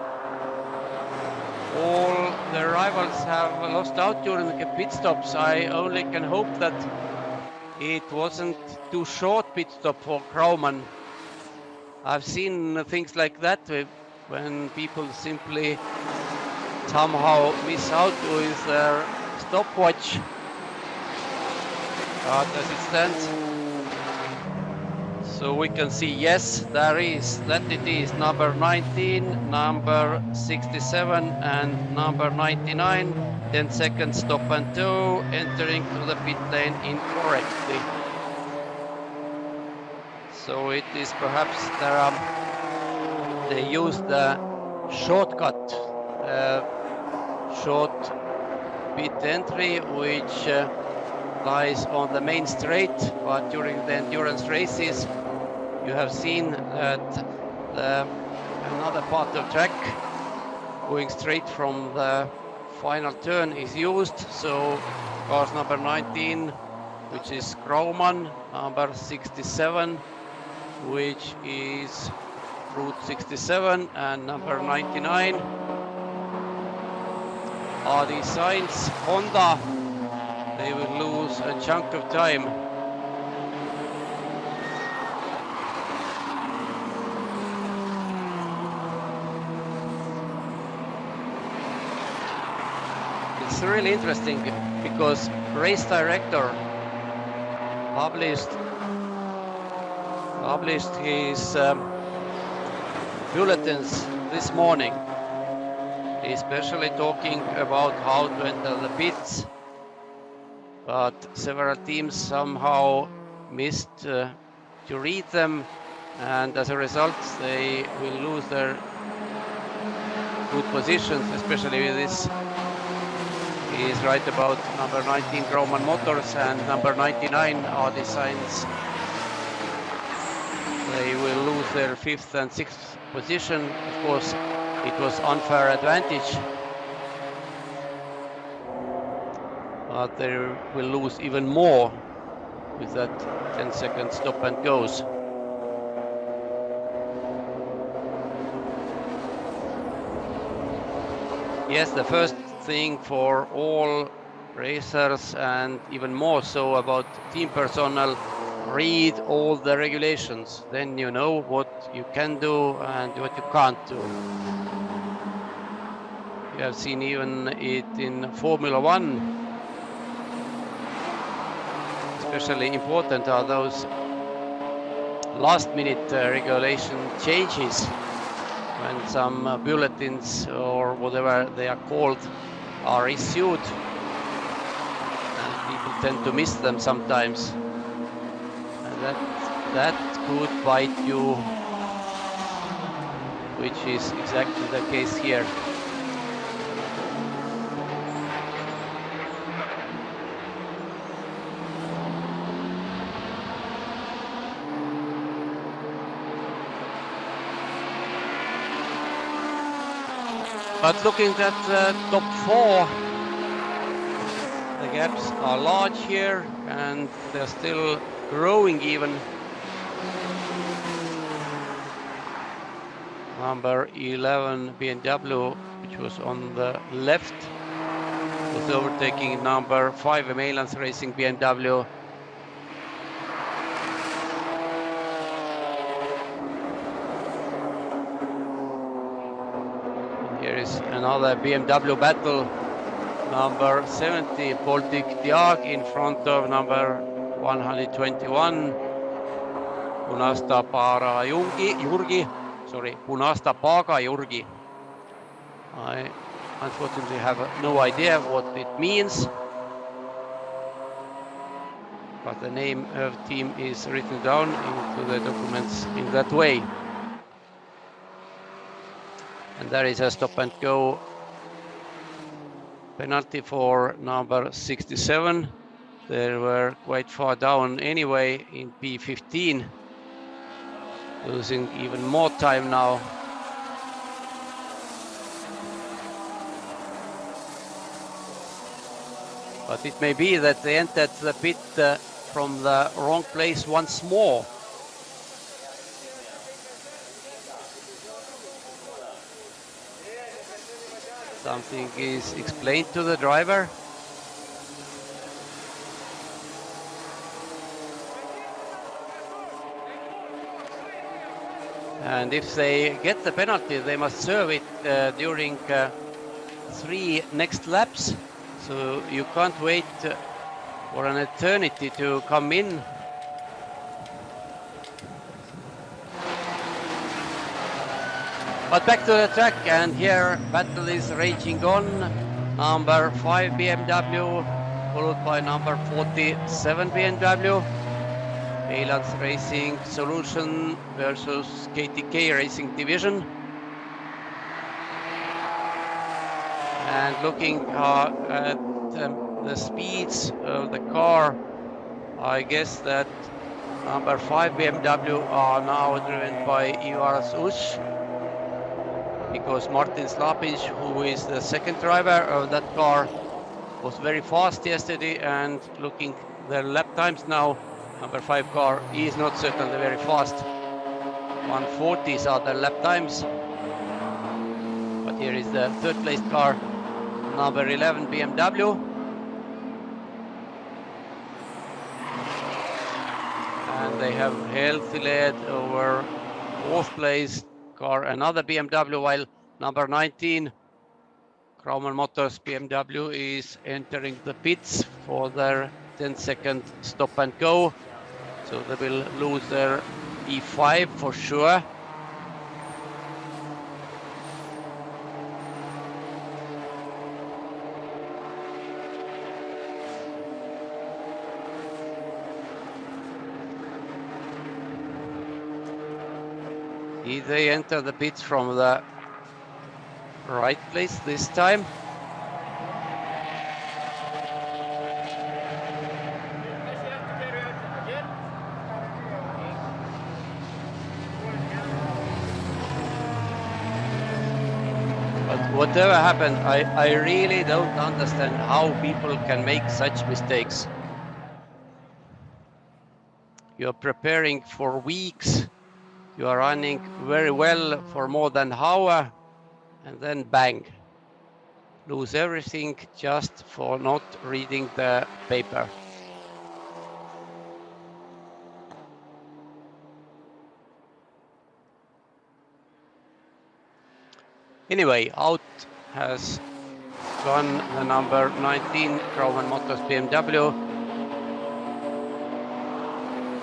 All the rivals have lost out during the pit stops. I only can hope that it wasn't too short pit stop for Kraumann. I've seen things like that when people simply somehow miss out with their stopwatch. But as it stands, so we can see, yes, there is, that it is number 19, number 67 and number 99. 10 seconds stop and go, entering to the pit lane incorrectly. So it is perhaps they used the shortcut, short pit entry, which lies on the main straight, but during the endurance races you have seen that another part of track going straight from the final turn is used. So cars number 19, which is Kraumann, number 67, which is Route 67, and number 99 RD Sainz Honda. They will lose a chunk of time. It's really interesting because race director published his bulletins this morning, especially talking about how to enter the pits. But several teams somehow missed to read them, and as a result they will lose their good positions, especially with this. He is right about number 19 Kraumann Motors and number 99 RD Sainz. They will lose their 5th and 6th position. Of course, it was unfair advantage, but they will lose even more with that 10-second stop and goes. Yes, the first thing for all racers, and even more so about team personnel, read all the regulations. Then you know what you can do and what you can't do. You have seen even it in Formula One. Especially important are those last-minute regulation changes when some bulletins or whatever they are called are issued, and people tend to miss them sometimes, and that could bite you, which is exactly the case here. But looking at the top 4, gaps are large here and they're still growing even. Number 11 BMW, which was on the left, was overtaking number 5 Malance Racing BMW. Here is another BMW battle. Number 70 Baltic Diag in front of number 121 Punasta Paga Jurgi. I unfortunately have no idea what it means, but the name of team is written down into the documents in that way. And there is a stop and go penalty for number 67. They were quite far down anyway in P15, losing even more time now. But it may be that they entered the pit from the wrong place once more. Something is explained to the driver. And if they get the penalty, they must serve it during 3 next laps. So you can't wait for an eternity to come in. But back to the track, and here battle is raging on. Number 5 BMW, followed by number 47 BMW. Malance Racing Solution versus KTK Racing Division. And looking at the speeds of the car, I guess that number 5 BMW are now driven by Ivaras Ush, because Martin Slapic, who is the second driver of that car, was very fast yesterday, and looking their lap times now, number 5 car is not certainly very fast. 140s are the lap times. But here is the third place car, number 11 BMW. And they have healthy led over fourth place car, another BMW, while number 19 Grauman Motors BMW is entering the pits for their 10-second stop and go. So they will lose their E5 for sure. Did they enter the pits from the right place this time? But whatever happened, I really don't understand how people can make such mistakes. You're preparing for weeks. You are running very well for more than an hour, and then bang, lose everything just for not reading the paper. Anyway, out has gone the number 19 Grauman Motors BMW.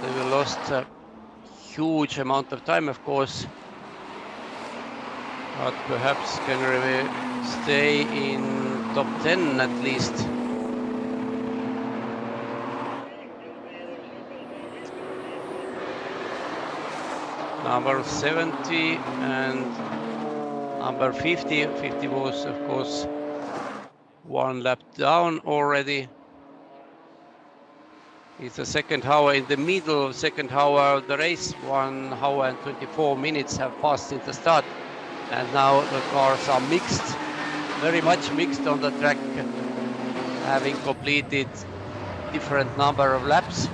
They will lost huge amount of time, of course, but perhaps can stay in top 10 at least. Number 70 and number 50. 50 was, of course, 1 lap down already. It's the second hour, in the middle of second hour of the race. 1 hour and 24 minutes have passed since the start, and now the cars are mixed, very much mixed on the track. having completed different number of laps.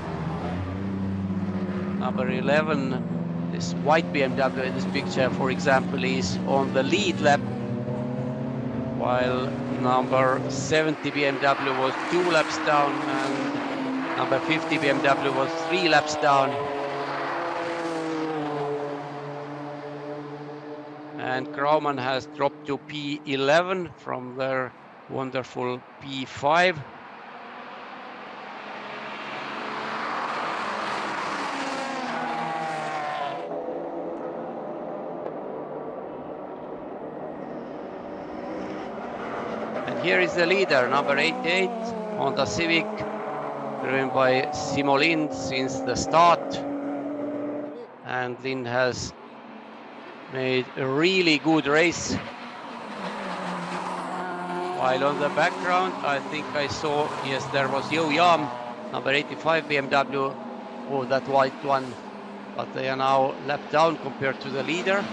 Number 11, this white BMW in this picture, for example, is on the lead lap, while number 70 BMW was 2 laps down and number 50 BMW was 3 laps down. And Grauman has dropped to P11 from their wonderful P5. And here is the leader, number 88, Honda Civic, driven by Simo Lind since the start. And Lind has made a really good race. While on the background, I think I saw, yes, there was Yo Yam, number 85 BMW, oh, that white one, but they are now lapped down compared to the leader.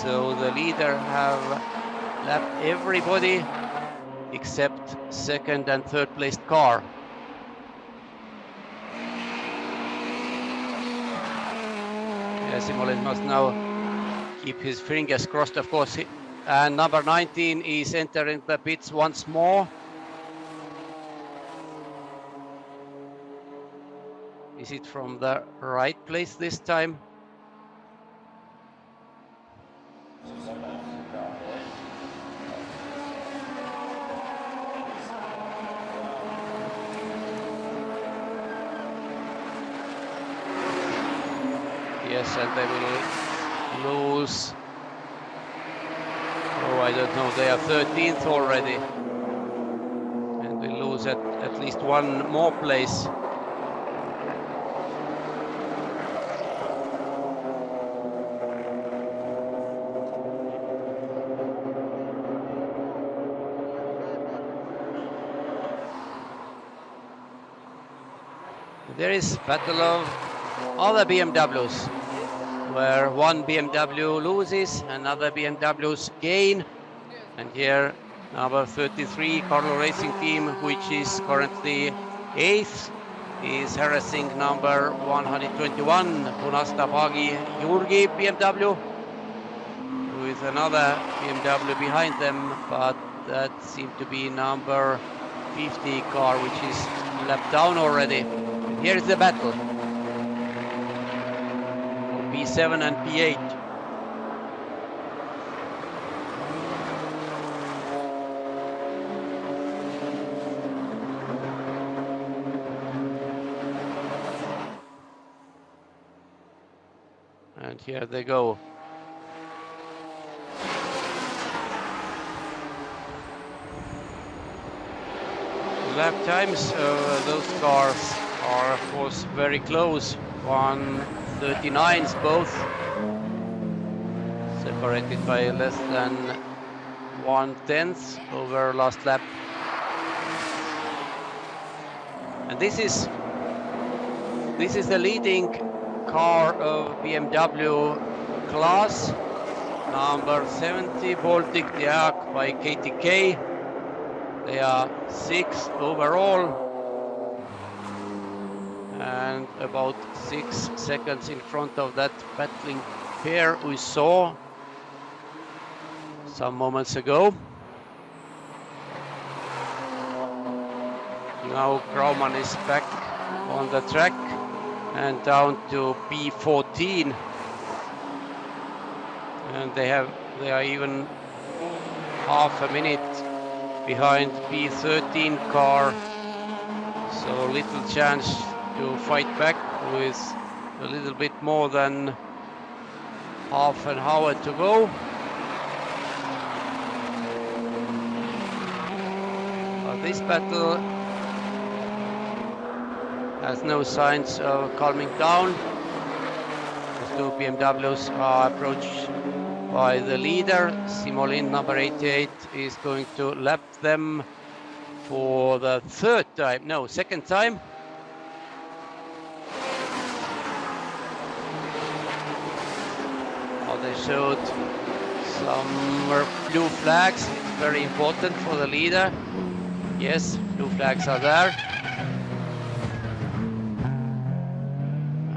So the leader have lapped everybody except second and third placed car. Simo Lind must now keep his fingers crossed, of course. And number 19 is entering the pits once more. Is it from the right place this time? Yes, and they will lose. Oh, I don't know, they are 13th already. And will lose at least one more place. There is battle of other BMWs, where one BMW loses, another BMWs gain. And here, number 33, Carlo Racing Team, which is currently 8th, is harassing number 121, Punasta Pagi Jurgi BMW, with another BMW behind them, but that seemed to be number 50 car, which is lapped down already. And here is the battle. P7 and P8. And here they go. Lap times, those cars are of course very close. 1:39s both, separated by less than 1/10 over last lap. And this is the leading car of BMW class, number 70 Baltic Diak by KTK. They are 6th overall and about 6 seconds in front of that battling pair we saw some moments ago. Now Grauman is back on the track and down to P14, and they are even half a minute behind P13 car, so little chance to fight back with a little bit more than half an hour to go. But this battle has no signs of calming down. The two BMWs are approached by the leader. Simo Lind, number 88, is going to lap them for the second time. They showed Some blue flags, very important for the leader. Yes, blue flags are there.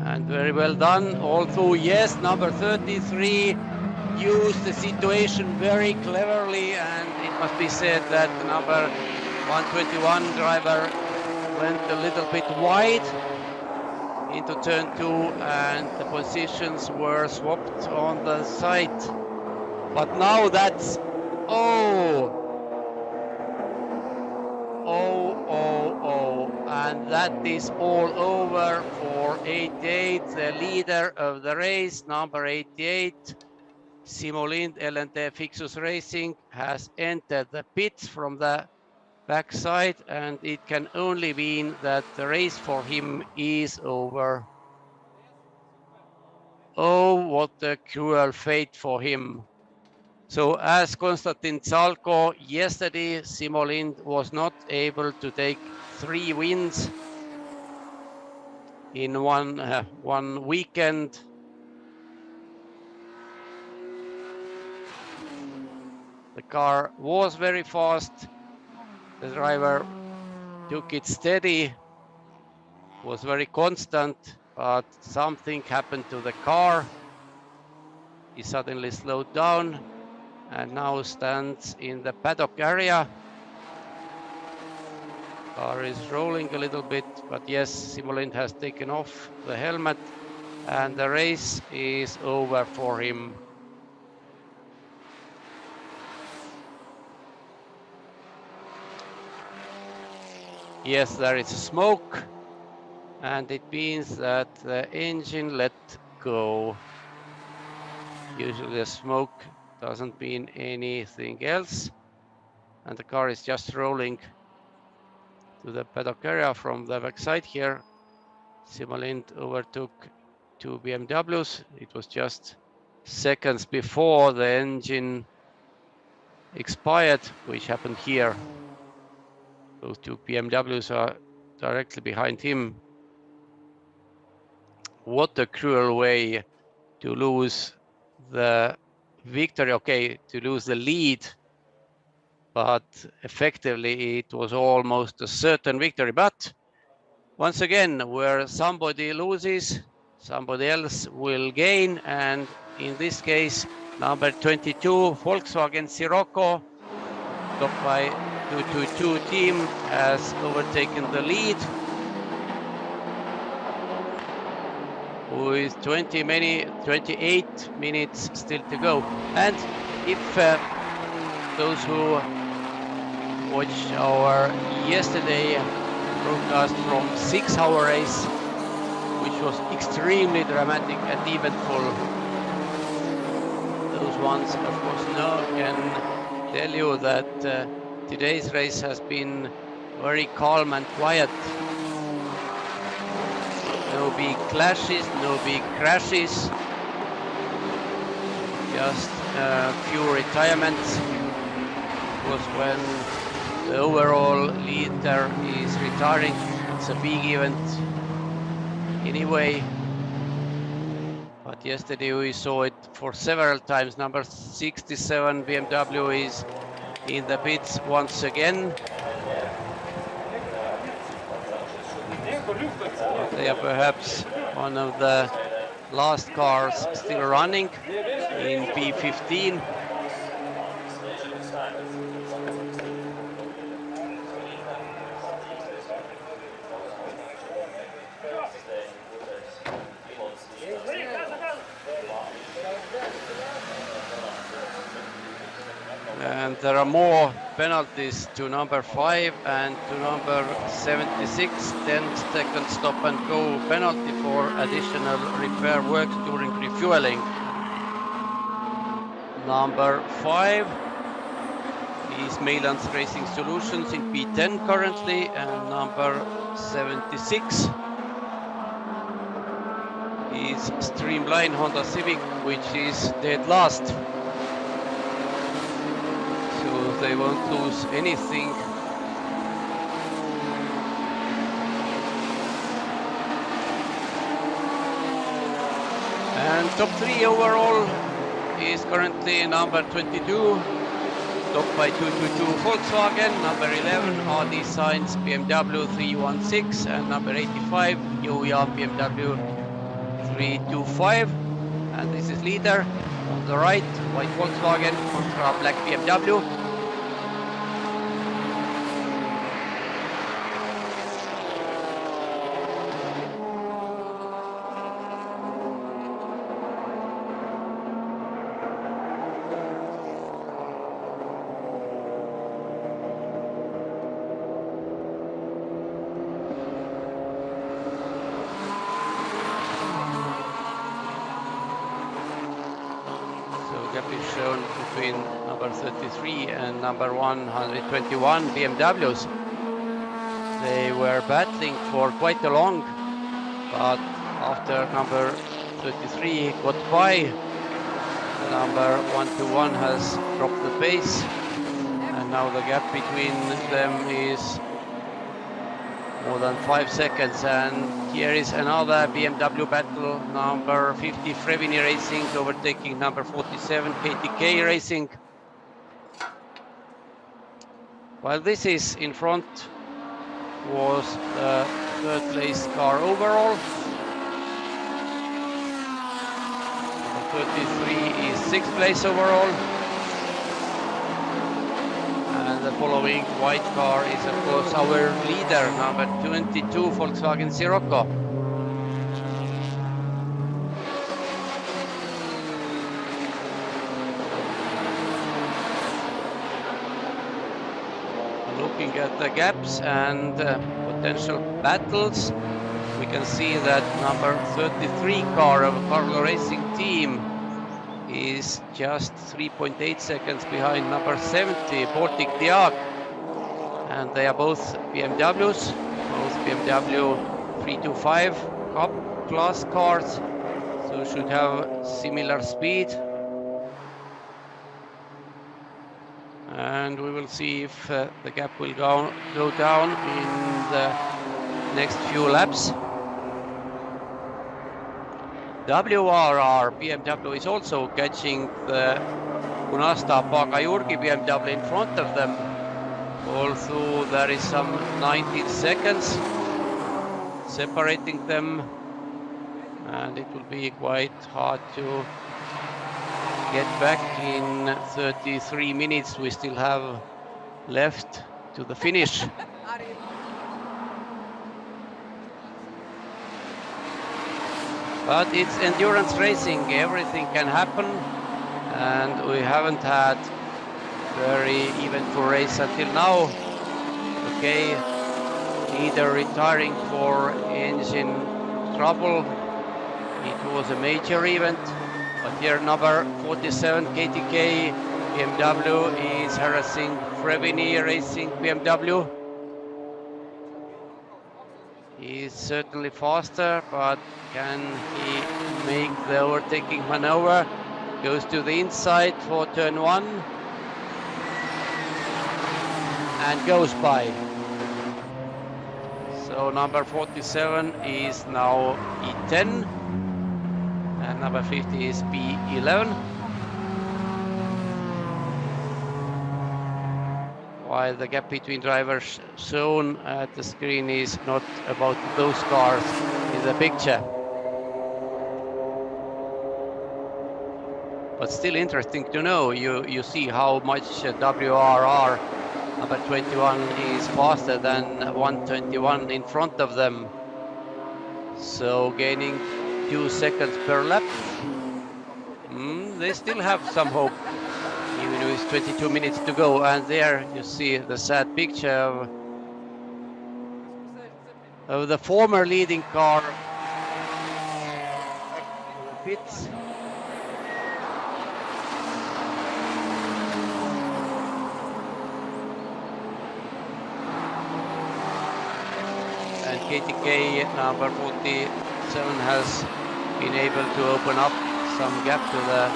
And very well done. Although, yes, number 33 used the situation very cleverly, and it must be said that the number 121 driver went a little bit wide into turn 2, and the positions were swapped on the side. But now that's and that is all over for 88. The leader of the race, number 88, Simo Lind, LNT Fixus Racing, has entered the pits from the backside, and it can only mean that the race for him is over. Oh, what a cruel fate for him. So as Konstantin Zalko yesterday, Simo Lind was not able to take 3 wins in one weekend. The car was very fast. The driver took it steady, was very constant, but something happened to the car. He suddenly slowed down and now stands in the paddock area. Car is rolling a little bit, but yes, Simo Lind has taken off the helmet and the race is over for him. Yes, there is smoke, and it means that the engine let go. Usually the smoke doesn't mean anything else, and the car is just rolling to the paddock area from the backside here. Simo Lind overtook 2 BMWs. It was just seconds before the engine expired, which happened here. Those 2 BMWs are directly behind him. What a cruel way to lose the victory. Okay, to lose the lead, but effectively it was almost a certain victory. But once again, where somebody loses, somebody else will gain, and in this case, number 22 Volkswagen Sirocco, topped by 222 team, has overtaken the lead with 28 minutes still to go. And if those who watched our yesterday broadcast from 6-hour race, which was extremely dramatic and eventful, those ones of course can tell you that today's race has been very calm and quiet. No big clashes, no big crashes, just a few retirements. Because when the overall leader is retiring, it's a big event anyway. But yesterday we saw it for several times. Number 67 BMW is in the pits once again. They are perhaps one of the last cars still running in P15. And there are more penalties to number 5 and to number 76. 10-second stop and go penalty for additional repair works during refueling. Number 5 is Mailands Racing Solutions in P10 currently, and number 76 is Streamline Honda Civic, which is dead last. They won't lose anything. And top 3 overall is currently number 22, topped by 222 Volkswagen, number 11 RD Science BMW 316, and number 85 Youyang BMW 325. And this is leader on the right, white Volkswagen contra black BMW. Gap is shown between number 33 and number 121 BMWs. They were battling for quite a long, but after number 33 got by, the number 121 has dropped the pace, and now the gap between them is more than 5 seconds. And here is another BMW battle, number 50 Frevini Racing overtaking number 47 KTK Racing. While this is in front was the third place car overall. Number 33 is sixth place overall. And the following white car is of course our leader, number 22 Volkswagen Sirocco. Looking at the gaps and potential battles, we can see that number 33 car of Carlo Racing team is just 3.8 seconds behind number 70 Baltic Diag, and they are both BMWs, both BMW 325 Cup class cars, so should have similar speed. And we will see if the gap will go down in the next few laps. WRR BMW is also catching the Unasta Pagajurgi BMW in front of them, although there is some 19 seconds separating them, and it will be quite hard to get back in 33 minutes we still have left to the finish. But it's endurance racing, everything can happen, and we haven't had very eventful race until now. Okay, neither retiring for engine trouble, it was a major event, but here number 47 KTK BMW is harassing Frevini Racing BMW. He's certainly faster, but can he make the overtaking maneuver? Goes to the inside for turn 1 and goes by. So number 47 is now E10 and number 50 is P11. While the gap between drivers shown at the screen is not about those cars in the picture. But still interesting to know, you see how much WRR number 21 is faster than 121 in front of them. So gaining 2 seconds per lap. They still have some hope, even with 22 minutes to go. And there you see the sad picture of the former leading car pits. And KTK number 47 has been able to open up some gap to the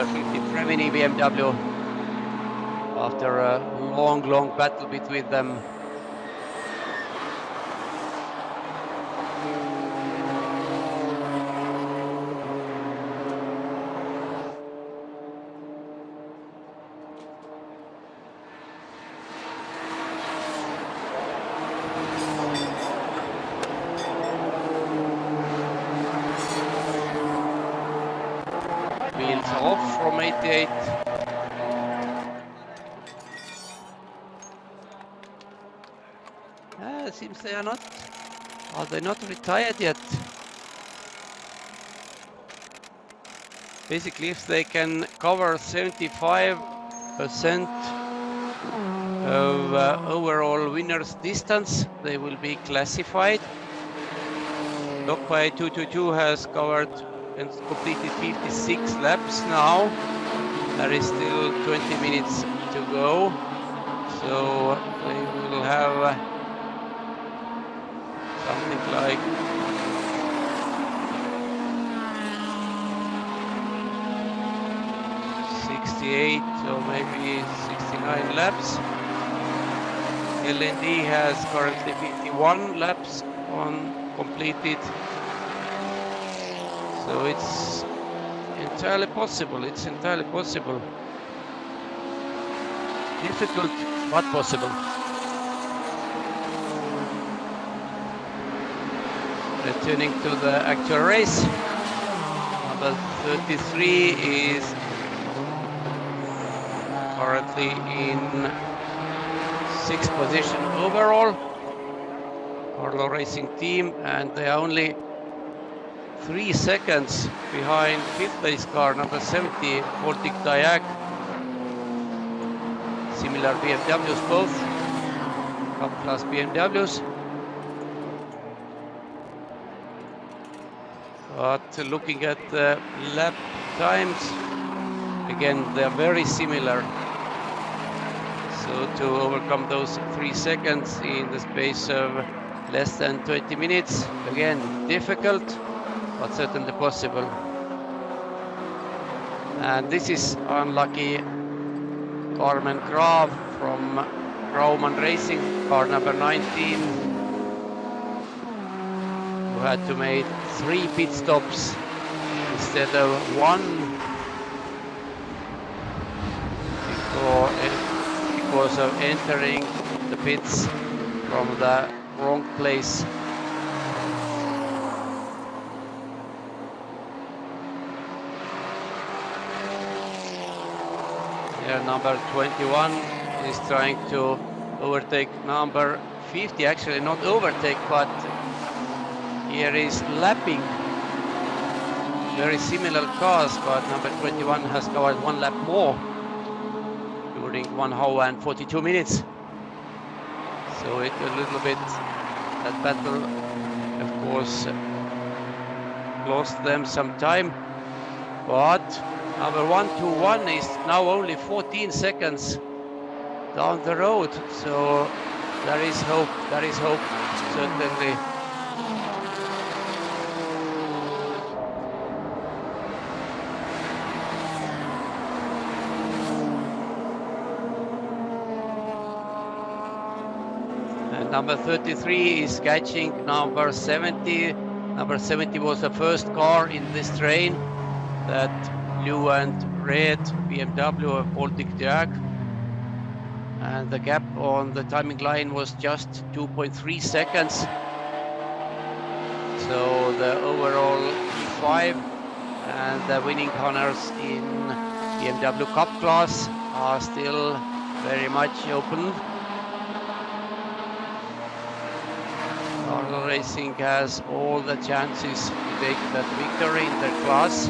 50 Frevini BMW after a long battle between them. seconds off from 88. It seems they are not. Are they not retired yet? Basically, if they can cover 75% of overall winners distance, they will be classified. Lokpai 222 has covered and completed 56 laps now. There is still 20 minutes to go, so they will have something like 68 or maybe 69 laps. LND has currently 51 laps completed. So it's entirely possible. It's entirely possible. Difficult, but possible. Returning to the actual race, number 33 is currently in 6th position overall. Carlo Racing team, and they are only 3 seconds behind 5th place car, number 70, Baltic Diag. Similar BMWs both, Cup class BMWs. But looking at the lap times, again, they are very similar. So to overcome those 3 seconds in the space of less than 20 minutes, again, difficult, but certainly possible. And this is unlucky Carmen Graf from Grauman Racing, car number 19, who had to make 3 pit stops instead of 1 because of entering the pits from the wrong place. Here number 21 is trying to overtake number 50, actually not overtake, but here is lapping. Very similar cars, but number 21 has covered 1 lap more during 1 hour and 42 minutes. So it a little bit, that battle of course lost them some time, but number 121 is now only 14 seconds down the road, so there is hope, certainly. Number 33 is catching number 70. Number 70 was the first car in this train, that blue and red BMW of Baltic Diag. And the gap on the timing line was just 2.3 seconds. So the overall P5 and the winning honors in BMW Cup class are still very much open. Carlo Racing has all the chances to take that victory in their class.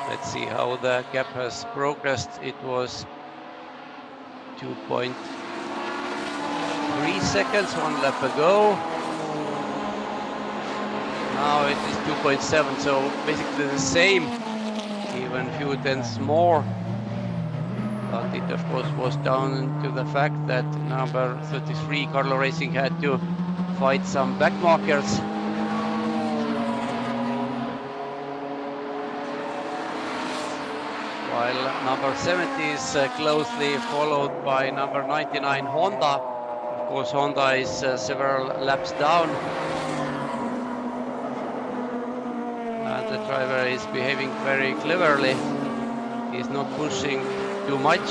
Let's see how the gap has progressed. It was 2.3 seconds 1 lap ago. Now it is 2.7, so basically the same, even a few tenths more. But it of course was down to the fact that number 33 Carlo Racing had to fight some back markers. While number 70 is closely followed by number 99 Honda. Of course Honda is several laps down. The driver is behaving very cleverly. is not pushing too much,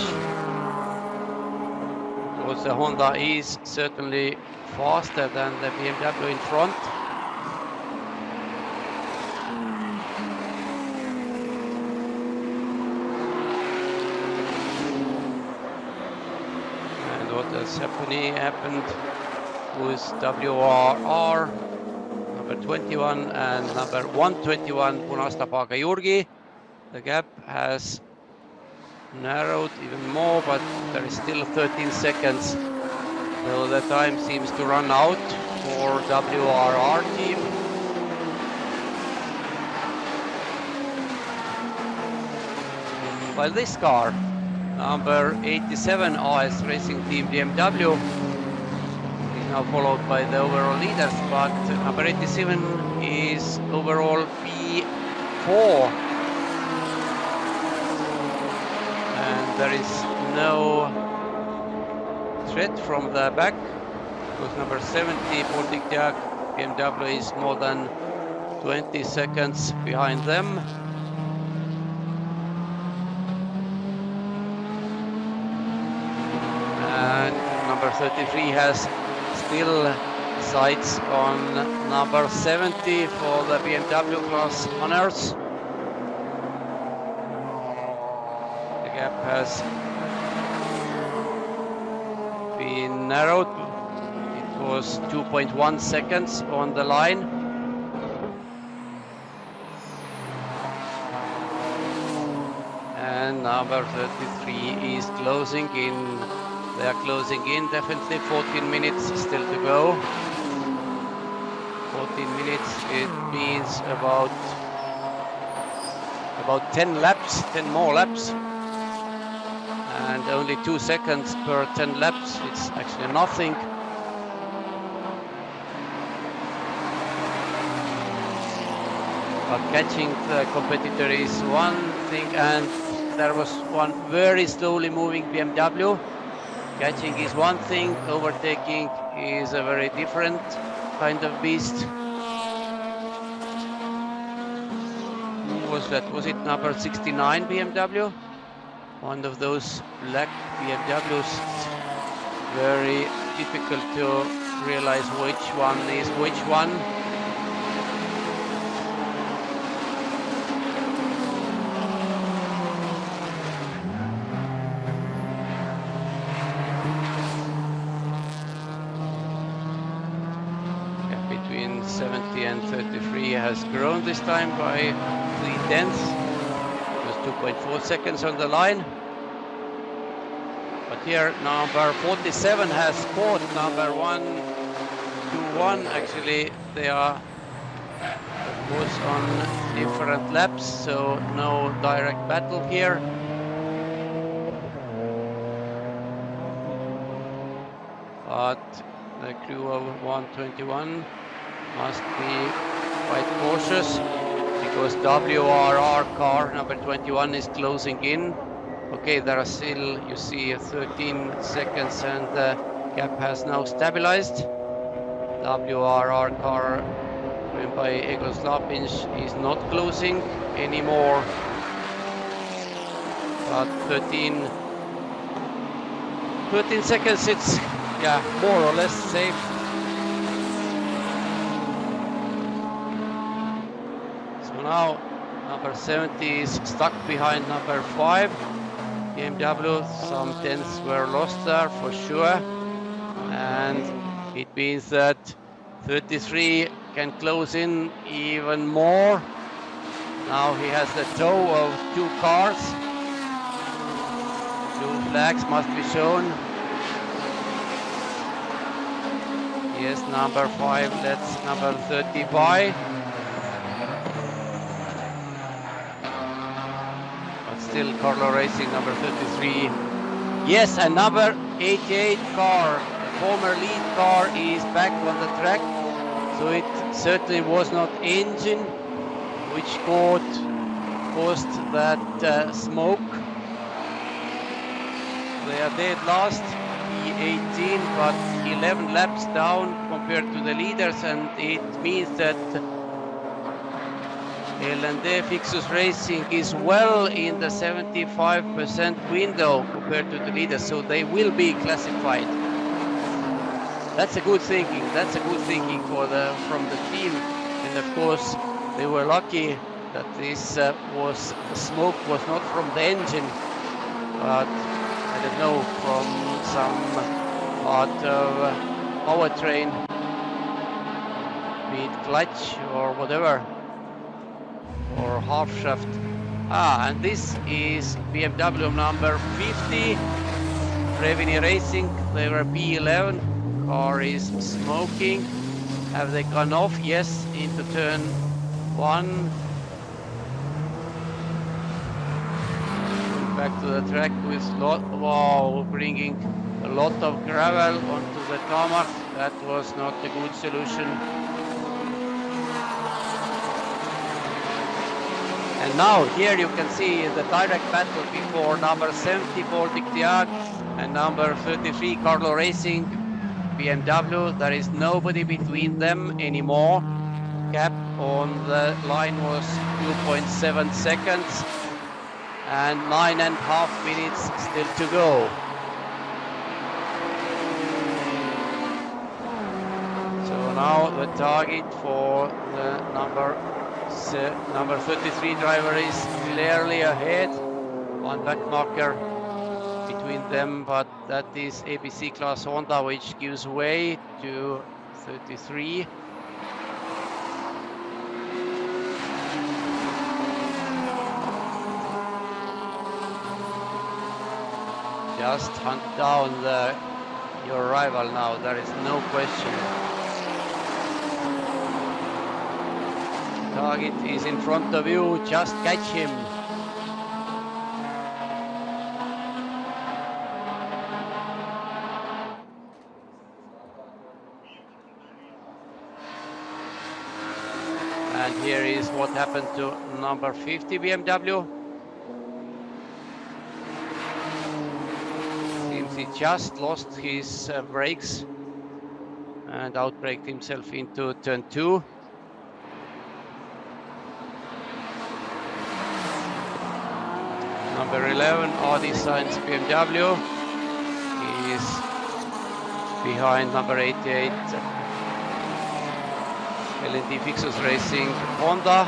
because the Honda is certainly faster than the BMW in front. And what has happened with WRR number 21 and number 121 Punastapaga Jurgi. The gap has narrowed even more, but there is still 13 seconds. So the time seems to run out for WRR team. While this car, number 87 AS Racing Team BMW, is now followed by the overall leaders, but number 87 is overall P4. And there is no threat from the back, because number 70 Baltic Jack BMW is more than 20 seconds behind them. And number 33 has still sights on number 70 for the BMW class honors. The gap has been narrowed. It was 2.1 seconds on the line. And number 33 is closing in. They are closing in, definitely 14 minutes still to go. 14 minutes, it means about 10 laps, 10 more laps. And only 2 seconds per 10 laps, it's actually nothing. But catching the competitor is one thing, and there was one very slowly moving BMW. Catching is one thing, overtaking is a very different kind of beast. Who was that? Was it number 69 BMW? One of those black BMWs. Very difficult to realize which one is which one. Between 70 and 33 has grown this time by 3/10. It was 2.4 seconds on the line. But here number 47 has caught number 121. Actually, they are of course on different laps, so no direct battle here. But the crew of 121 must be quite cautious, because WRR car number 21 is closing in. Okay, there are still, you see, 13 seconds, and the gap has now stabilized. WRR car driven by Egil Slapinch is not closing anymore, but 13 seconds, it's more or less safe. So now number 70 is stuck behind number 5 BMW. Some tenths were lost there for sure, and it means that 33 can close in even more. Now he has the tow of 2 cars. 2 flags must be shown. Yes, number 5 lets number 30 by. But still Carlo Racing, number 33. Yes, and number 88 car, the former lead car, is back on the track. So it certainly was not engine which caused that smoke. They are dead last. 18, but 11 laps down compared to the leaders, and it means that LND Fixus Racing is well in the 75% window compared to the leaders, so they will be classified. That's a good thinking. That's a good thinking from the team, and of course they were lucky that this smoke was not from the engine, but I don't know, from some part of powertrain, be it clutch or whatever, or half shaft. And this is BMW number 50, Prix Racing. They were P11. Car is smoking. Have they gone off? Yes, into turn 1. Back to the track with bringing a lot of gravel onto the tarmac. That was not a good solution. And now here you can see the direct battle before number 70 Baltic Diag and number 33 Carlo Racing BMW. There is nobody between them anymore. Gap on the line was 2.7 seconds and 9.5 minutes still to go. So now the target for the number 33 driver is clearly ahead. One back marker between them, but that is ABC class Honda, which gives way to 33. Just hunt down your rival now, there is no question. Target is in front of you, just catch him. And here is what happened to number 50 BMW. Seems he just lost his brakes and outbraked himself into turn 2. Number 11, Adi Sainz BMW, is behind number 88, LND Fixus Racing Honda.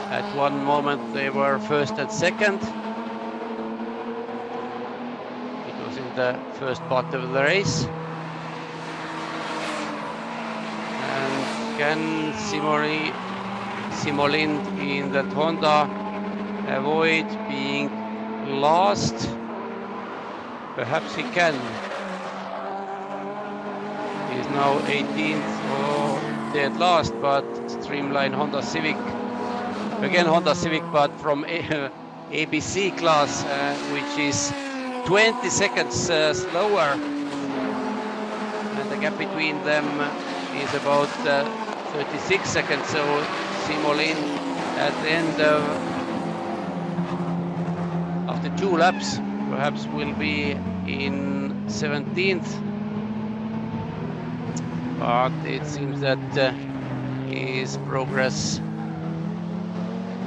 At one moment they were first and second. It was in the first part of the race. And can Simolind in that Honda avoid being last? Perhaps he can. He's now 18th or dead last, but streamline Honda Civic. Again Honda Civic, but from ABC class, which is 20 seconds slower. And the gap between them is about 36 seconds. So Simolin at the end of after 2 laps perhaps will be in 17th, but it seems that his progress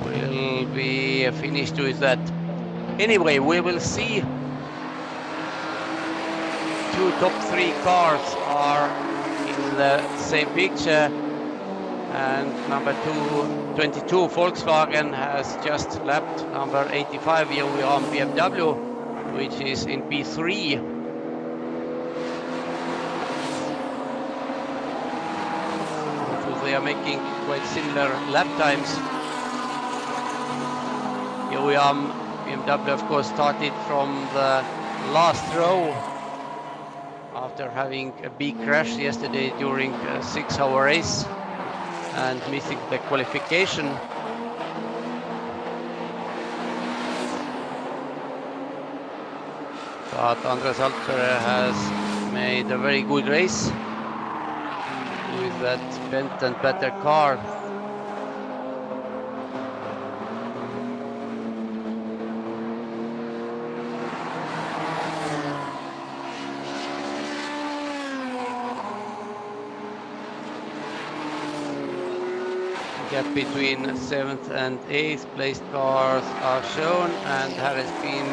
will be finished with that. Anyway, we will see 2 top 3 cars are in the same picture, and number 22 Volkswagen has just lapped number 85 Youyam BMW, which is in P3. So they are making quite similar lap times. Youyam BMW of course started from the last row after having a big crash yesterday during a 6-hour race and missing the qualification. But Andres Altpere has made a very good race with that bent and better car. gap between 7th and 8th placed cars are shown, and there has been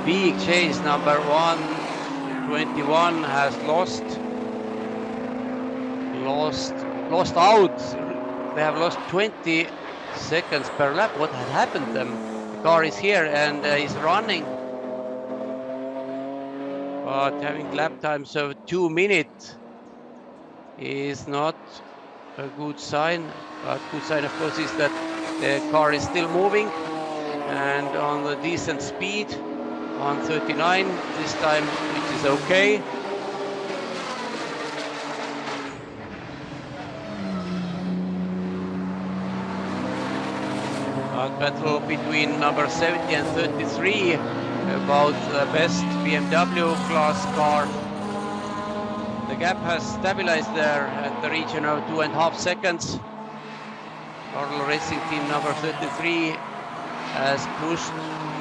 big change. Number 121 has lost out. They have lost 20 seconds per lap. What had happened to them? The car is here and is running, but having lap times of 2 minutes is not a good sign. But good sign, of course, is that the car is still moving and on the decent speed, 139 this time, which is okay. A battle between number 70 and 33 about the best BMW class car. The gap has stabilized there at the region of 2.5 seconds. Carlo Racing Team number 33 has pushed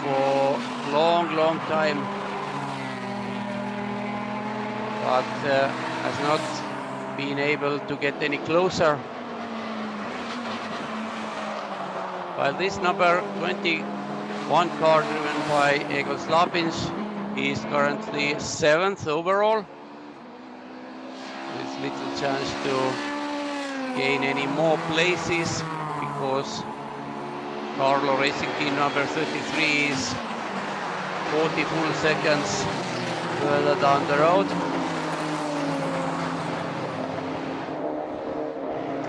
for long time, but has not been able to get any closer. While this number 21 car driven by Egil Slapins is currently 7th overall, with little chance to gain any more places because Carlo Racing Team number 33 is 40 full seconds further down the road.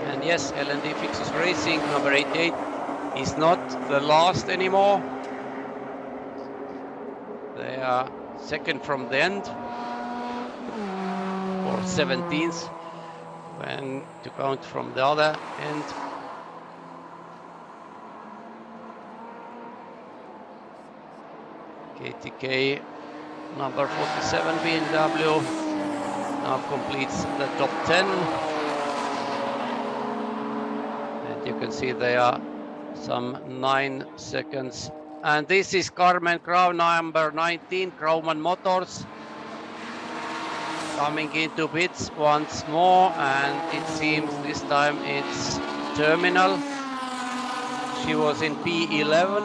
And yes, LND Fixes Racing number 88 is not the last anymore. They are second from the end, or 17th when to count from the other end. KTK number 47 BMW now completes the top 10, and you can see they are some 9 seconds. And this is Carmen Grau, number 19, Grauman Motors, coming into pits once more, and it seems this time it's terminal. She was in P11.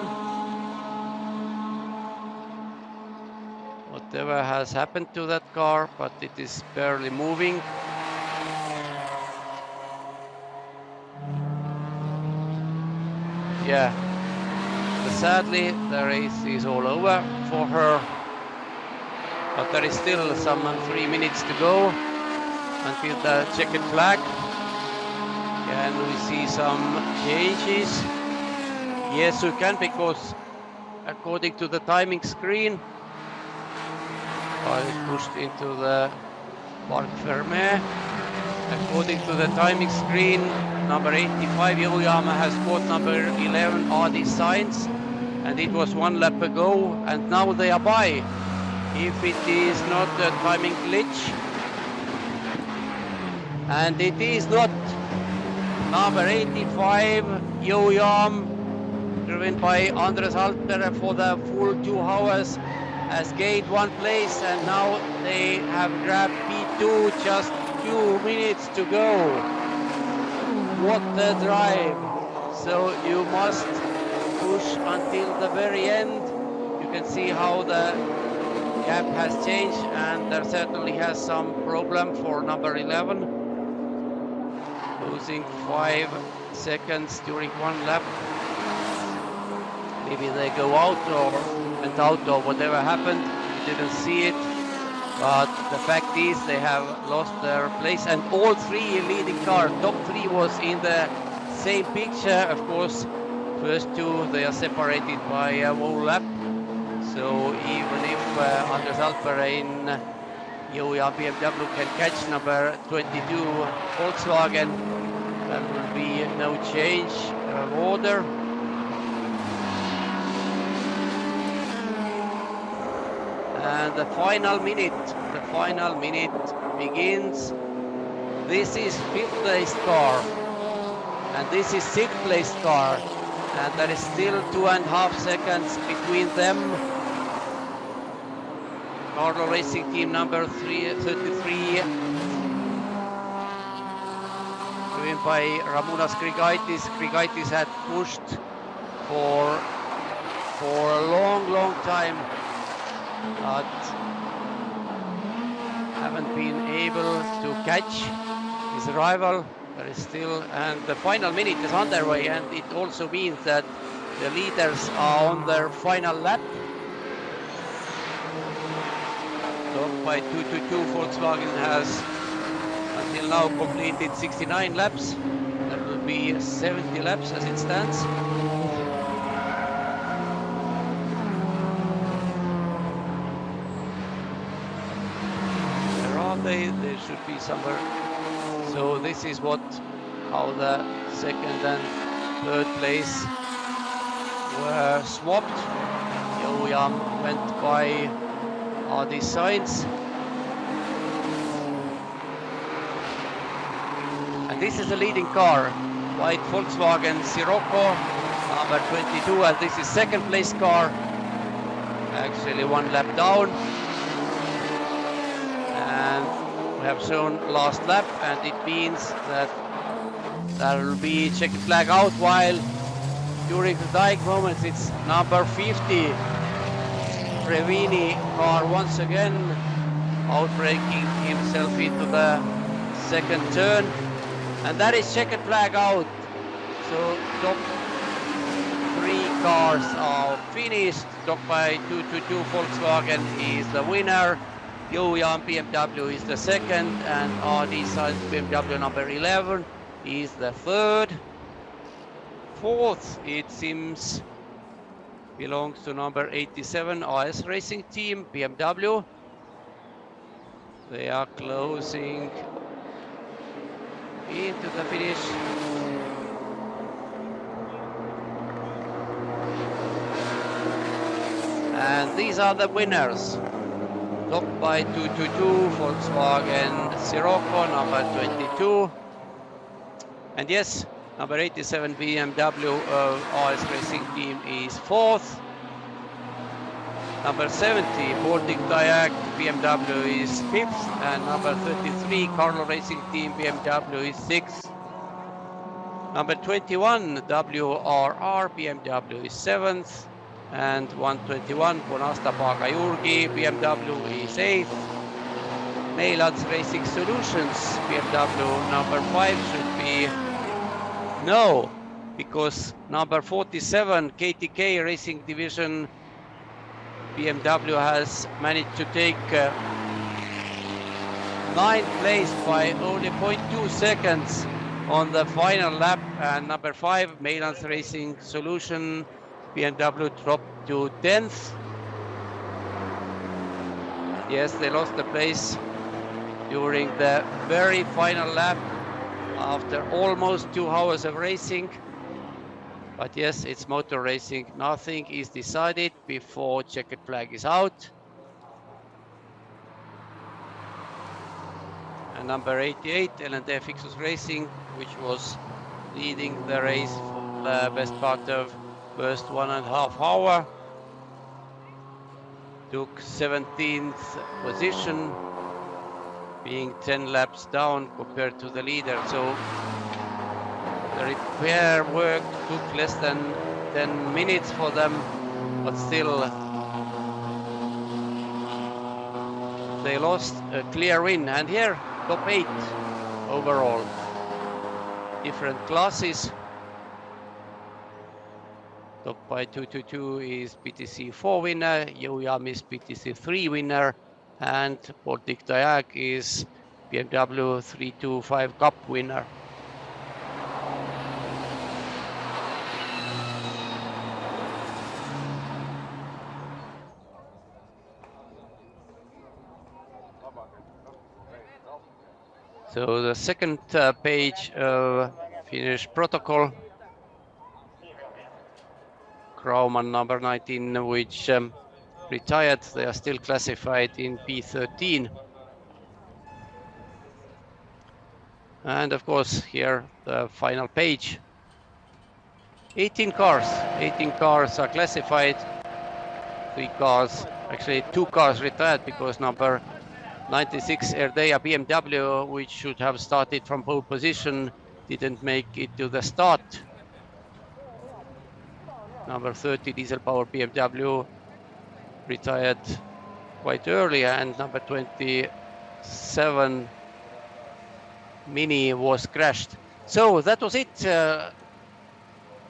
Whatever has happened to that car, but it is barely moving. Yeah, but sadly the race is all over for her, but there is still some 3 minutes to go until the checkered flag. Can we see some changes? Yes, we can, because according to the timing screen, car is pushed into the Parc Fermé. According to the timing screen, number 85 Yokoyama has caught number 11 Adi Sainz, and it was 1 lap ago, and now they are by. If it is not a timing glitch, and it is not, number 85 Yokoyama, driven by Andres Alter for the full 2 hours, has gained 1 place, and now they have grabbed P2, just 2 minutes to go. What a drive! So you must push until the very end. You can see how the gap has changed, and there certainly has some problem for number 11, losing 5 seconds during 1 lap. Maybe they go out or went out or whatever happened, we didn't see it. But the fact is they have lost their place, and all 3 leading cars, top 3 was in the same picture. Of course, first 2 they are separated by a whole lap. So even if Anders Alperein Yokoyama BMW can catch number 22 Volkswagen, there will be no change of order. And the final minute begins. This is 5th place car, and this is 6th place car, and there is still 2.5 seconds between them. Carlo Racing Team number 33, driven time by Ramunas Grigaitis. Grigaitis had pushed for a long time, but haven't been able to catch his rival. There is still, and the final minute is underway, and it also means that the leaders are on their final lap. So by 222, Volkswagen has until now completed 69 laps. There will be 70 laps as it stands. Where are they? They should be somewhere. So this is how the second and third place were swapped. Jojan went by Adi Sainz. And this is the leading car, white Volkswagen Sirocco, number 22, and this is second place car, actually one lap down. And we have shown last lap, and it means that there will be checkered flag out, while during the dying moments it's number 50, Previni car once again outbraking himself into the second turn. And that is checkered flag out. So top 3 cars are finished. Top by 222 Volkswagen is the winner. Jojan BMW is the second, and Adi Sainz BMW number 11 is the third. Fourth, it seems, belongs to number 87 AS Racing Team BMW. They are closing into the finish. And these are the winners. Top by 222 Volkswagen Sirocco number 22. And yes, number 87 BMW AS Racing Team is fourth. Number 70 Baltic Diag BMW is fifth, and number 33 Carlo Racing Team BMW is sixth. Number 21 WRR BMW is seventh, and 121 Bonasta Pagajurgi BMW is eighth. Meilands Racing Solutions BMW number 5 should be no, because number 47 KTK Racing Division BMW has managed to take 9th place by only 0.2 seconds on the final lap, and number 5 Meilands Racing Solution BMW dropped to 10th. Yes, they lost the place during the very final lap after almost 2 hours of racing. But yes, it's motor racing. Nothing is decided before checkered flag is out. And number 88, LND Fixus Racing, which was leading the race for the best part of first 1.5 hour, took 17th position, being 10 laps down compared to the leader. So the repair work took less than 10 minutes for them, but still they lost a clear win. And here, top 8 overall. Different classes. Top by 222 is PTC 4 winner, Jojan is PTC 3 winner, and Baltic Diag is BMW 325 Cup winner. So the second page of Finnish protocol, Grauman number 19, which retired, they are still classified in P13. And of course here the final page. 18 cars are classified. 3 cars, actually 2 cars retired, because number 96 Erdea BMW, which should have started from pole position, didn't make it to the start. Number 30 diesel power BMW retired quite early, and number 27 Mini was crashed. So that was it.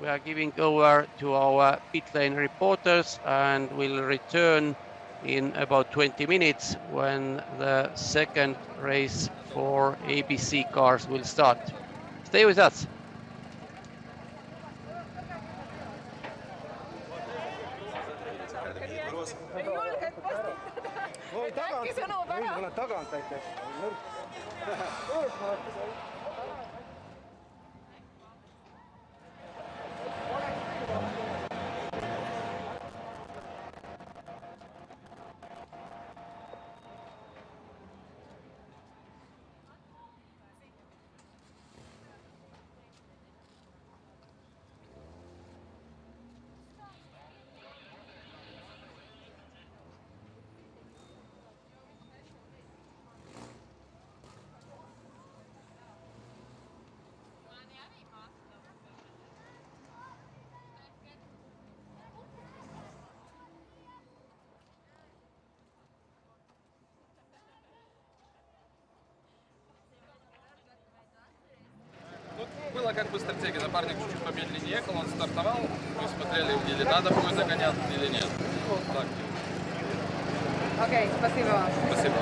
We are giving over to our pit lane reporters, and we'll return in about 20 minutes when the second race for ABC cars will start. Stay with us. Была как бы стратегия, напарник чуть-чуть помедленнее ехал, он стартовал, мы смотрели, или надо будет догонять, или нет. Вот так. Окей, спасибо вам. Спасибо.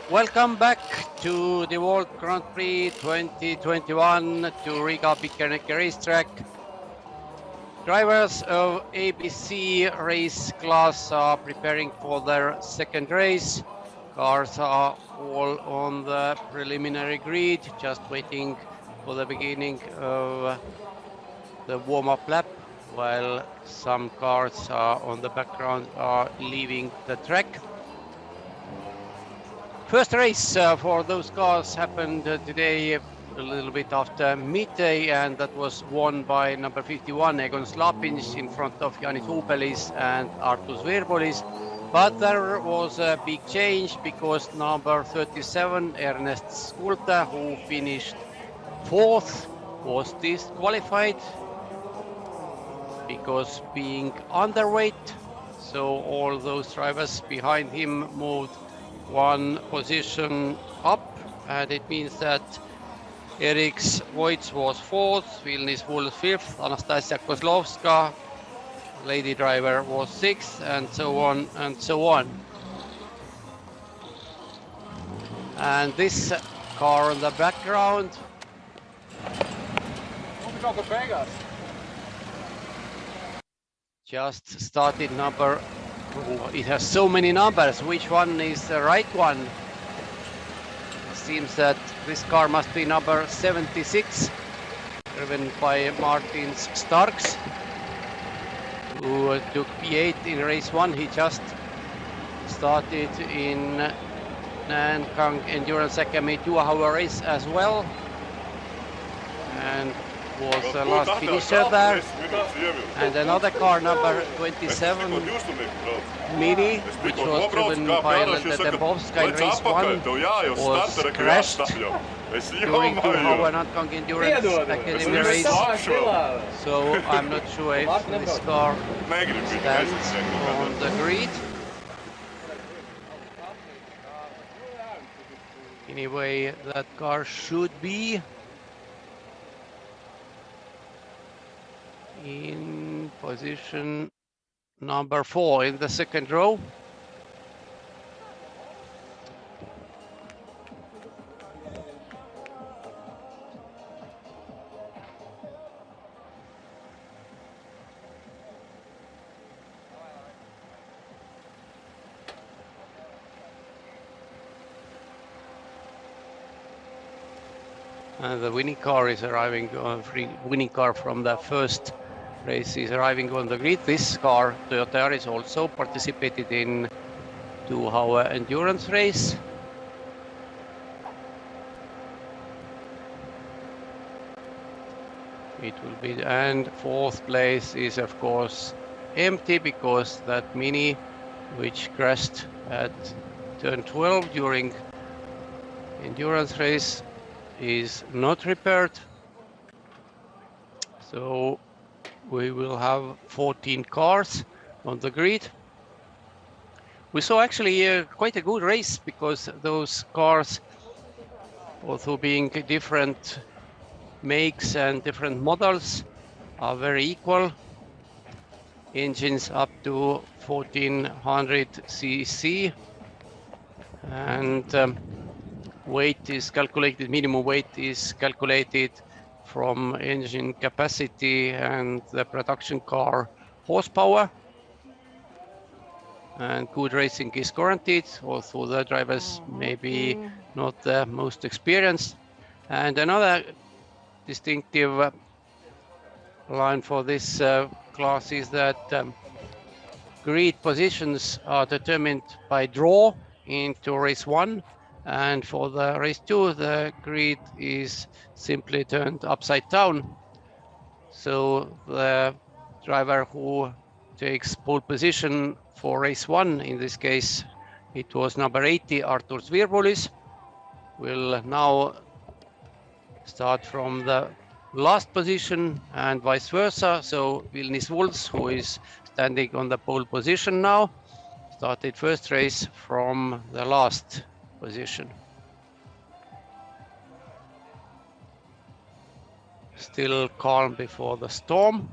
Welcome back to the World Grand Prix 2021 to Riga Pikkerneki racetrack. Drivers of ABC race class are preparing for their second race. Cars are all on the preliminary grid, just waiting for the beginning of the warm-up lap, while some cars are on the background are leaving the track. First race for those cars happened today a little bit after midday, and that was won by number 51 Egon Slapins in front of Janis Ubelis and Artur Virbolis. But there was a big change because number 37 Ernest Skulta, who finished fourth, was disqualified because being underweight. So all those drivers behind him moved one position up, and it means that Eriks Voits was fourth, Vilnis Wolf fifth, Anastasia Kozlovska, lady driver, was sixth, and so on and so on. And this car on the background just started number. It has so many numbers. Which one is the right one? It seems that this car must be number 76, driven by Martin Starks, who took P8 in race 1. He just started in Nankang Endurance Academy 2-hour race as well, and was the last finisher there. And another car, number 27 Mini, which was driven by Dembowska in race 1, was crashed during 2-hour Nankang Endurance Academy race. So I'm not sure if this car stands on the grid. Anyway, that car should be in position number 4 in the second row. And the winning car is arriving on winning car from the first race is arriving on the grid. This car, Toyota Yaris, also participated in 2-hour endurance race. It will be, and fourth place is of course empty because that Mini, which crashed at turn 12 during endurance race, is not repaired. So we will have 14 cars on the grid. We saw actually quite a good race because those cars, although being different makes and different models, are very equal. Engines up to 1400 cc, and weight is calculated, minimum weight is calculated from engine capacity and the production car horsepower. And good racing is guaranteed, although the drivers may be not the most experienced. And another distinctive line for this class is that grid positions are determined by draw into race 1. And for the race 2, the grid is simply turned upside down. So the driver who takes pole position for race 1, in this case, it was number 80, Artur Virbolis, will now start from the last position and vice versa. So Vilnis Wolf, who is standing on the pole position now, started first race from the last position. Still calm before the storm.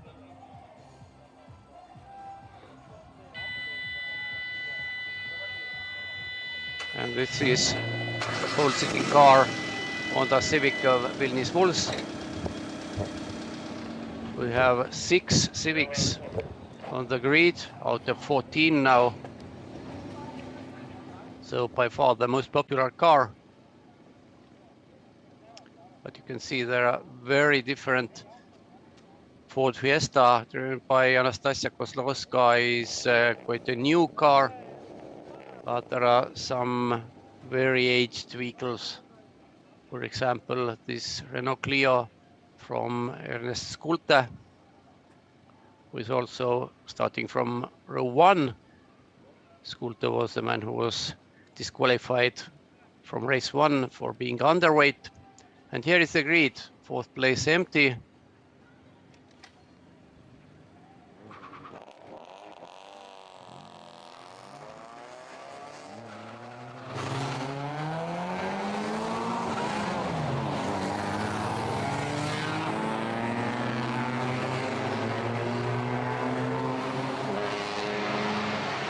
And this is pole-sitting car, Honda Civic of Vilnius Bulls. We have 6 Civics on the grid out of 14 now. So by far the most popular car. But you can see there are very different. Ford Fiesta driven by Anastasia Kozlovska is quite a new car, but there are some very aged vehicles. For example, this Renault Clio from Ernest Schulte, who is also starting from row 1. Schulte was the man who was disqualified from race 1 for being underweight. And here is the grid, 4th place empty.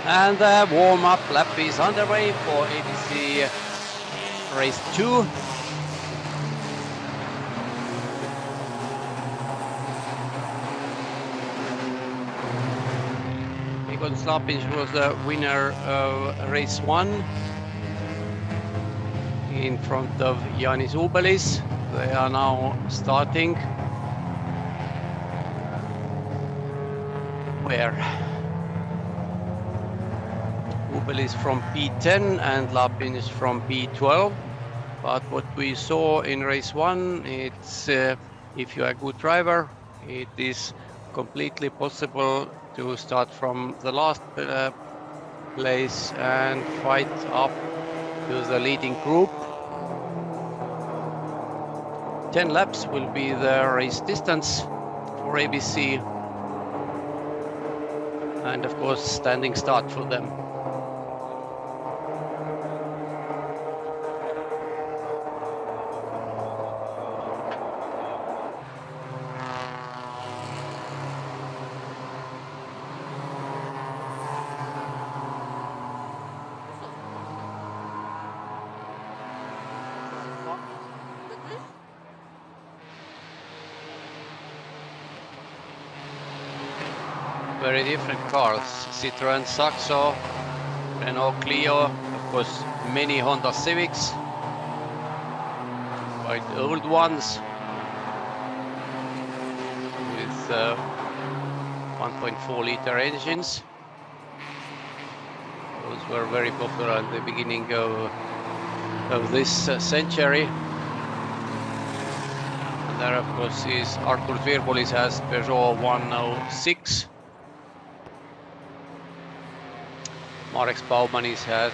And the warm-up lap is underway for ABC Race 2. Egon Slapinch was the winner of Race 1 in front of Jānis Ubelis. They are now starting. Where? Ubelis from P10 and Lapinch from P12. But what we saw in race 1, it's if you are a good driver, it is completely possible to start from the last place and fight up to the leading group. 10 laps will be the race distance for ABC, and of course standing start for them. Very different cars. Citroën Saxo, Renault Clio, of course many Honda Civics, quite old ones with 1.4 liter engines. Those were very popular at the beginning of this century. And there of course is Artur Virbulis has Peugeot 106. Marek Baumanis has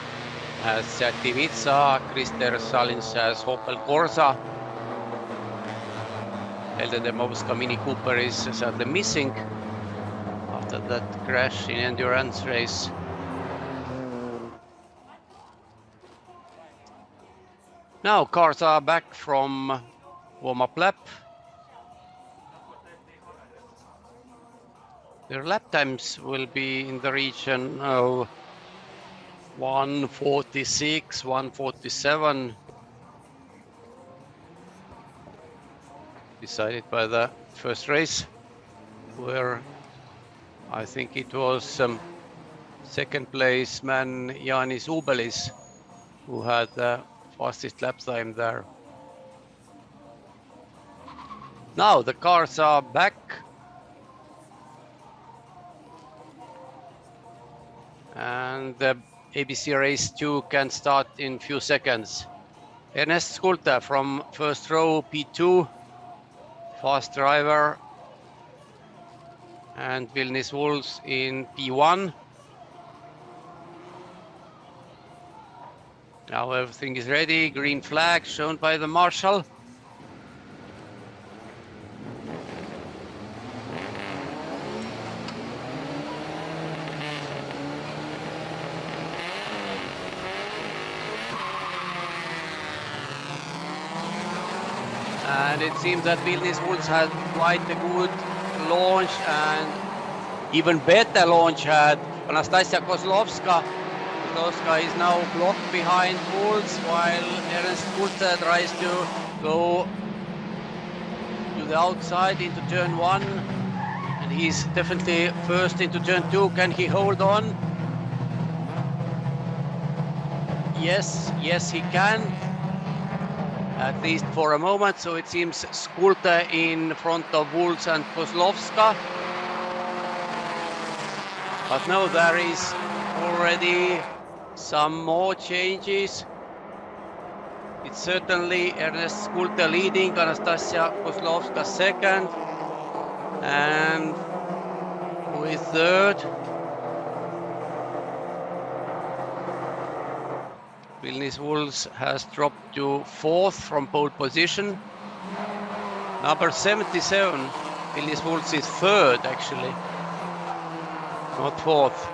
Seat Ibiza, Krister Salins has Opel Corsa. Elde Demovska Mini Cooper is sadly missing after that crash in endurance race. Now cars are back from warm-up lap. Their lap times will be in the region of 1:46, 1:47, decided by the first race, where I think it was second place man Jānis Ubelis who had the fastest lap time there. Now the cars are back. And the ABC Race 2 can start in few seconds. Ernest Schulte from first row, P2, fast driver, and Vilnius Bulls in P1. Now everything is ready, green flag shown by the marshal. And it seems that Vilnius Bulls had quite a good launch, and even better launch had Anastasia Kozlovska, Kozlowska is now blocked behind Bulls while Ernest Schulte tries to go to the outside into turn 1. And he's definitely first into turn 2. Can he hold on? Yes, he can. At least for a moment. So it seems Schulte in front of Bulls and Kozlowska. But no, there is already some more changes. It's certainly Ernest Schulte leading, Anastasia Kozlowska second, and who is third? Vilnis Wools has dropped to fourth from pole position. Number 77, Vilnis Wools is third actually, not fourth.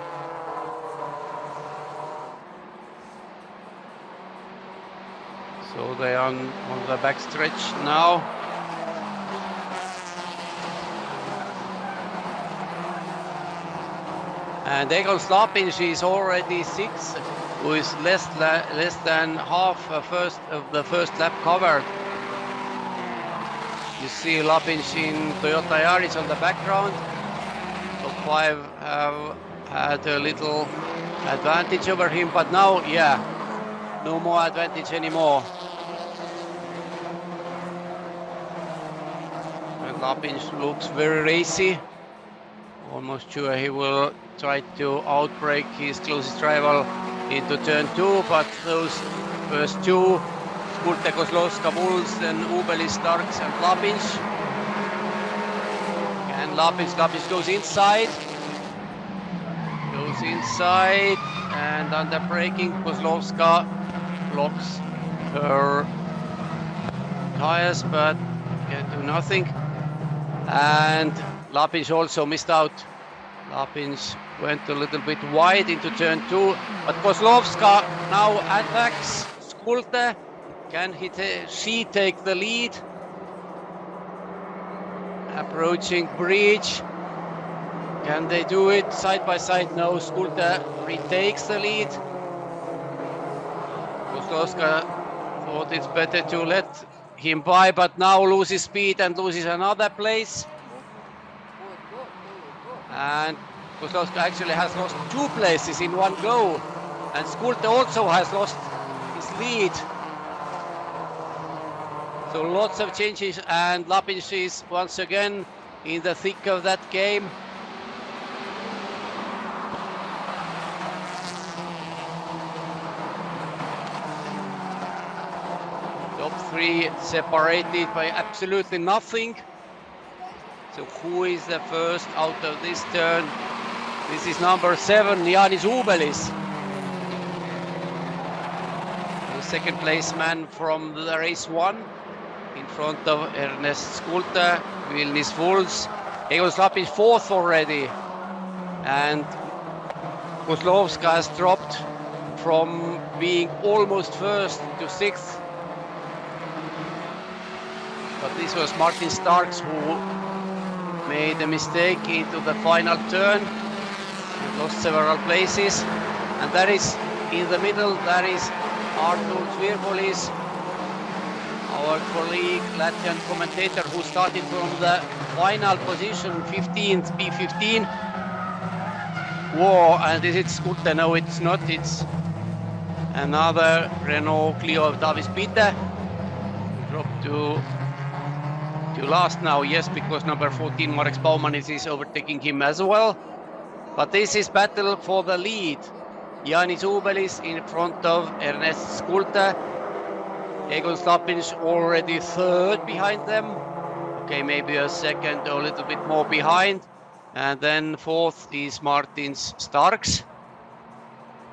So they are on the back stretch now. And Egon Slapinch is already sixth, who is less than half of the first lap covered. You see Lapinch in Toyota Yaris on the background. Top 5 have had a little advantage over him, but now, yeah, no more advantage anymore. And Lapinch looks very racy. Almost sure he will try to outbrake his closest rival into turn 2, but those first two, Schulte, Kozlowska, Bulls, then Ubelis, Starks and Lapinch. And Lapinch goes inside. And under braking, Kozlowska blocks her tires, but can do nothing. And Lapinch also missed out. Lapinch went a little bit wide into turn 2, but Kozlowska now attacks Schulte. Can she take the lead? Approaching bridge. Can they do it side by side? No, Schulte retakes the lead. Kozlowska thought it's better to let him by, but now loses speed and loses another place. And Kozlowska actually has lost 2 places in one go. And Schulte also has lost his lead. So lots of changes, and Lapinch is once again in the thick of that game. Top 3 separated by absolutely nothing. So who is the first out of this turn? This is number 7, Jānis Ubelis. The second place man from the race 1. In front of Ernest Schulte, Vilnis Wools. Egon Slapinch fourth already. And Kozlowska has dropped from being almost first to 6th. But this was Martin Starks who made a mistake into the final turn and lost several places. And that is in the middle, that is Artur Zvirbolis, our colleague, Latvian commentator, who started from the final position, 15th, P15. Whoa, and is it Schulte? No, it's not. It's another Renault Clio of Davis Pite. Dropped to last now, yes, because number 14, Marek Baumanis, is overtaking him as well. But this is battle for the lead. Jānis Ubelis in front of Ernest Schulte. Egon Slapinch already third behind them. Okay, maybe a second or a little bit more behind. And then fourth is Martins Starks.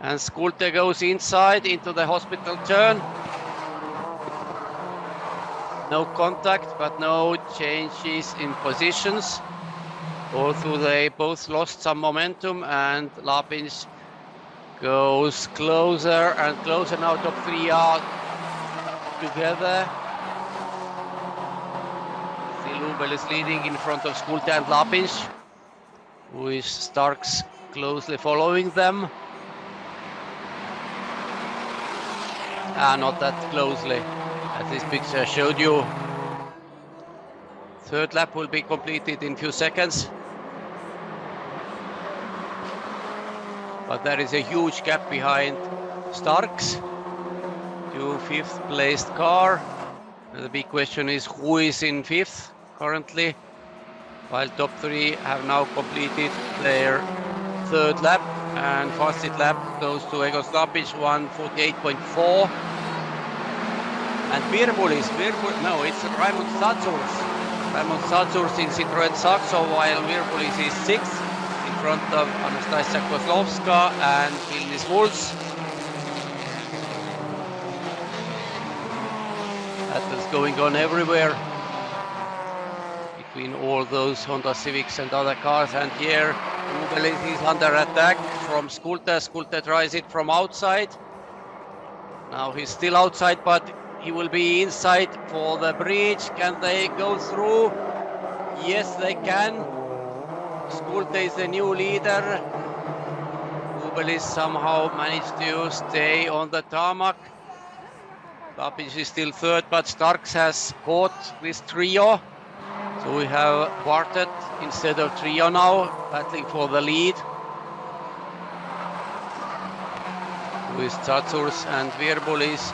And Schulte goes inside into the hospital turn. No contact, but no changes in positions. Although they both lost some momentum, and Lapinch goes closer and closer now. Top 3 are together. Still Ubelis leading in front of Schulte and Lapinch, who is Starks closely following them. not that closely as this picture showed you. Third lap will be completed in few seconds. But there is a huge gap behind Starks to fifth placed car. And the big question is who is in fifth currently, while top three have now completed their third lap, and fastest lap goes to Egor Slapic, 1:48.4. And Virbulis, no, it's Raimond Satsurs. Raimond Satsurs in Citroën Saxo, while Virbulis is sixth in front of Anastasia Kozlovska and Vilnis Wulfs. Battles going on everywhere between all those Honda Civics and other cars, and here Ubelis is under attack from Schulte. Schulte tries it from outside. Now he's still outside, but he will be inside for the bridge. Can they go through? Yes, they can. Schulte is the new leader. Ubelis somehow managed to stay on the tarmac. Lapic is still third, but Starks has caught this trio. So we have quartet instead of trio now, battling for the lead. With Satsurs and Virbulis,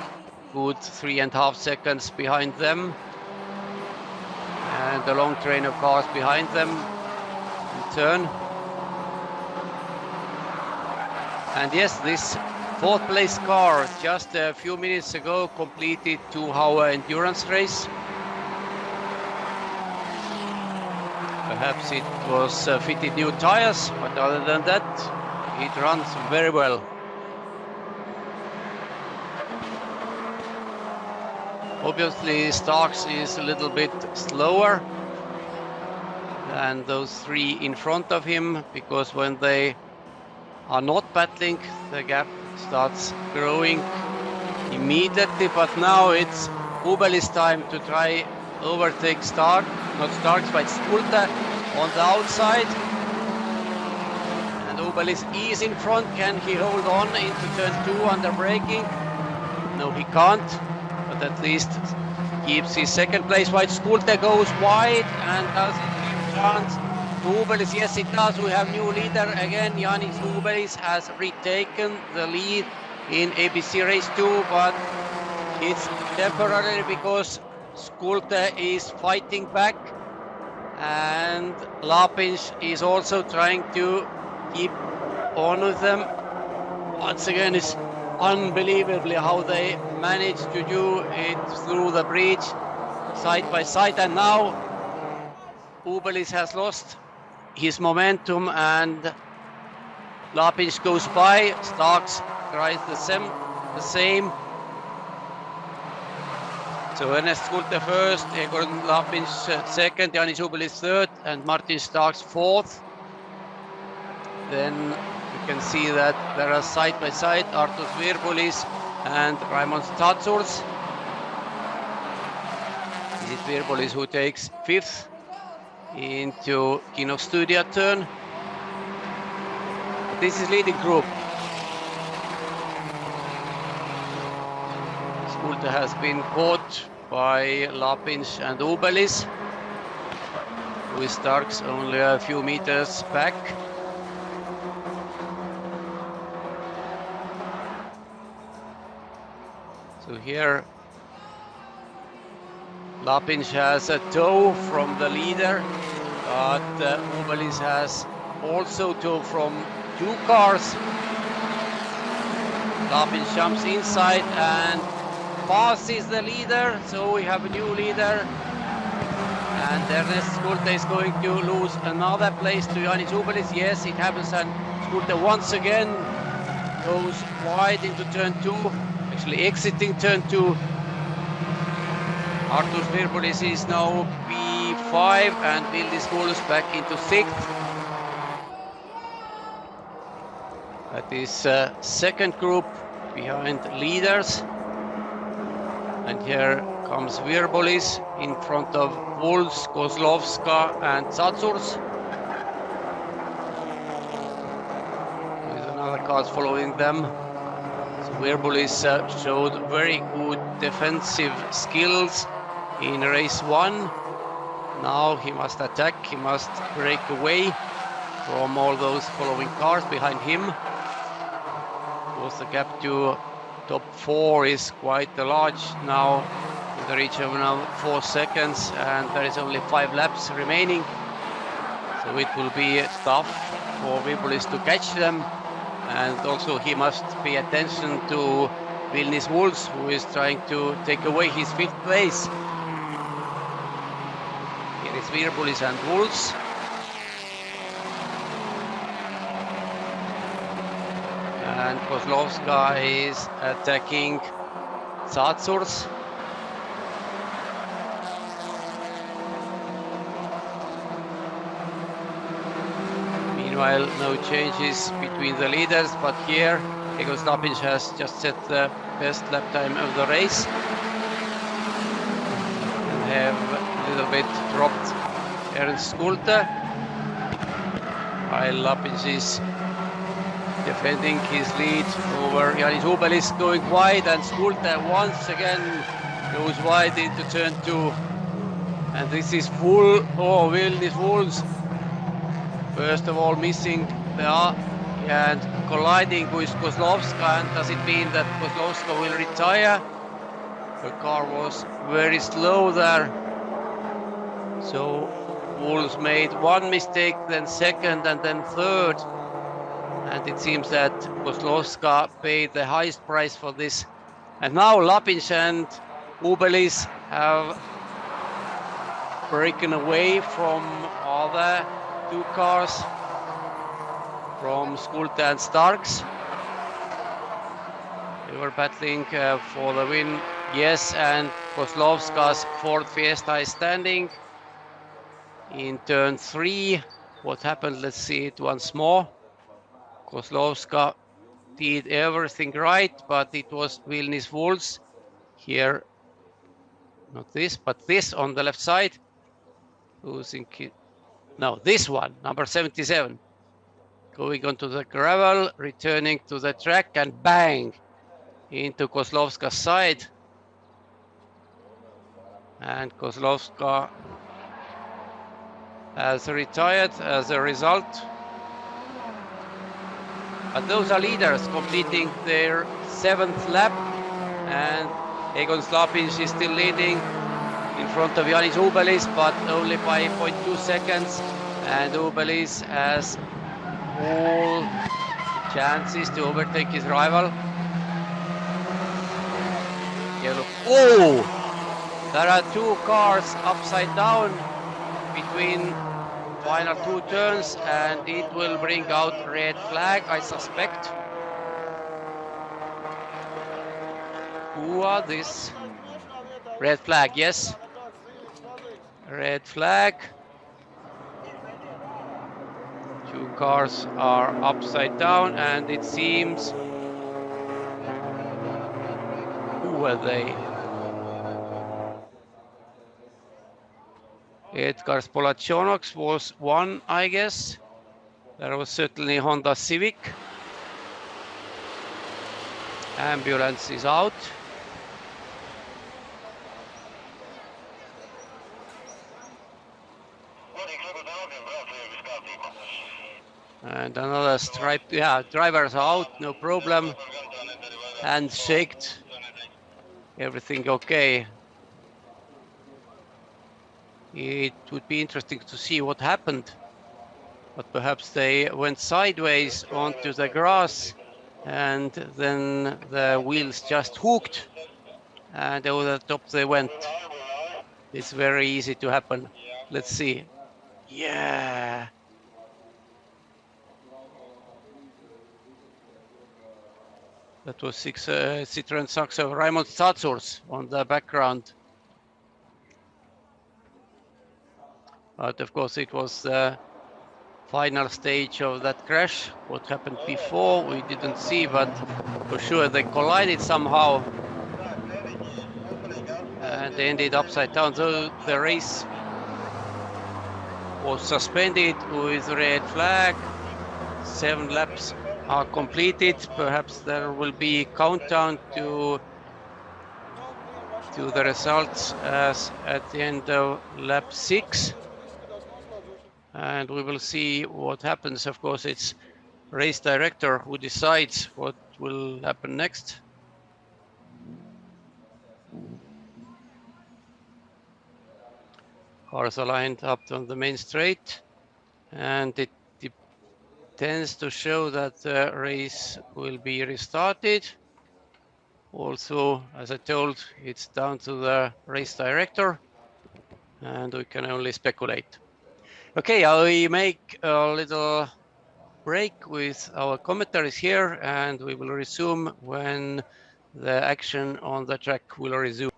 good 3.5 seconds behind them. And a long train of cars behind them in turn. And yes, this fourth place car just a few minutes ago completed 2-hour endurance race. Perhaps it was fitted new tires, but other than that, it runs very well. Obviously, Starks is a little bit slower than those three in front of him, because when they are not battling, the gap starts growing immediately. But now it's Ubelis' time to try overtake Stark, not Starks, but Schulte on the outside. And Ubelis is in front. Can he hold on into turn 2 under braking? No, he can't, but at least keeps his second place. While Schulte goes wide, and does it give chance to Ubelis? Yes, it does. We have new leader again. Jānis Ubelis has retaken the lead in ABC Race 2, but it's temporary because Schulte is fighting back, and Lapic is also trying to keep on with them. Once again, it's unbelievably how they managed to do it through the bridge side by side. And now Ubelis has lost his momentum and Lapic goes by. Starks tries the same. So Ernest Schulte first, Egor Lapic second, Jānis Ubelis third, and Martin Starks fourth. Then you can see that there are side by side Arturs Virbulis and Raimond Satsurs. It is Virbulis who takes fifth into Kino Studia turn. This is leading group. Schulte has been caught by Lapic and Ubelis, with Starks only a few meters back. So here Lapic has a tow from the leader, but Ubelis has also tow from two cars. Lapic jumps inside and passes the leader, so we have a new leader. And Ernest Schulte is going to lose another place to Jānis Ubelis. Yes, it happens, and Schulte once again goes wide into turn 2, actually exiting turn 2. Arturs Virbulis is now P5 and Vilnis Wulfs back into 6th. That is second group behind leaders. And here comes Virbulis in front of Wulfs, Kozlovska and Satsurs. With another cars following them. So Virbulis showed very good defensive skills in race 1. Now he must attack, he must break away from all those following cars behind him. Because the gap to top 4 is quite large now, in the region of now 4 seconds, and there is only 5 laps remaining. So it will be tough for Virbulis to catch them. And also he must pay attention to Vilnis Wools, who is trying to take away his 5th place. Here is Virbulis and Wools. And Kozlovska is attacking Zatsurs. Meanwhile, no changes between the leaders, but here Egon Slapinch has just set the best lap time of the race and have a little bit dropped Ernst Schulte, while Lapinch is defending his lead over Janis Ubelis, going wide, and Schulte once again goes wide into turn 2. And this is full. Oh, Vilnis Wools first of all missing the and colliding with Kozlovska. And does it mean that Kozlovska will retire? The car was very slow there. So Wools made one mistake, then second, and then third. And it seems that Kozlovska paid the highest price for this. And now Lapinch and Ubelis have broken away from other 2 cars, from Schulte and Starks. They were battling for the win. Yes, and Kozlovska's Ford Fiesta is standing in turn 3. What happened? Let's see it once more. Kozlovska did everything right, but it was Vilnis Wools here, not this, but this on the left side, losing it. No, this one, number 77, going onto the gravel, returning to the track, and bang into Kozlovska's side. And Kozlovska has retired as a result. But those are leaders completing their 7th lap, and Egon Slapinch is still leading in front of Janis Ubelis, but only by 0.2 seconds. And Ubelis has all chances to overtake his rival. Oh! There are 2 cars upside down between final 2 turns, and it will bring out red flag, I suspect. Who are these? Red flag, yes. Red flag. 2 cars are upside down, and it seems... Who were they? Edgar Spolachonox was one, I guess. There was certainly Honda Civic. Ambulance is out. And another stripe, yeah, drivers out, no problem. Handshaked, everything okay. It would be interesting to see what happened, but perhaps they went sideways onto the grass, and then the wheels just hooked, and over the top they went. It's very easy to happen. Let's see. Yeah. That was Citroen Saxo Raimond Zatsurs on the background. But of course it was the final stage of that crash. What happened before we didn't see, but for sure they collided somehow and they ended upside down. So the race was suspended with red flag. 7 laps are completed. Perhaps there will be countdown to the results as at the end of lap 6. And we will see what happens. Of course, it's race director who decides what will happen next. Cars are lined up on the main straight, and it tends to show that the race will be restarted. Also, as I told, it's down to the race director, and we can only speculate. Okay, I make a little break with our commentaries here, and we will resume when the action on the track will resume.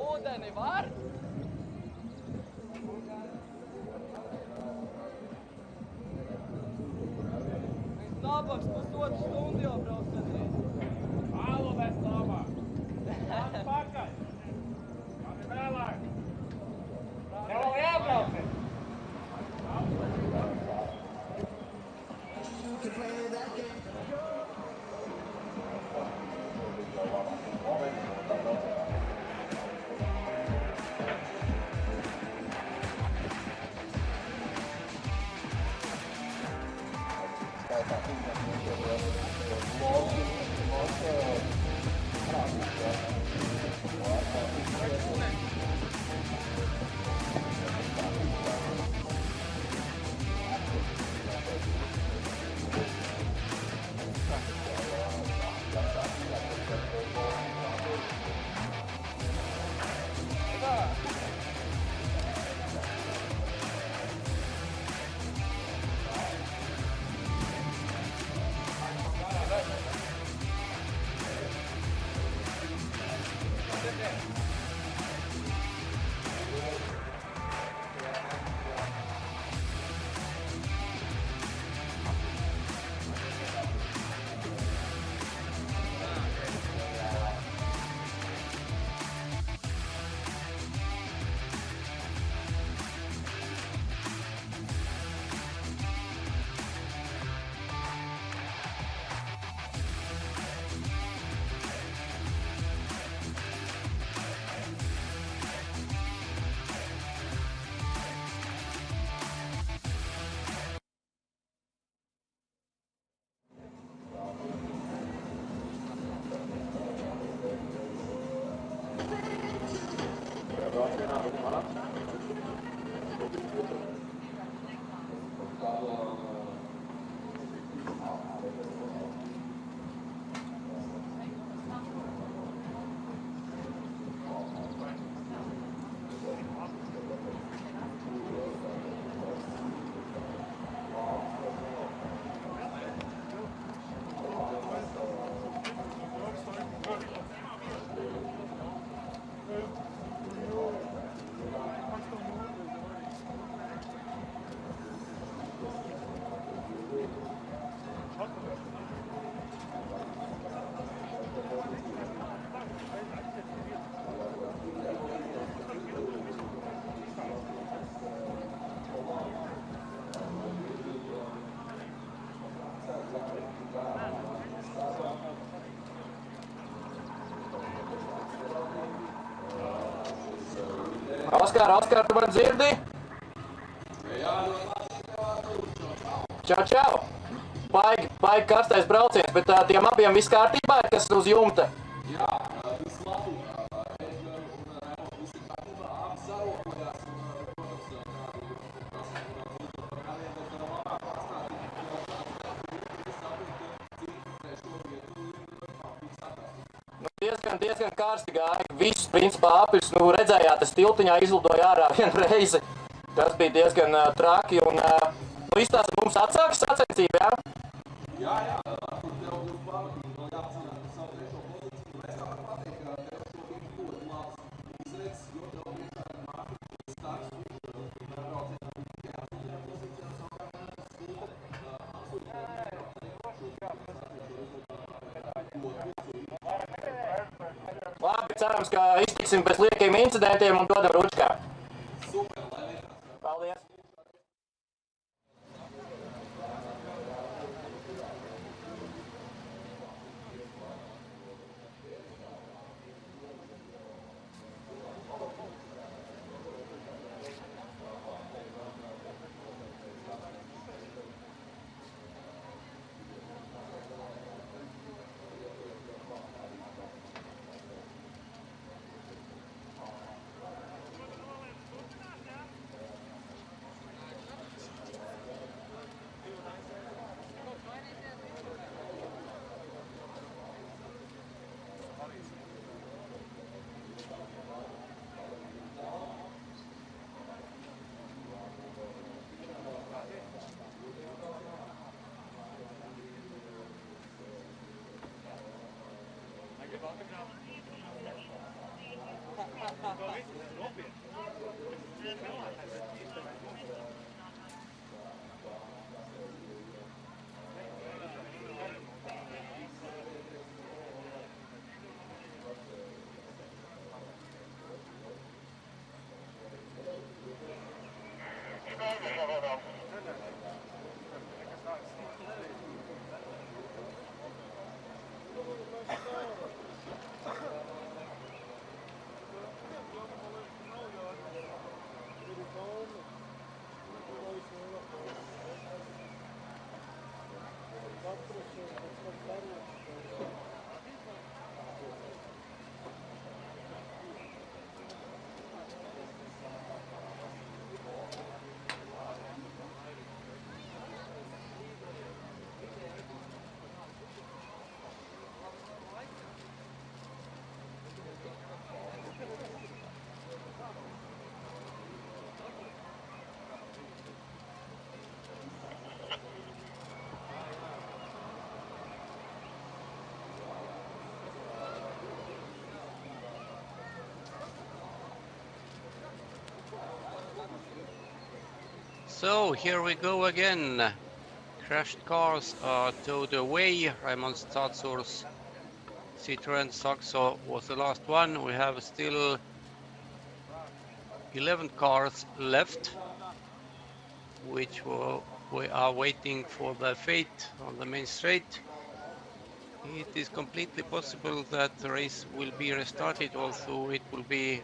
Ūdeni var? Nabaks pusotru stundu jau brauc gandrīz. Alu mēs labāk. Pakaļ. Mani vēlāk. Tev vēl jābrauc. Oskar, tu mani dzirdi? Čau! Baigi karstais brauciens, bet tiem abiem viss kārtībā ir, kas uz jumta? Jā, viss Latvijā. Viss ir kārtībā, abi sarokojās diezgan karsti gāja. Viss, principā, aplis, redzējāt, tas tiltiņā izlidoja ārā vienu reizi. Tas bija diezgan traki un, izstāsta mums atsākas sacensība, jā? Jā, tur tev būs pamatīgi, vēl jāapcīnās par savu trešo pozīciju. Es tā pateikt, ka tev šobrīd ļoti labs izredzes, jo tev priekšā ir Mārtiņš starts, kurš braucienā bija tajā pozīcijā, savukārt Labi, cerams, ka iztiksim bez liekiem incidentiem un dodam ručkā. Super, lai vienās. Paldies! So here we go again. Crashed cars are towed away. Raimond Stadsur's Citroën Saxo was the last one. We have still 11 cars left, which we are waiting for the fate on the main straight. It is completely possible that the race will be restarted, although it will be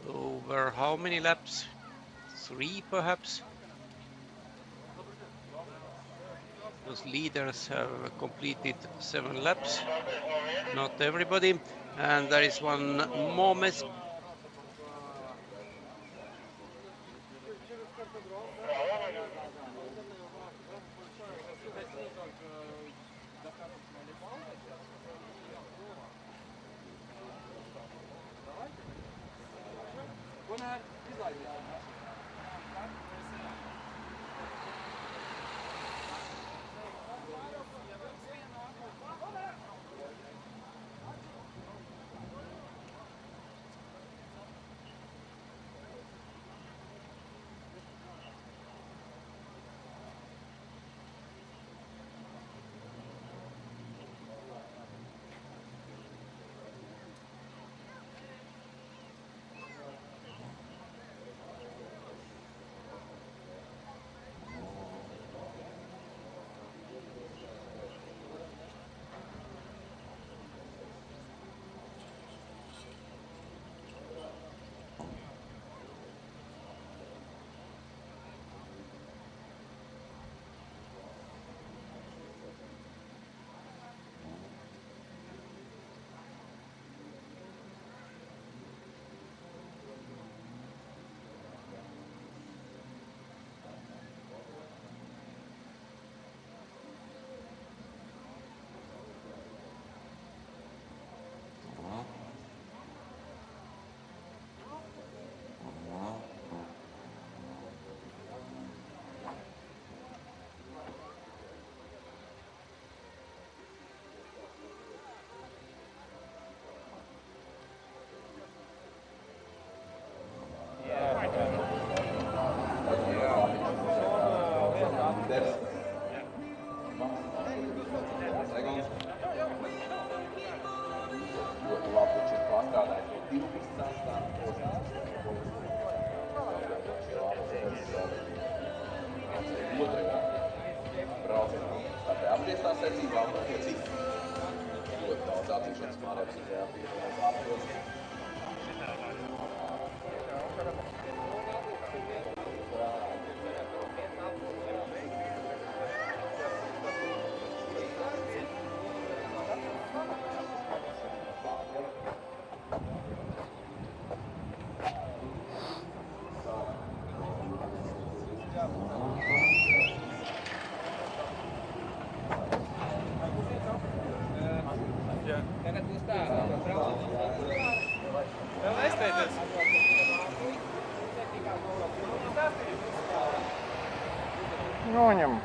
over how many laps? 3 perhaps? Those leaders have completed 7 laps, not everybody. And there is one more mess. Noņem.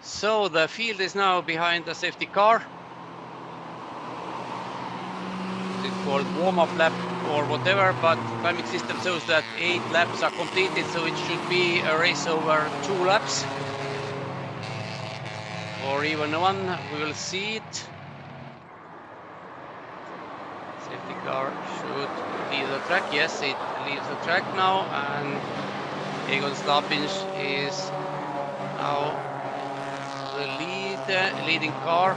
So the field is now behind the safety car. It's called warm-up lap or whatever, but timing system shows that 8 laps are completed, so it should be a race over 2 laps. Or even 1, we will see it. Safety car should leave the track. Yes, it leaves the track now, and Egon Slapinch is now the leading car,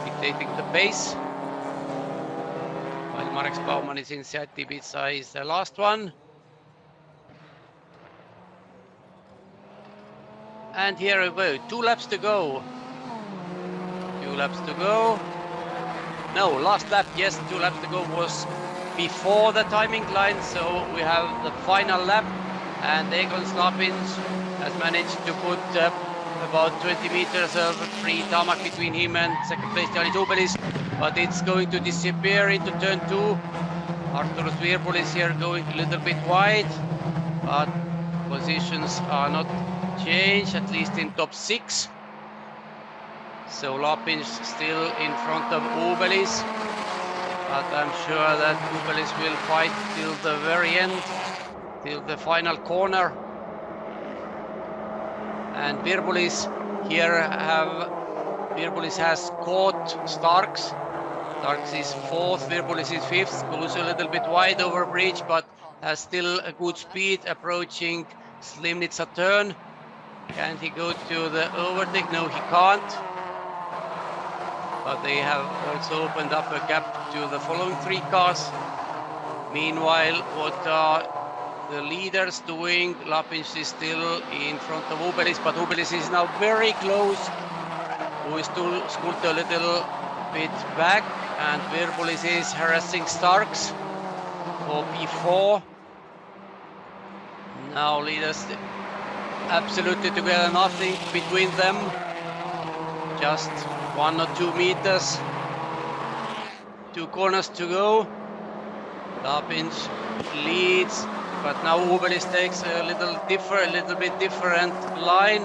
dictating the pace. While Marek Baumann is in Seat Ibiza is the last one. And here we go, 2 laps to go. 2 laps to go. No, last lap, yes, 2 laps to go was before the timing line, so we have the final lap, and Egon Slapinch has managed to put about 20 meters of free tarmac between him and second place Janis Ubelis, but it's going to disappear into turn 2. Arturs Virbulis here going a little bit wide, but positions are not changed, at least in top 6. So Lapinch still in front of Ubelis, but I'm sure that Ubelis will fight till the very end, till the final corner. And Virbulis has caught Starks. Starks is 4th, Virbulis is 5th, goes a little bit wide over bridge, but has still a good speed approaching Slimnica turn. Can he go to the overtake? No, he can't. But they have also opened up a gap to the following 3 cars. Meanwhile, what are the leaders doing? Lapinch is still in front of Ubelis, but Ubelis is now very close. Who is still scoot a little bit back, and Virbulis is harassing Starks for P4. Now leaders absolutely together, nothing between them. Just 1 or 2 meters. 2 corners to go. Lapinch leads, but now Ubelis takes a little bit different line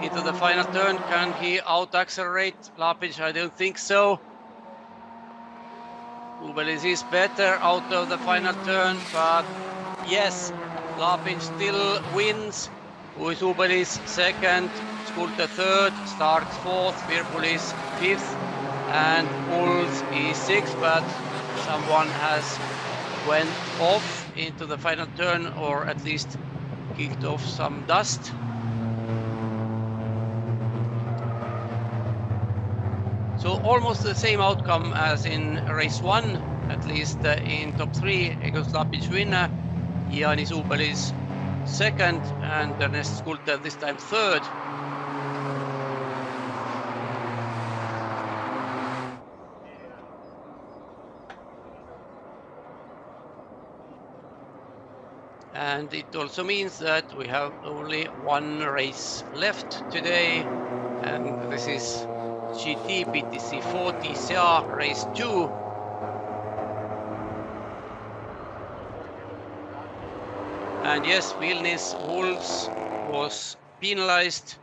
into the final turn. Can he out-accelerate Lapinch? I don't think so. Ubelis is better out of the final turn, but yes, Lapinch still wins. With Ubelis 2nd, Skulta 3rd, Starks 4th, Virbulis 5th, and Puls is 6th, but someone has went off into the final turn, or at least kicked off some dust. So almost the same outcome as in race 1, at least in top 3, Egon Slapinch winner, Janis Ubelis 2nd, and Ernest Skulta this time 3rd. And it also means that we have only 1 race left today, and this is GT PTC4 TCR Race 2. And yes, Vilnius Wolves was penalized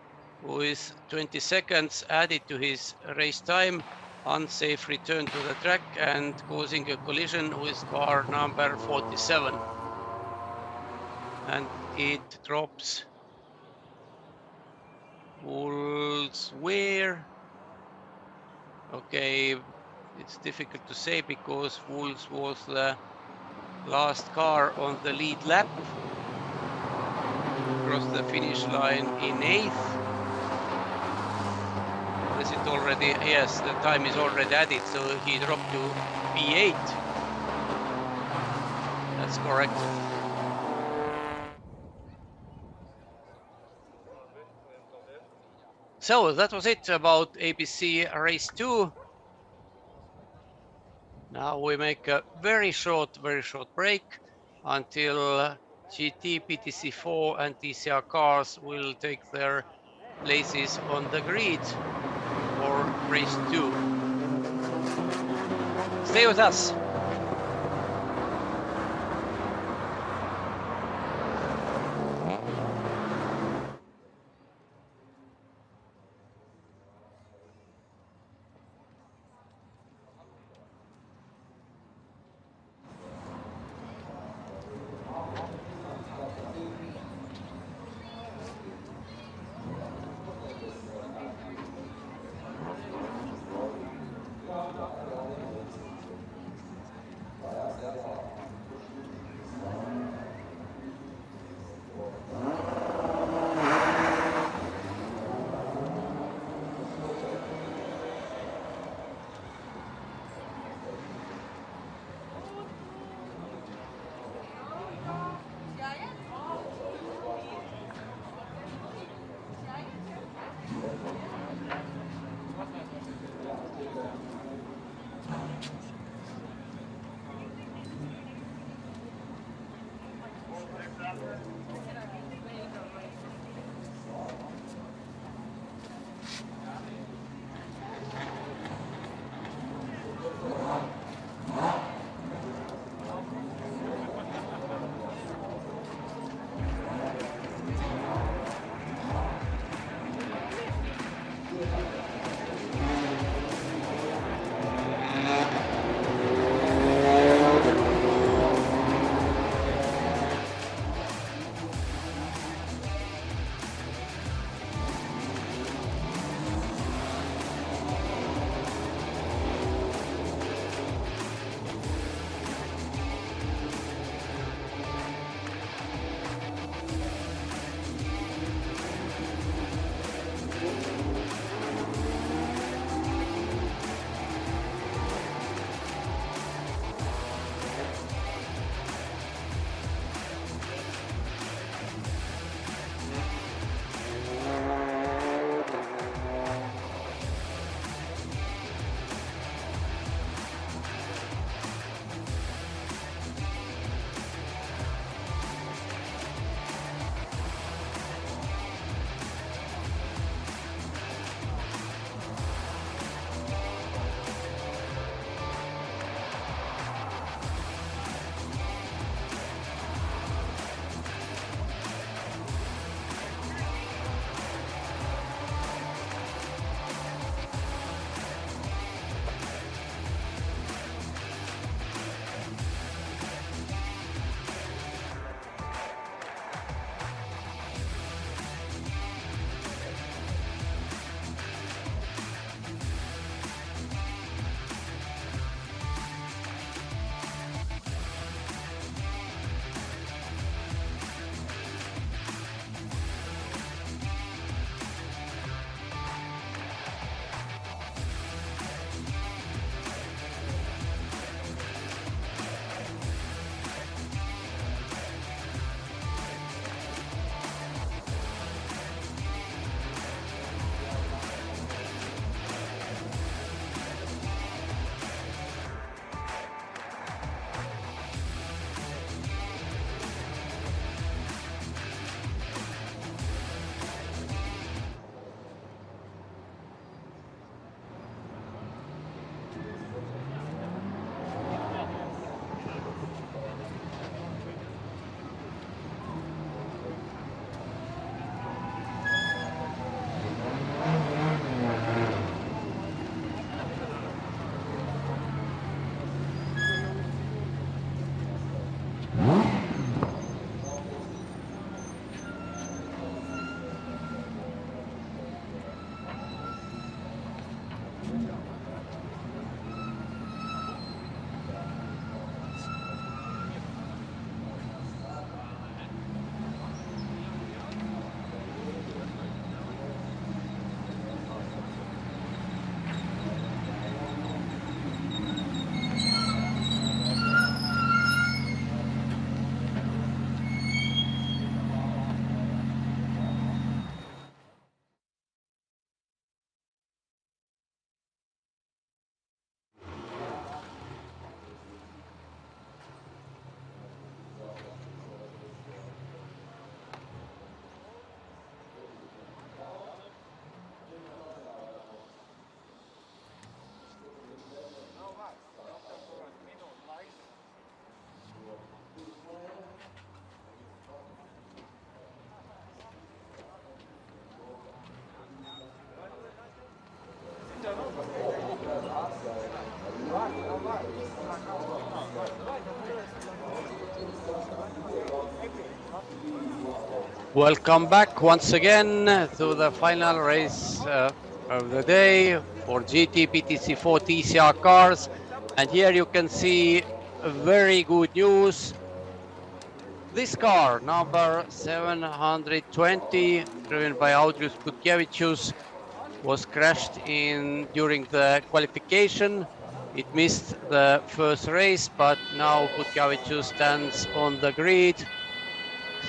with 20 seconds added to his race time, unsafe return to the track, and causing a collision with car number 47. And it drops Wolves where? Okay, it's difficult to say because Wolves was the last car on the lead lap. Crossed the finish line in 8th. Is it already? Yes, the time is already added, so he dropped to P8. That's correct. So that was it about ABC Race 2. Now we make a very short break until GT, PTC4 and TCR cars will take their places on the grid for Race 2. Stay with us. Welcome back once again to the final race of the day for GT PTC4 TCR cars. And here you can see very good news. This car, number 720, driven by Audrius Butkevičius, was crashed during the qualification. It missed the first race, but now Butkevičius stands on the grid.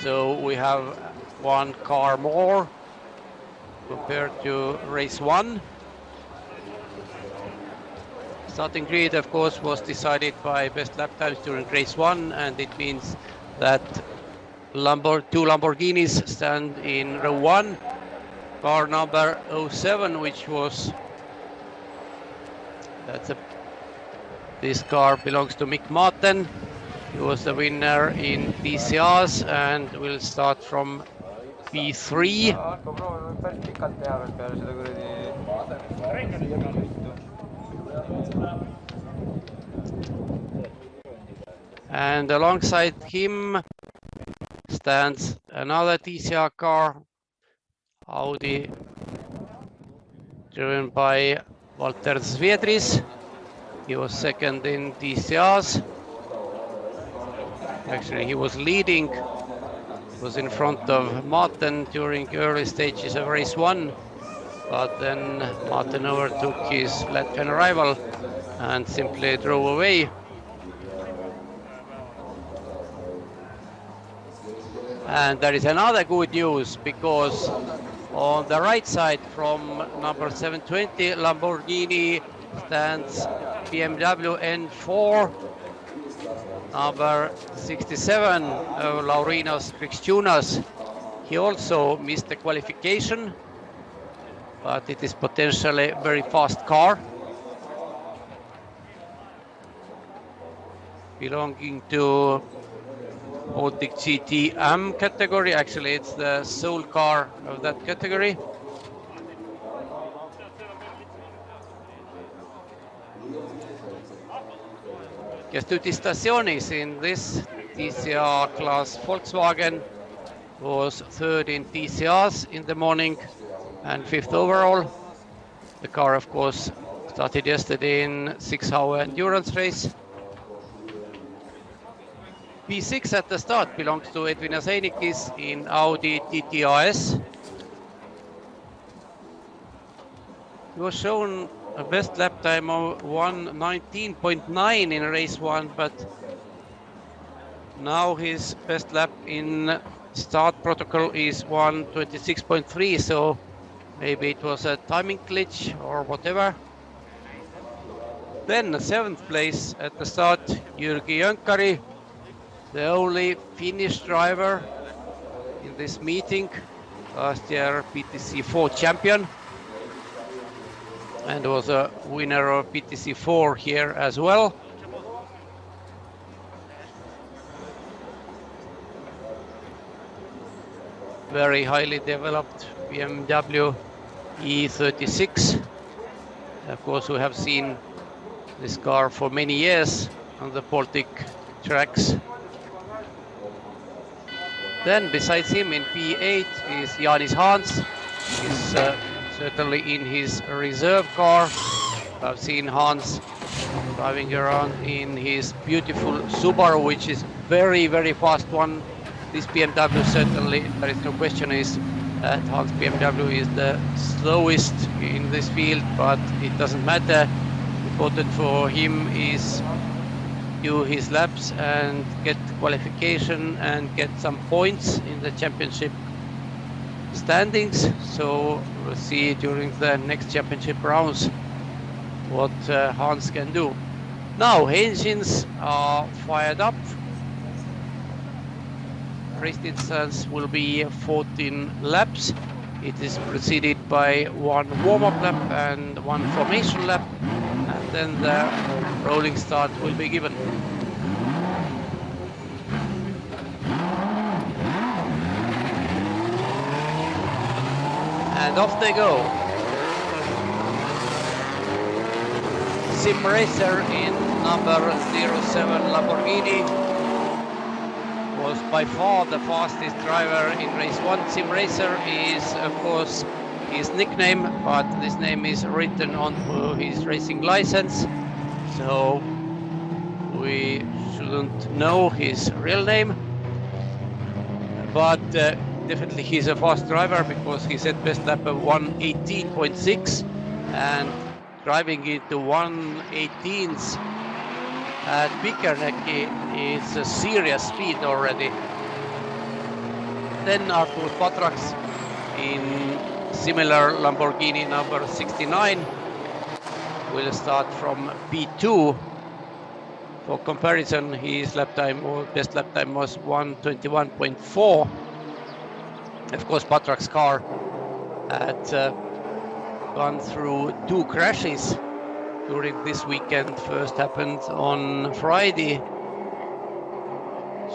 So we have one car more compared to race one. Starting grid, of course, was decided by best lap times during race one, and it means that two Lamborghinis stand in row one. Car number 07, which was, this car belongs to Mick Martin. He was the winner in TCRs and will start from P3. And alongside him stands another TCR car, Audi, driven by Walter Zviedris. He was second in TCRs. Actually, he was leading, was in front of Martin during early stages of race one, but then Martin overtook his Latvian rival and simply drove away. And there is another good news, because on the right side from number 720 Lamborghini stands BMW N4, number 67 Laurinos Krikščiūnas. He also missed the qualification, but it is potentially a very fast car, belonging to Baltic GT category. Actually, it's the sole car of that category. Kestutis Stasionis in this TCR class Volkswagen was third in TCRs in the morning and fifth overall. The car, of course, started yesterday in 6-hour endurance race. P6 at the start belongs to Edvinas Einikis in Audi TTRS. He was shown a best lap time of 1:19.9 in race one, but now his best lap in start protocol is 1:26.3, so maybe it was a timing glitch or whatever. Then 7th place at the start, Jyrki Jõnkari, the only Finnish driver in this meeting, last year PTC4 champion, and was a winner of PTC4 here as well. Very highly developed BMW E36. Of course, we have seen this car for many years on the Baltic tracks. Then besides him in P8 is Jānis Hāns. He's certainly in his reserve car. I've seen Hāns driving around in his beautiful Subaru, which is very, very fast one. This BMW certainly, there is no question, is that Hāns BMW is the slowest in this field, but it doesn't matter. Important for him is do his laps and get qualification and get some points in the championship standings. So we'll see during the next championship rounds what Hāns can do. Now engines are fired up. Race distance will be 14 laps. It is preceded by one warm-up lap and one formation lap, and then the rolling start will be given. And off they go. Sim Racer in number 07 Lamborghini. was by far the fastest driver in race 1. Sim Racer is, of course, his nickname, but this name is written onto his racing license, so we shouldn't know his real name. But definitely he's a fast driver because he set best lap of 1:18.6, and driving into 1:18s at Pikkernäki is a serious speed already. Then Artur Patraks in similar Lamborghini number 69 will start from P2. For comparison, his lap time or best lap time was 1:21.4. Of course, Patraks' car had gone through 2 crashes during this weekend. First happened on Friday.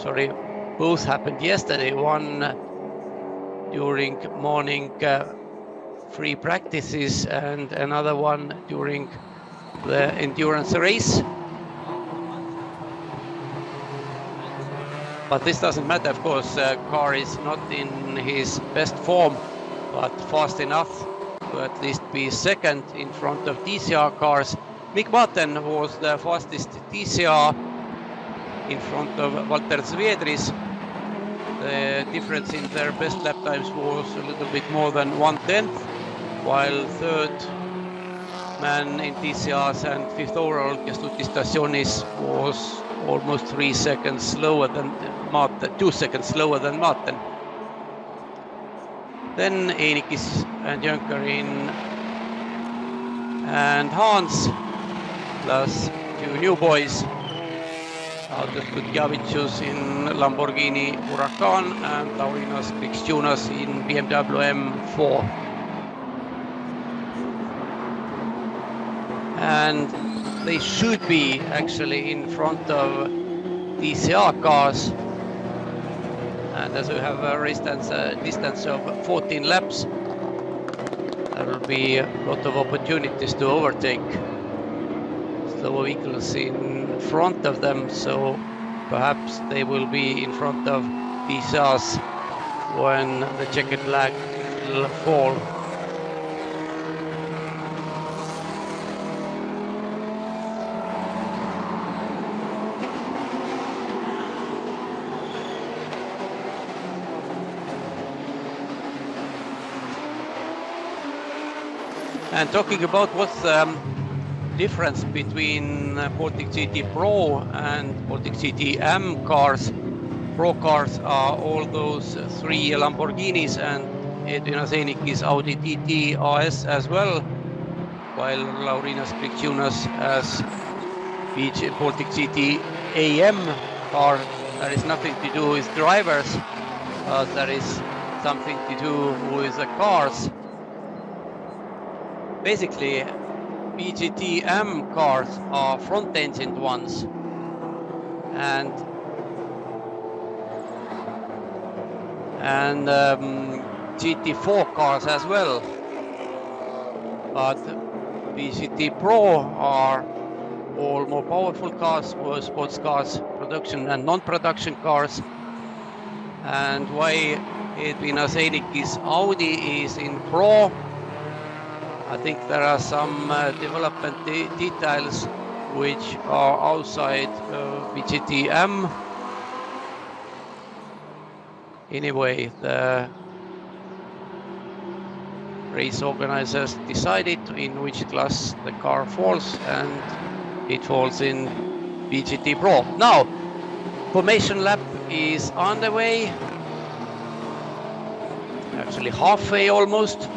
Sorry, both happened yesterday. One during morning free practices and another one during the endurance race. But this doesn't matter, of course. Car is not in his best form, but fast enough to at least be second in front of TCR cars. Mikk Maaten was the fastest TCR in front of Valter Zviedris. The difference in their best lap times was a little bit more than 1/10, while third man in TCRs and fifth overall, Kestutis Stassionis, was almost 3 seconds slower than Maaten, 2 seconds slower than Maaten. Then Einikis and Jönkörin and Hans, plus 2 new boys, Autos Kutjavicius in Lamborghini Huracan and Laurinas Krikščiūnas in BMW M4. And they should be actually in front of TCR cars. And as we have a race distance of 14 laps, there will be a lot of opportunities to overtake slower vehicles in front of them, so perhaps they will be in front of TCRs when the checkered flag will fall. And talking about what's the difference between Baltic GT Pro and Baltic GT M cars. Pro cars are all those 3 Lamborghinis and Edvin Aseinik's Audi TT AS as well, while Laurinas Krikščiūnas has Baltic GT AM car. There is nothing to do with drivers, but there is something to do with the cars. Basically, BGT-M cars are front-engined ones, and GT4 cars as well. But BGT Pro are all more powerful cars, or sports cars, production and non-production cars. And why Edvin Aseinik's Audi is in Pro, I think there are some development details which are outside BGT-M. Anyway, the race organizers decided in which class the car falls, and it falls in BGT Pro. Now, formation lap is underway, actually halfway almost.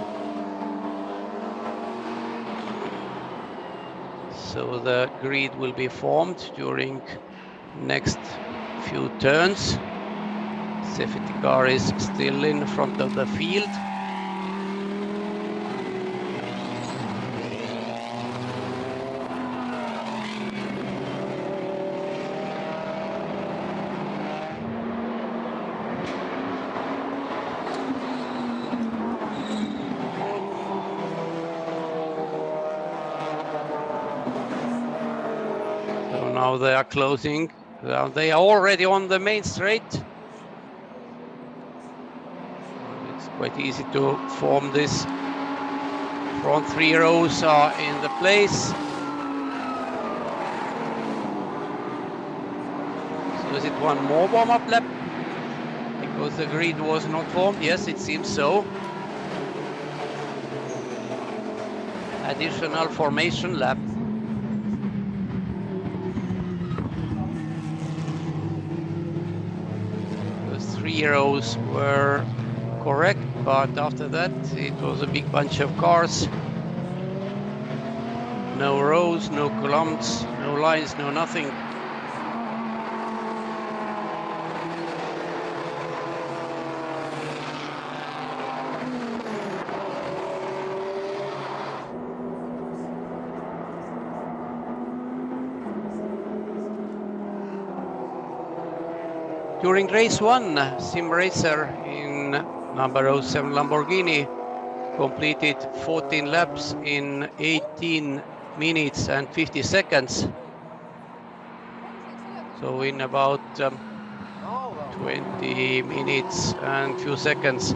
So the grid will be formed during next few turns. Safety car is still in front of the field. Now they are closing. They are already on the main straight. quite easy to form this. Front 3 rows are in the place. So is it one more warm-up lap? Because the grid was not formed. Yes, it seems so. Additional formation lap. The 3 rows were correct, but after that it was a big bunch of cars. No rows, no columns, no lines, no nothing. During race 1, Sim Racer in number 07 Lamborghini completed 14 laps in 18 minutes and 50 seconds. So in about 20 minutes and few seconds,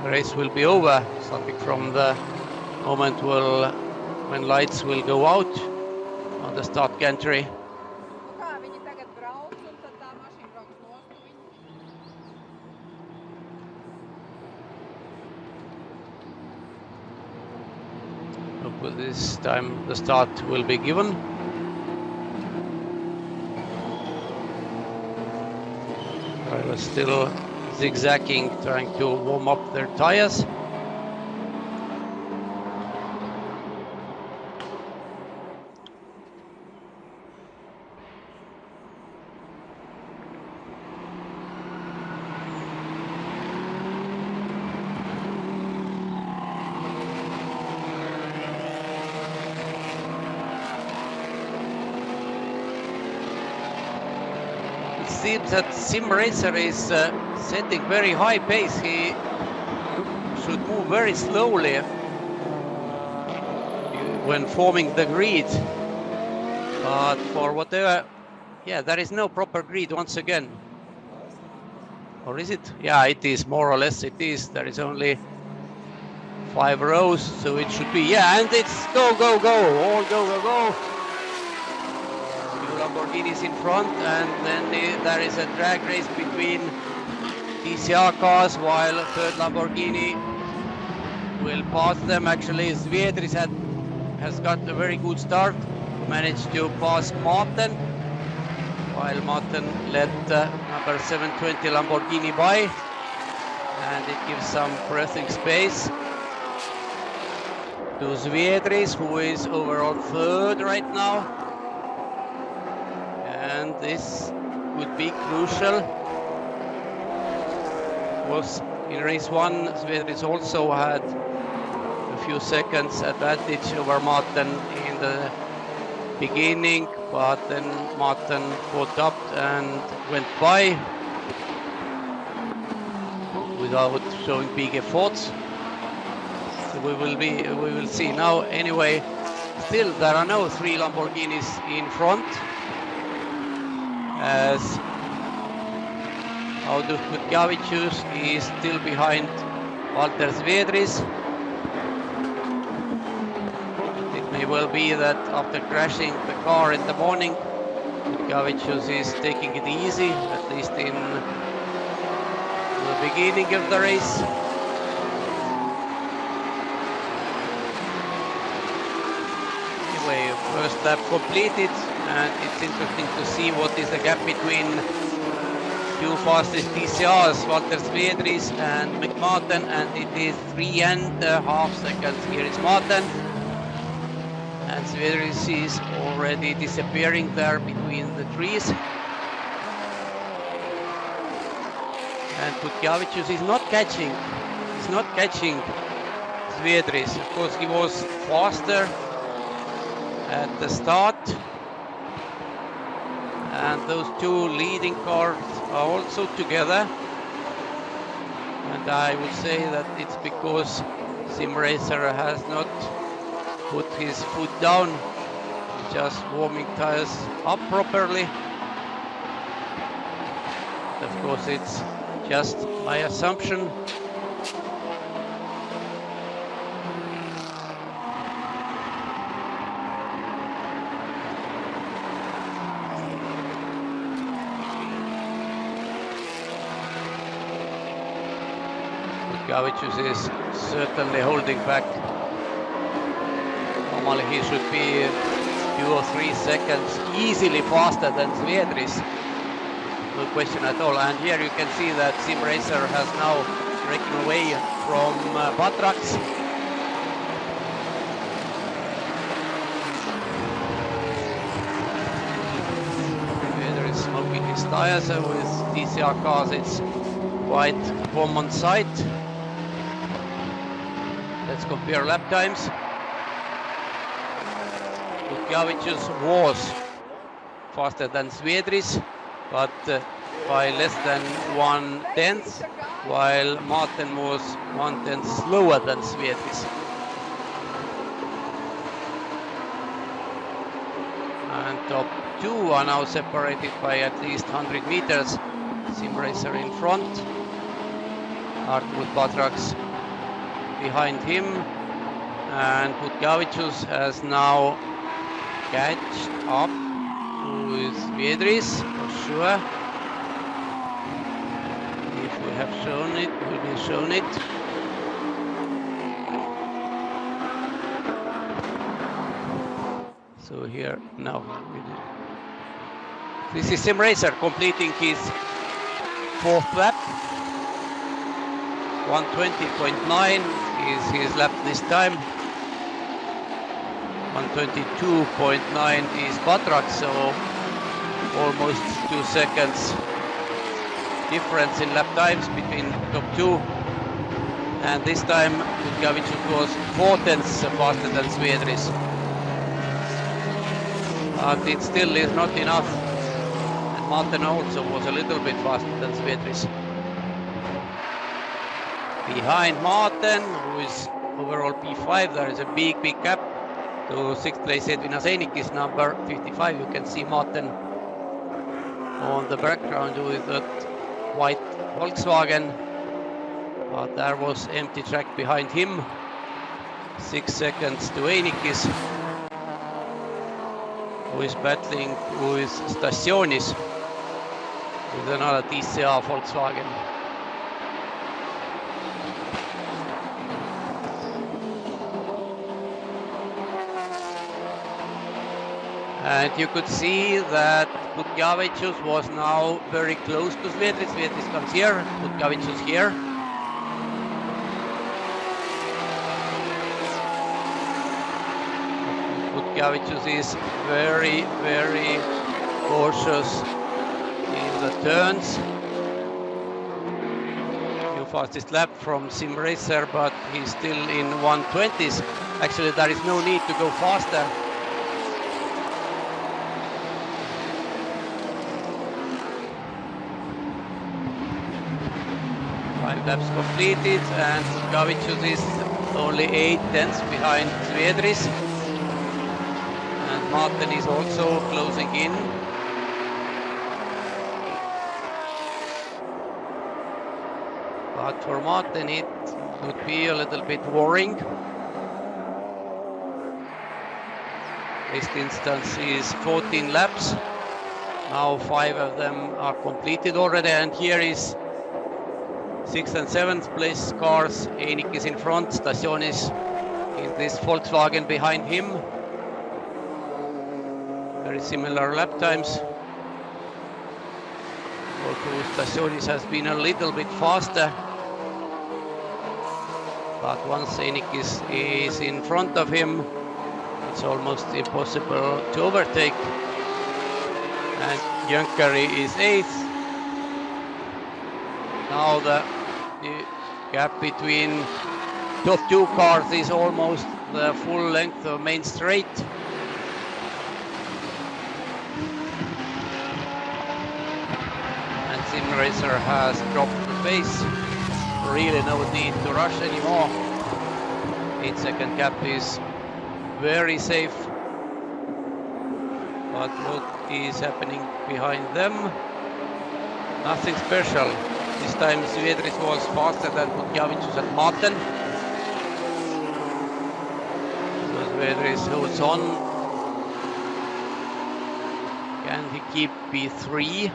the race will be over, starting from the moment when lights will go out on the start gantry. This time the start will be given. Drivers still zigzagging, trying to warm up their tires. It seems that Sim Racer is setting very high pace. He should move very slowly when forming the grid. But for whatever, yeah, there is no proper grid once again. Or is it? Yeah, it is more or less. It is. There is only 5 rows, so it should be. Yeah, and it's go, go, go, all go, go, go. Lamborghinis in front, and then there is a drag race between TCR cars, while a third Lamborghini will pass them. Actually, Zviedris has got a very good start, managed to pass Martin, while Martin led number 720 Lamborghini by, and it gives some breathing space to Zviedris, who is overall third right now. And this would be crucial. Was in race 1, Zviedris also had a few seconds advantage over Martin in the beginning, but then Martin caught up and went by without showing big efforts. So we will see now. Anyway, still there are no 3 Lamborghinis in front, as Audus Kutjavicius is still behind Walter Zviedris. It may well be that after crashing the car in the morning, Kutjavicius is taking it easy, at least in the beginning of the race. Anyway, first lap completed. And it's interesting to see what is the gap between 2 fastest TCRs, Walter Zviedris and McMartin, and it is 3.5 seconds. Here is Martin, and Zviedris is already disappearing there between the trees. And Kutjavicius is not catching. He's not catching Zviedris. Of course, he was faster at the start. And those 2 leading cars are also together. And I would say that it's because Sim Racer has not put his foot down, just warming tires up properly. Of course, it's just my assumption. Gavicius is certainly holding back. Normally he should be 2 or 3 seconds easily faster than Sviedris. No question at all. And here you can see that Sim Racer has now breaking away from Baltics. There is smoking his tires, and with TCR cars it's quite common sight. Let's compare lap times. Gavicius was faster than Sviedris, but by less than 1/10, while Martin was 1/10 slower than Sviedris. And top two are now separated by at least 100 meters. Sim Racer in front, Artur Baltics behind him, and Gavicius has now catched up with Sviedris for sure. If we have shown it, we will show it. So here now. This is Sim Racer completing his 4th lap. 120.9 is his lap this time. 122.9 is Baltics, so almost 2 seconds difference in lap times between top two. And this time Gavicius was 4/10 faster than Sviedris. But it still is not enough. And Martin also was a little bit faster than Sviedris. Behind Martin, who is overall P5, there is a big gap to 6th place Edwin Aseinikis, number 55. You can see Martin on the background with that white Volkswagen, but there was empty track behind him. 6 seconds to Einikis, who is battling with Stasionis with another TCR Volkswagen. And you could see that Gavicius was now very close to Sviedris. Sviedris comes here, Gavicius here. Gavicius is very cautious in the turns. New fastest lap from Sim Racer, but he's still in 120s. Actually, there is no need to go faster. 5 laps completed, and Gavicius is only 8/10 behind Sviedris. And Martin is also closing in. But for Martin it would be a little bit worrying. This instance is 14 laps. Now 5 of them are completed already, and here is 6th and 7th place cars. Einik is in front, Stasionis in this Volkswagen behind him. Very similar lap times. Although Stasionis has been a little bit faster. But once Einik is in front of him, it's almost impossible to overtake. And Jönkäri is 8th. Now the gap between top 2 cars is almost the full length of main straight. And Sim Racer has dropped the pace. Really no need to rush anymore. 8-second gap is very safe. But what is happening behind them? Nothing special. This time Sviedris was faster than Gavicius and Martin. So Sviedris holds on. Can he keep P3?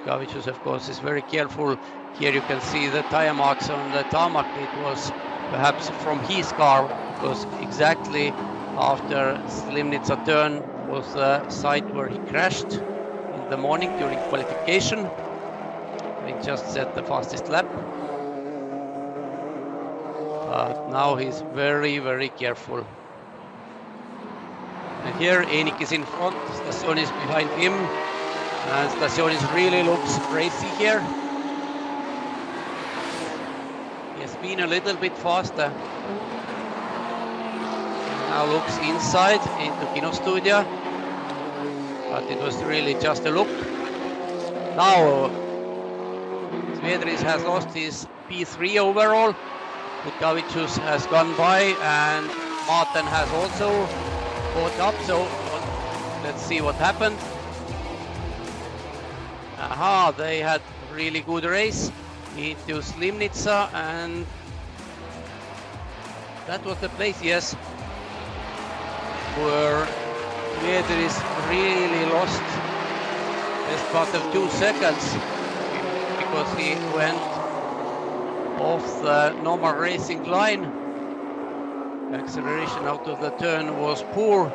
Gavicius, of course, is very careful. Here you can see the tire marks on the tarmac. It was perhaps from his car, because exactly after Slimnica turn was the site where he crashed in the morning during qualification. He just set the fastest lap. But now he's very, very careful. And here Enik is in front, Stasionis behind him. And Stasionis really looks racy here. He has been a little bit faster. Now looks inside into Kino Studio. But it was really just a look. Now Svedris has lost his P3 overall. Gavicius has gone by and Martin has also caught up. So let's see what happened. Aha, they had really good race into Slimnica, and that was the place, yes, where Svedris really lost this part of 2 seconds because he went off the normal racing line. Acceleration out of the turn was poor.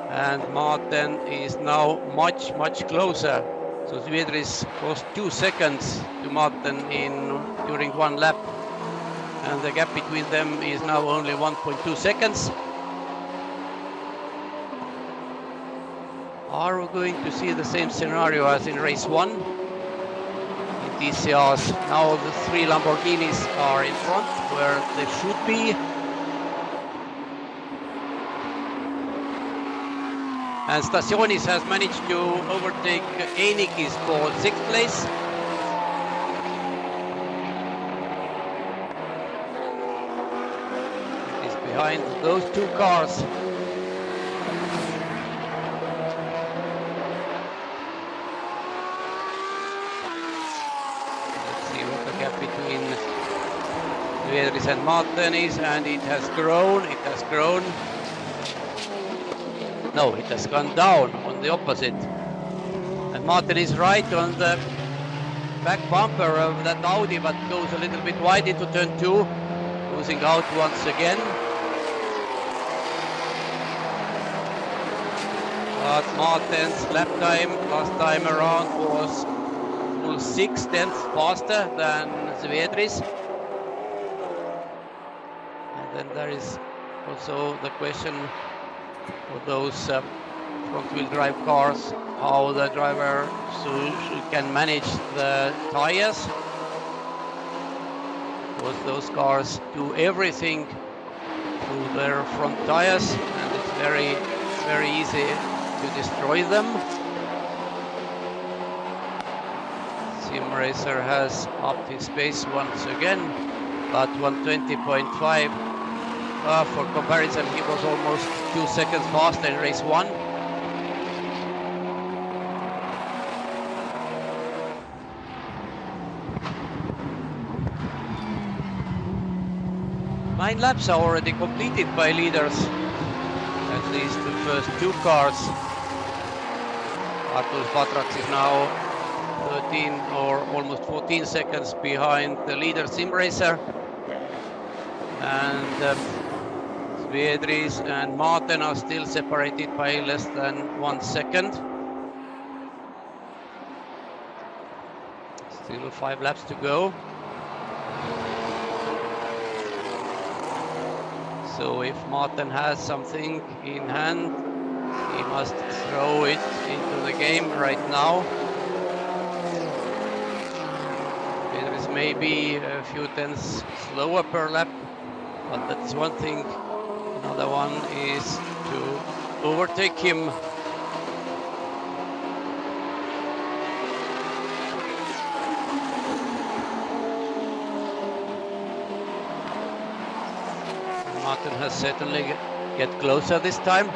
And Martin is now much, much closer. So Svedris lost 2 seconds to Martin during 1 lap. And the gap between them is now only 1.2 seconds. Are we going to see the same scenario as in race 1? In TCRs, now the 3 Lamborghinis are in front where they should be. And Stasionis has managed to overtake Enik, is for 6th place. He's behind those 2 cars. Let's see what the gap between Svedris and Martin is, and it has grown, No, it has gone down on the opposite. And Martin is right on the back bumper of that Audi, but goes a little bit wide into turn 2, losing out once again. But Martin's lap time last time around was full 6/10 faster than Svedris. And then there is also the question for those front-wheel drive cars, how the driver can manage the tires. Because those cars do everything to their front tires, and it's very, very easy to destroy them. Sim Racer has upped his pace once again, but 120.5. For comparison, he was almost 2 seconds faster in race 1. Nine laps are already completed by leaders, at least the first 2 cars. Artur Patrax is now 13 or almost 14 seconds behind the leader Sim Racer. And Svedris and Martin are still separated by less than 1 second. Still 5 laps to go. So if Martin has something in hand, he must throw it into the game right now. Svedris may be a few tenths slower per lap, but that's one thing. Another one is to overtake him. Martin has certainly get closer this time.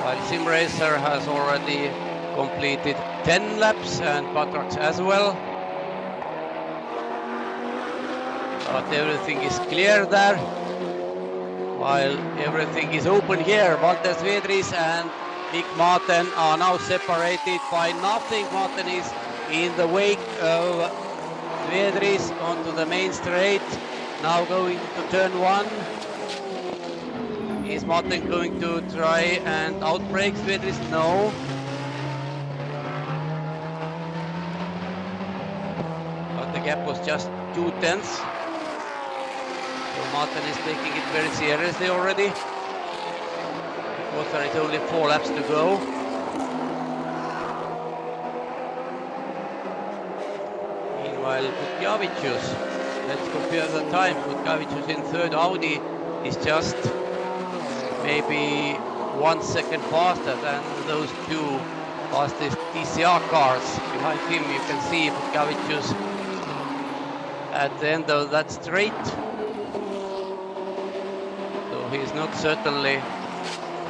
While Sim Racer has already completed 10 laps and Patrax as well. But everything is clear there. while everything is open here. Walter Svedris and Nick Martin are now separated by nothing. Martin is in the wake of Svedris onto the main straight, now going to turn 1. Is Martin going to try and outbrake Svedris? No. But the gap was just 0.2. So Martin is taking it very seriously already, because there is only 4 laps to go. Meanwhile, Putkavicius, let's compare the time. Putkavicius in third Audi is just maybe 1 second faster than those 2 fastest TCR cars. Behind him you can see Putkavicius at the end of that straight. So he's not certainly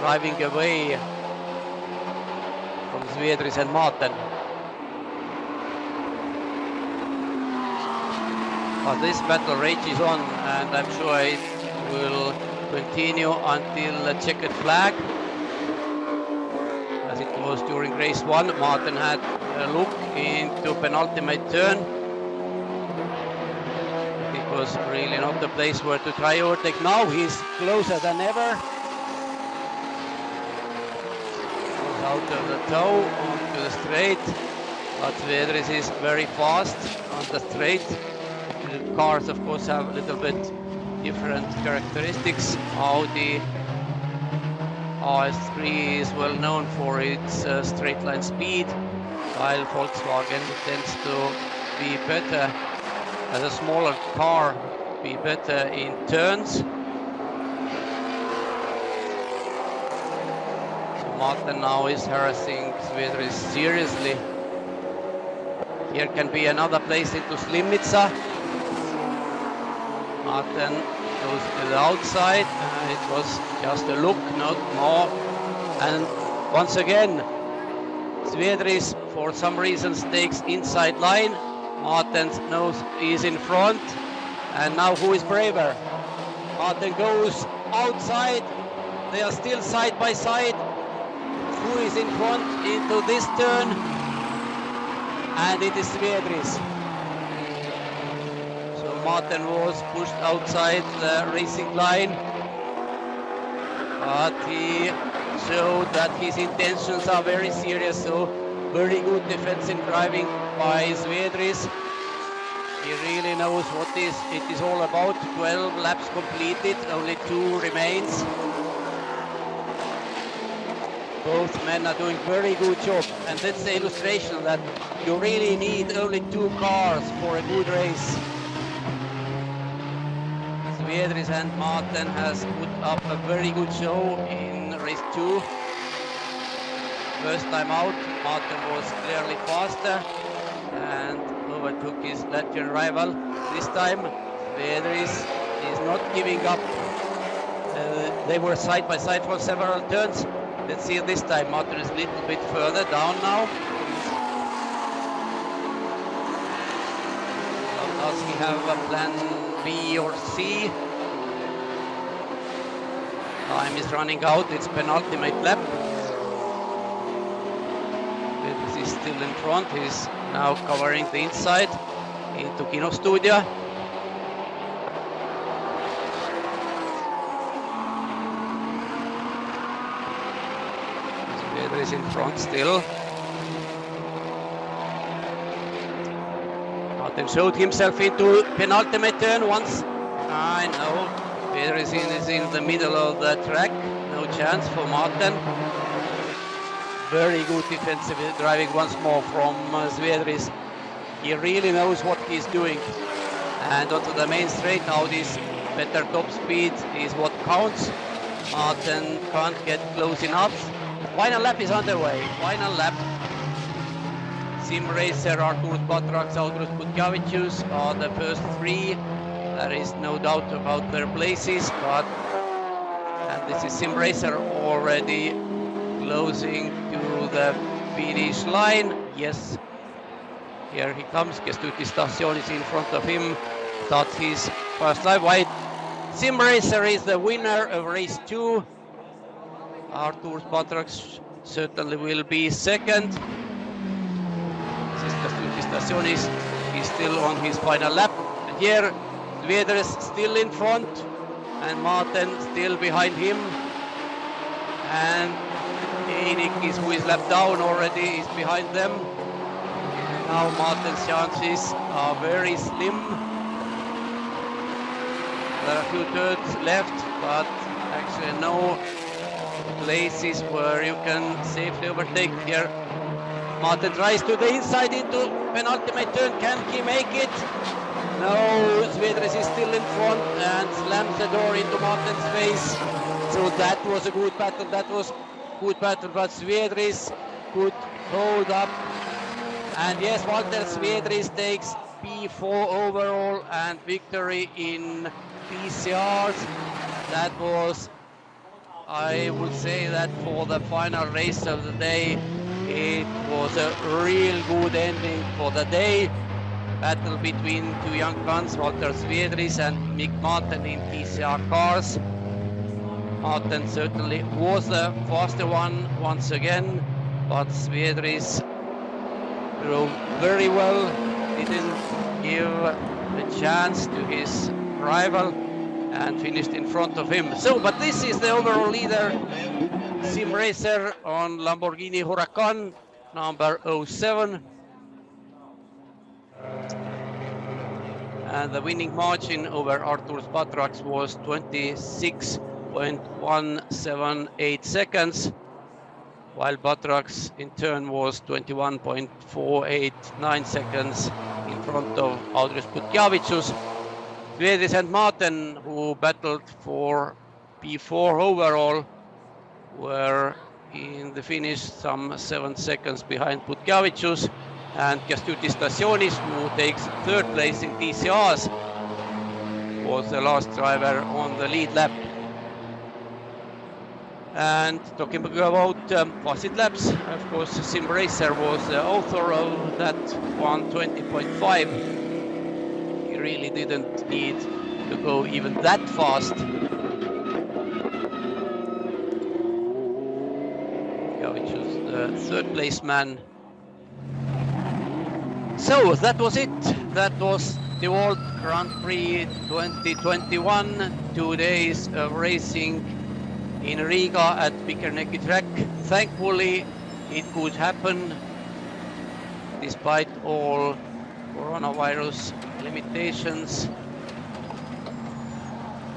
driving away from Svedris and Martin. But this battle rages on, and I'm sure it will continue until the checkered flag, as it was during race 1. Martin had a look into penultimate turn. It was really not the place where to try overtake. Now he's closer than ever. Goes out of the toe onto the straight, but Svedris is very fast on the straight. The cars of course have a little bit different characteristics. Audi RS3 is well known for its straight line speed, while Volkswagen tends to be better as a smaller car, be better in turns. So Martin now is harassing Svedris seriously. Here can be another place into Slimitsa. Martin goes to the outside. It was just a look, not more. And once again, Svedris for some reason takes inside line. Martin's nose is in front. And now who is braver? Martin goes outside. They are still side by side. Who is in front into this turn? And it is Svedris. Martin was pushed outside the racing line, but he showed that his intentions are very serious, so very good defensive driving by Svedris. He really knows what it is all about. 12 laps completed, only 2 remains. Both men are doing very good job, and that's the illustration that you really need only 2 cars for a good race. Svedris and Martin has put up a very good show in race 2. First time out, Martin was clearly faster and overtook his Latvian rival. This time, Svedris is not giving up. They were side by side for several turns. Let's see this time. Martin is a little bit further down now. Does he have a plan B or C? Time is running out, it's penultimate lap. Svedris is still in front, he's now covering the inside into Kinostudia. Svedris in front still. Martin showed himself into penultimate turn once. I know, Svedris is in the middle of the track. No chance for Martin. Very good defensive driving once more from Svedris. He really knows what he's doing. And onto the main straight, Audi's better top speed is what counts. Martin can't get close enough. Final lap is underway. Final lap. Sim racer Artur Batrax, Audrus Putkavicius are the first 3. There is no doubt about their places, but and this is Sim racer already closing to the finish line. Yes, here he comes. Kestutis Stassion is in front of him. Starts his first lap. Sim Racer is the winner of race 2. Artur Patrax certainly will be second. Stationis is still on his final lap. And here, Svedres still in front, and Martin still behind him. And Eirik, who is lap down already, is behind them. Now Martin's chances are very slim. There are a few thirds left, but actually no places where you can safely overtake here. Martin tries to the inside into penultimate turn. Can he make it? No, Svedres is still in front and slams the door into Martin's face. So that was a good battle. But Svedres could hold up. And yes, Walter Svedres takes P4 overall and victory in TCRs. That was, I would say that for the final race of the day, it was a real good ending for the day. Battle between two young guns, Walter Svedres and Mick Martin in TCR cars. Martin certainly was the faster one once again, but Svedres drove very well, didn't give a chance to his rival and finished in front of him. So, but this is the overall leader, Sim Racer on Lamborghini Huracan, number 07. And the winning margin over Artur Patrax was 26.178 seconds, while Patrax in turn was 21.489 seconds in front of Audrius Butkiewicz. Svedres and Martin, who battled for P4 overall, were in the finish some 7 seconds behind Butkiewicz, and Kestutis Stasionis, who takes third place in TCRs, was the last driver on the lead lap. And talking about fastest laps, of course, Sim Racer was the author of that 1:20.5. He really didn't need to go even that fast. Which was the third place man. So that was it. That was DeWALT Grand Prix 2021. 2 days of racing in Riga at Pikerneki track. Thankfully, it could happen despite all coronavirus limitations.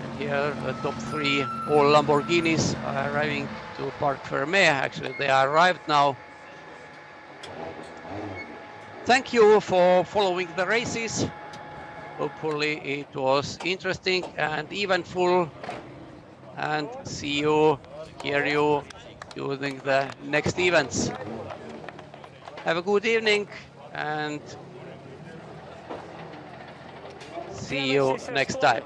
And here, the top 3, all Lamborghinis are arriving to Parc Fermé. Actually, they are arrived now. Thank you for following the races. Hopefully it was interesting and eventful. And see you, hear you during the next events. Have a good evening and see you next time.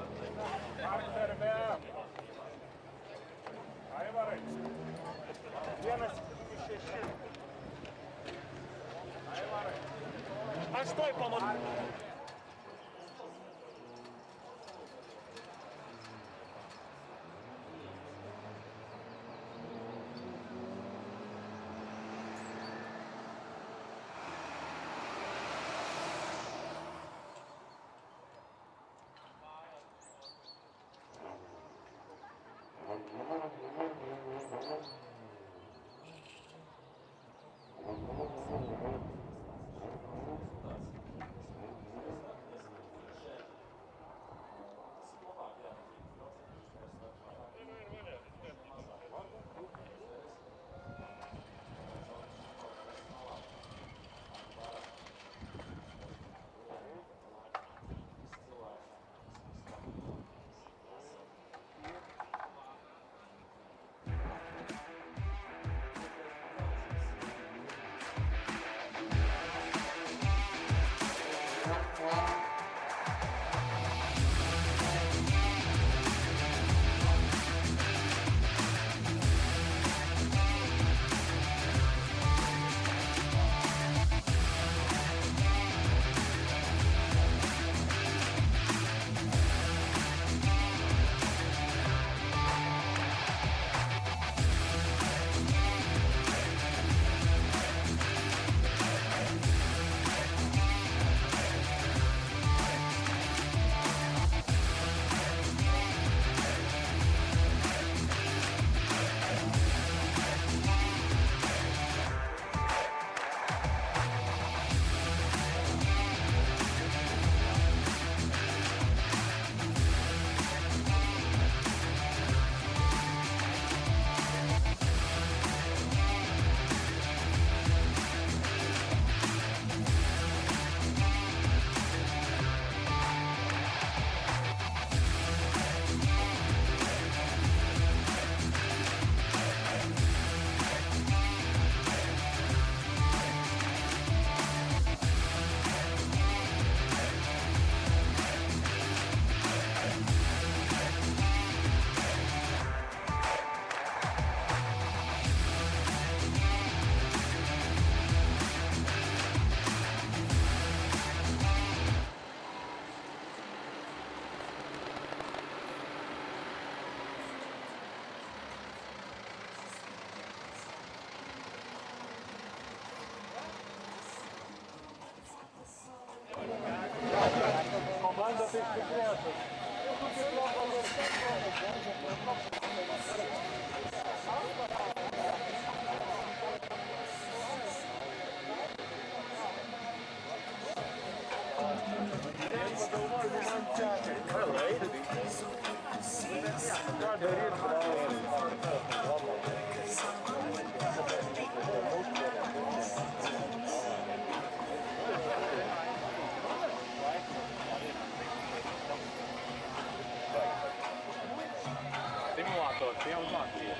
Simulators jau uzmācīja.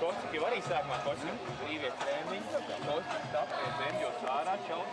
Kostika var arī sākumā kostika brīvie trēmiņi, kostika tap pie zemļos ārā čaut.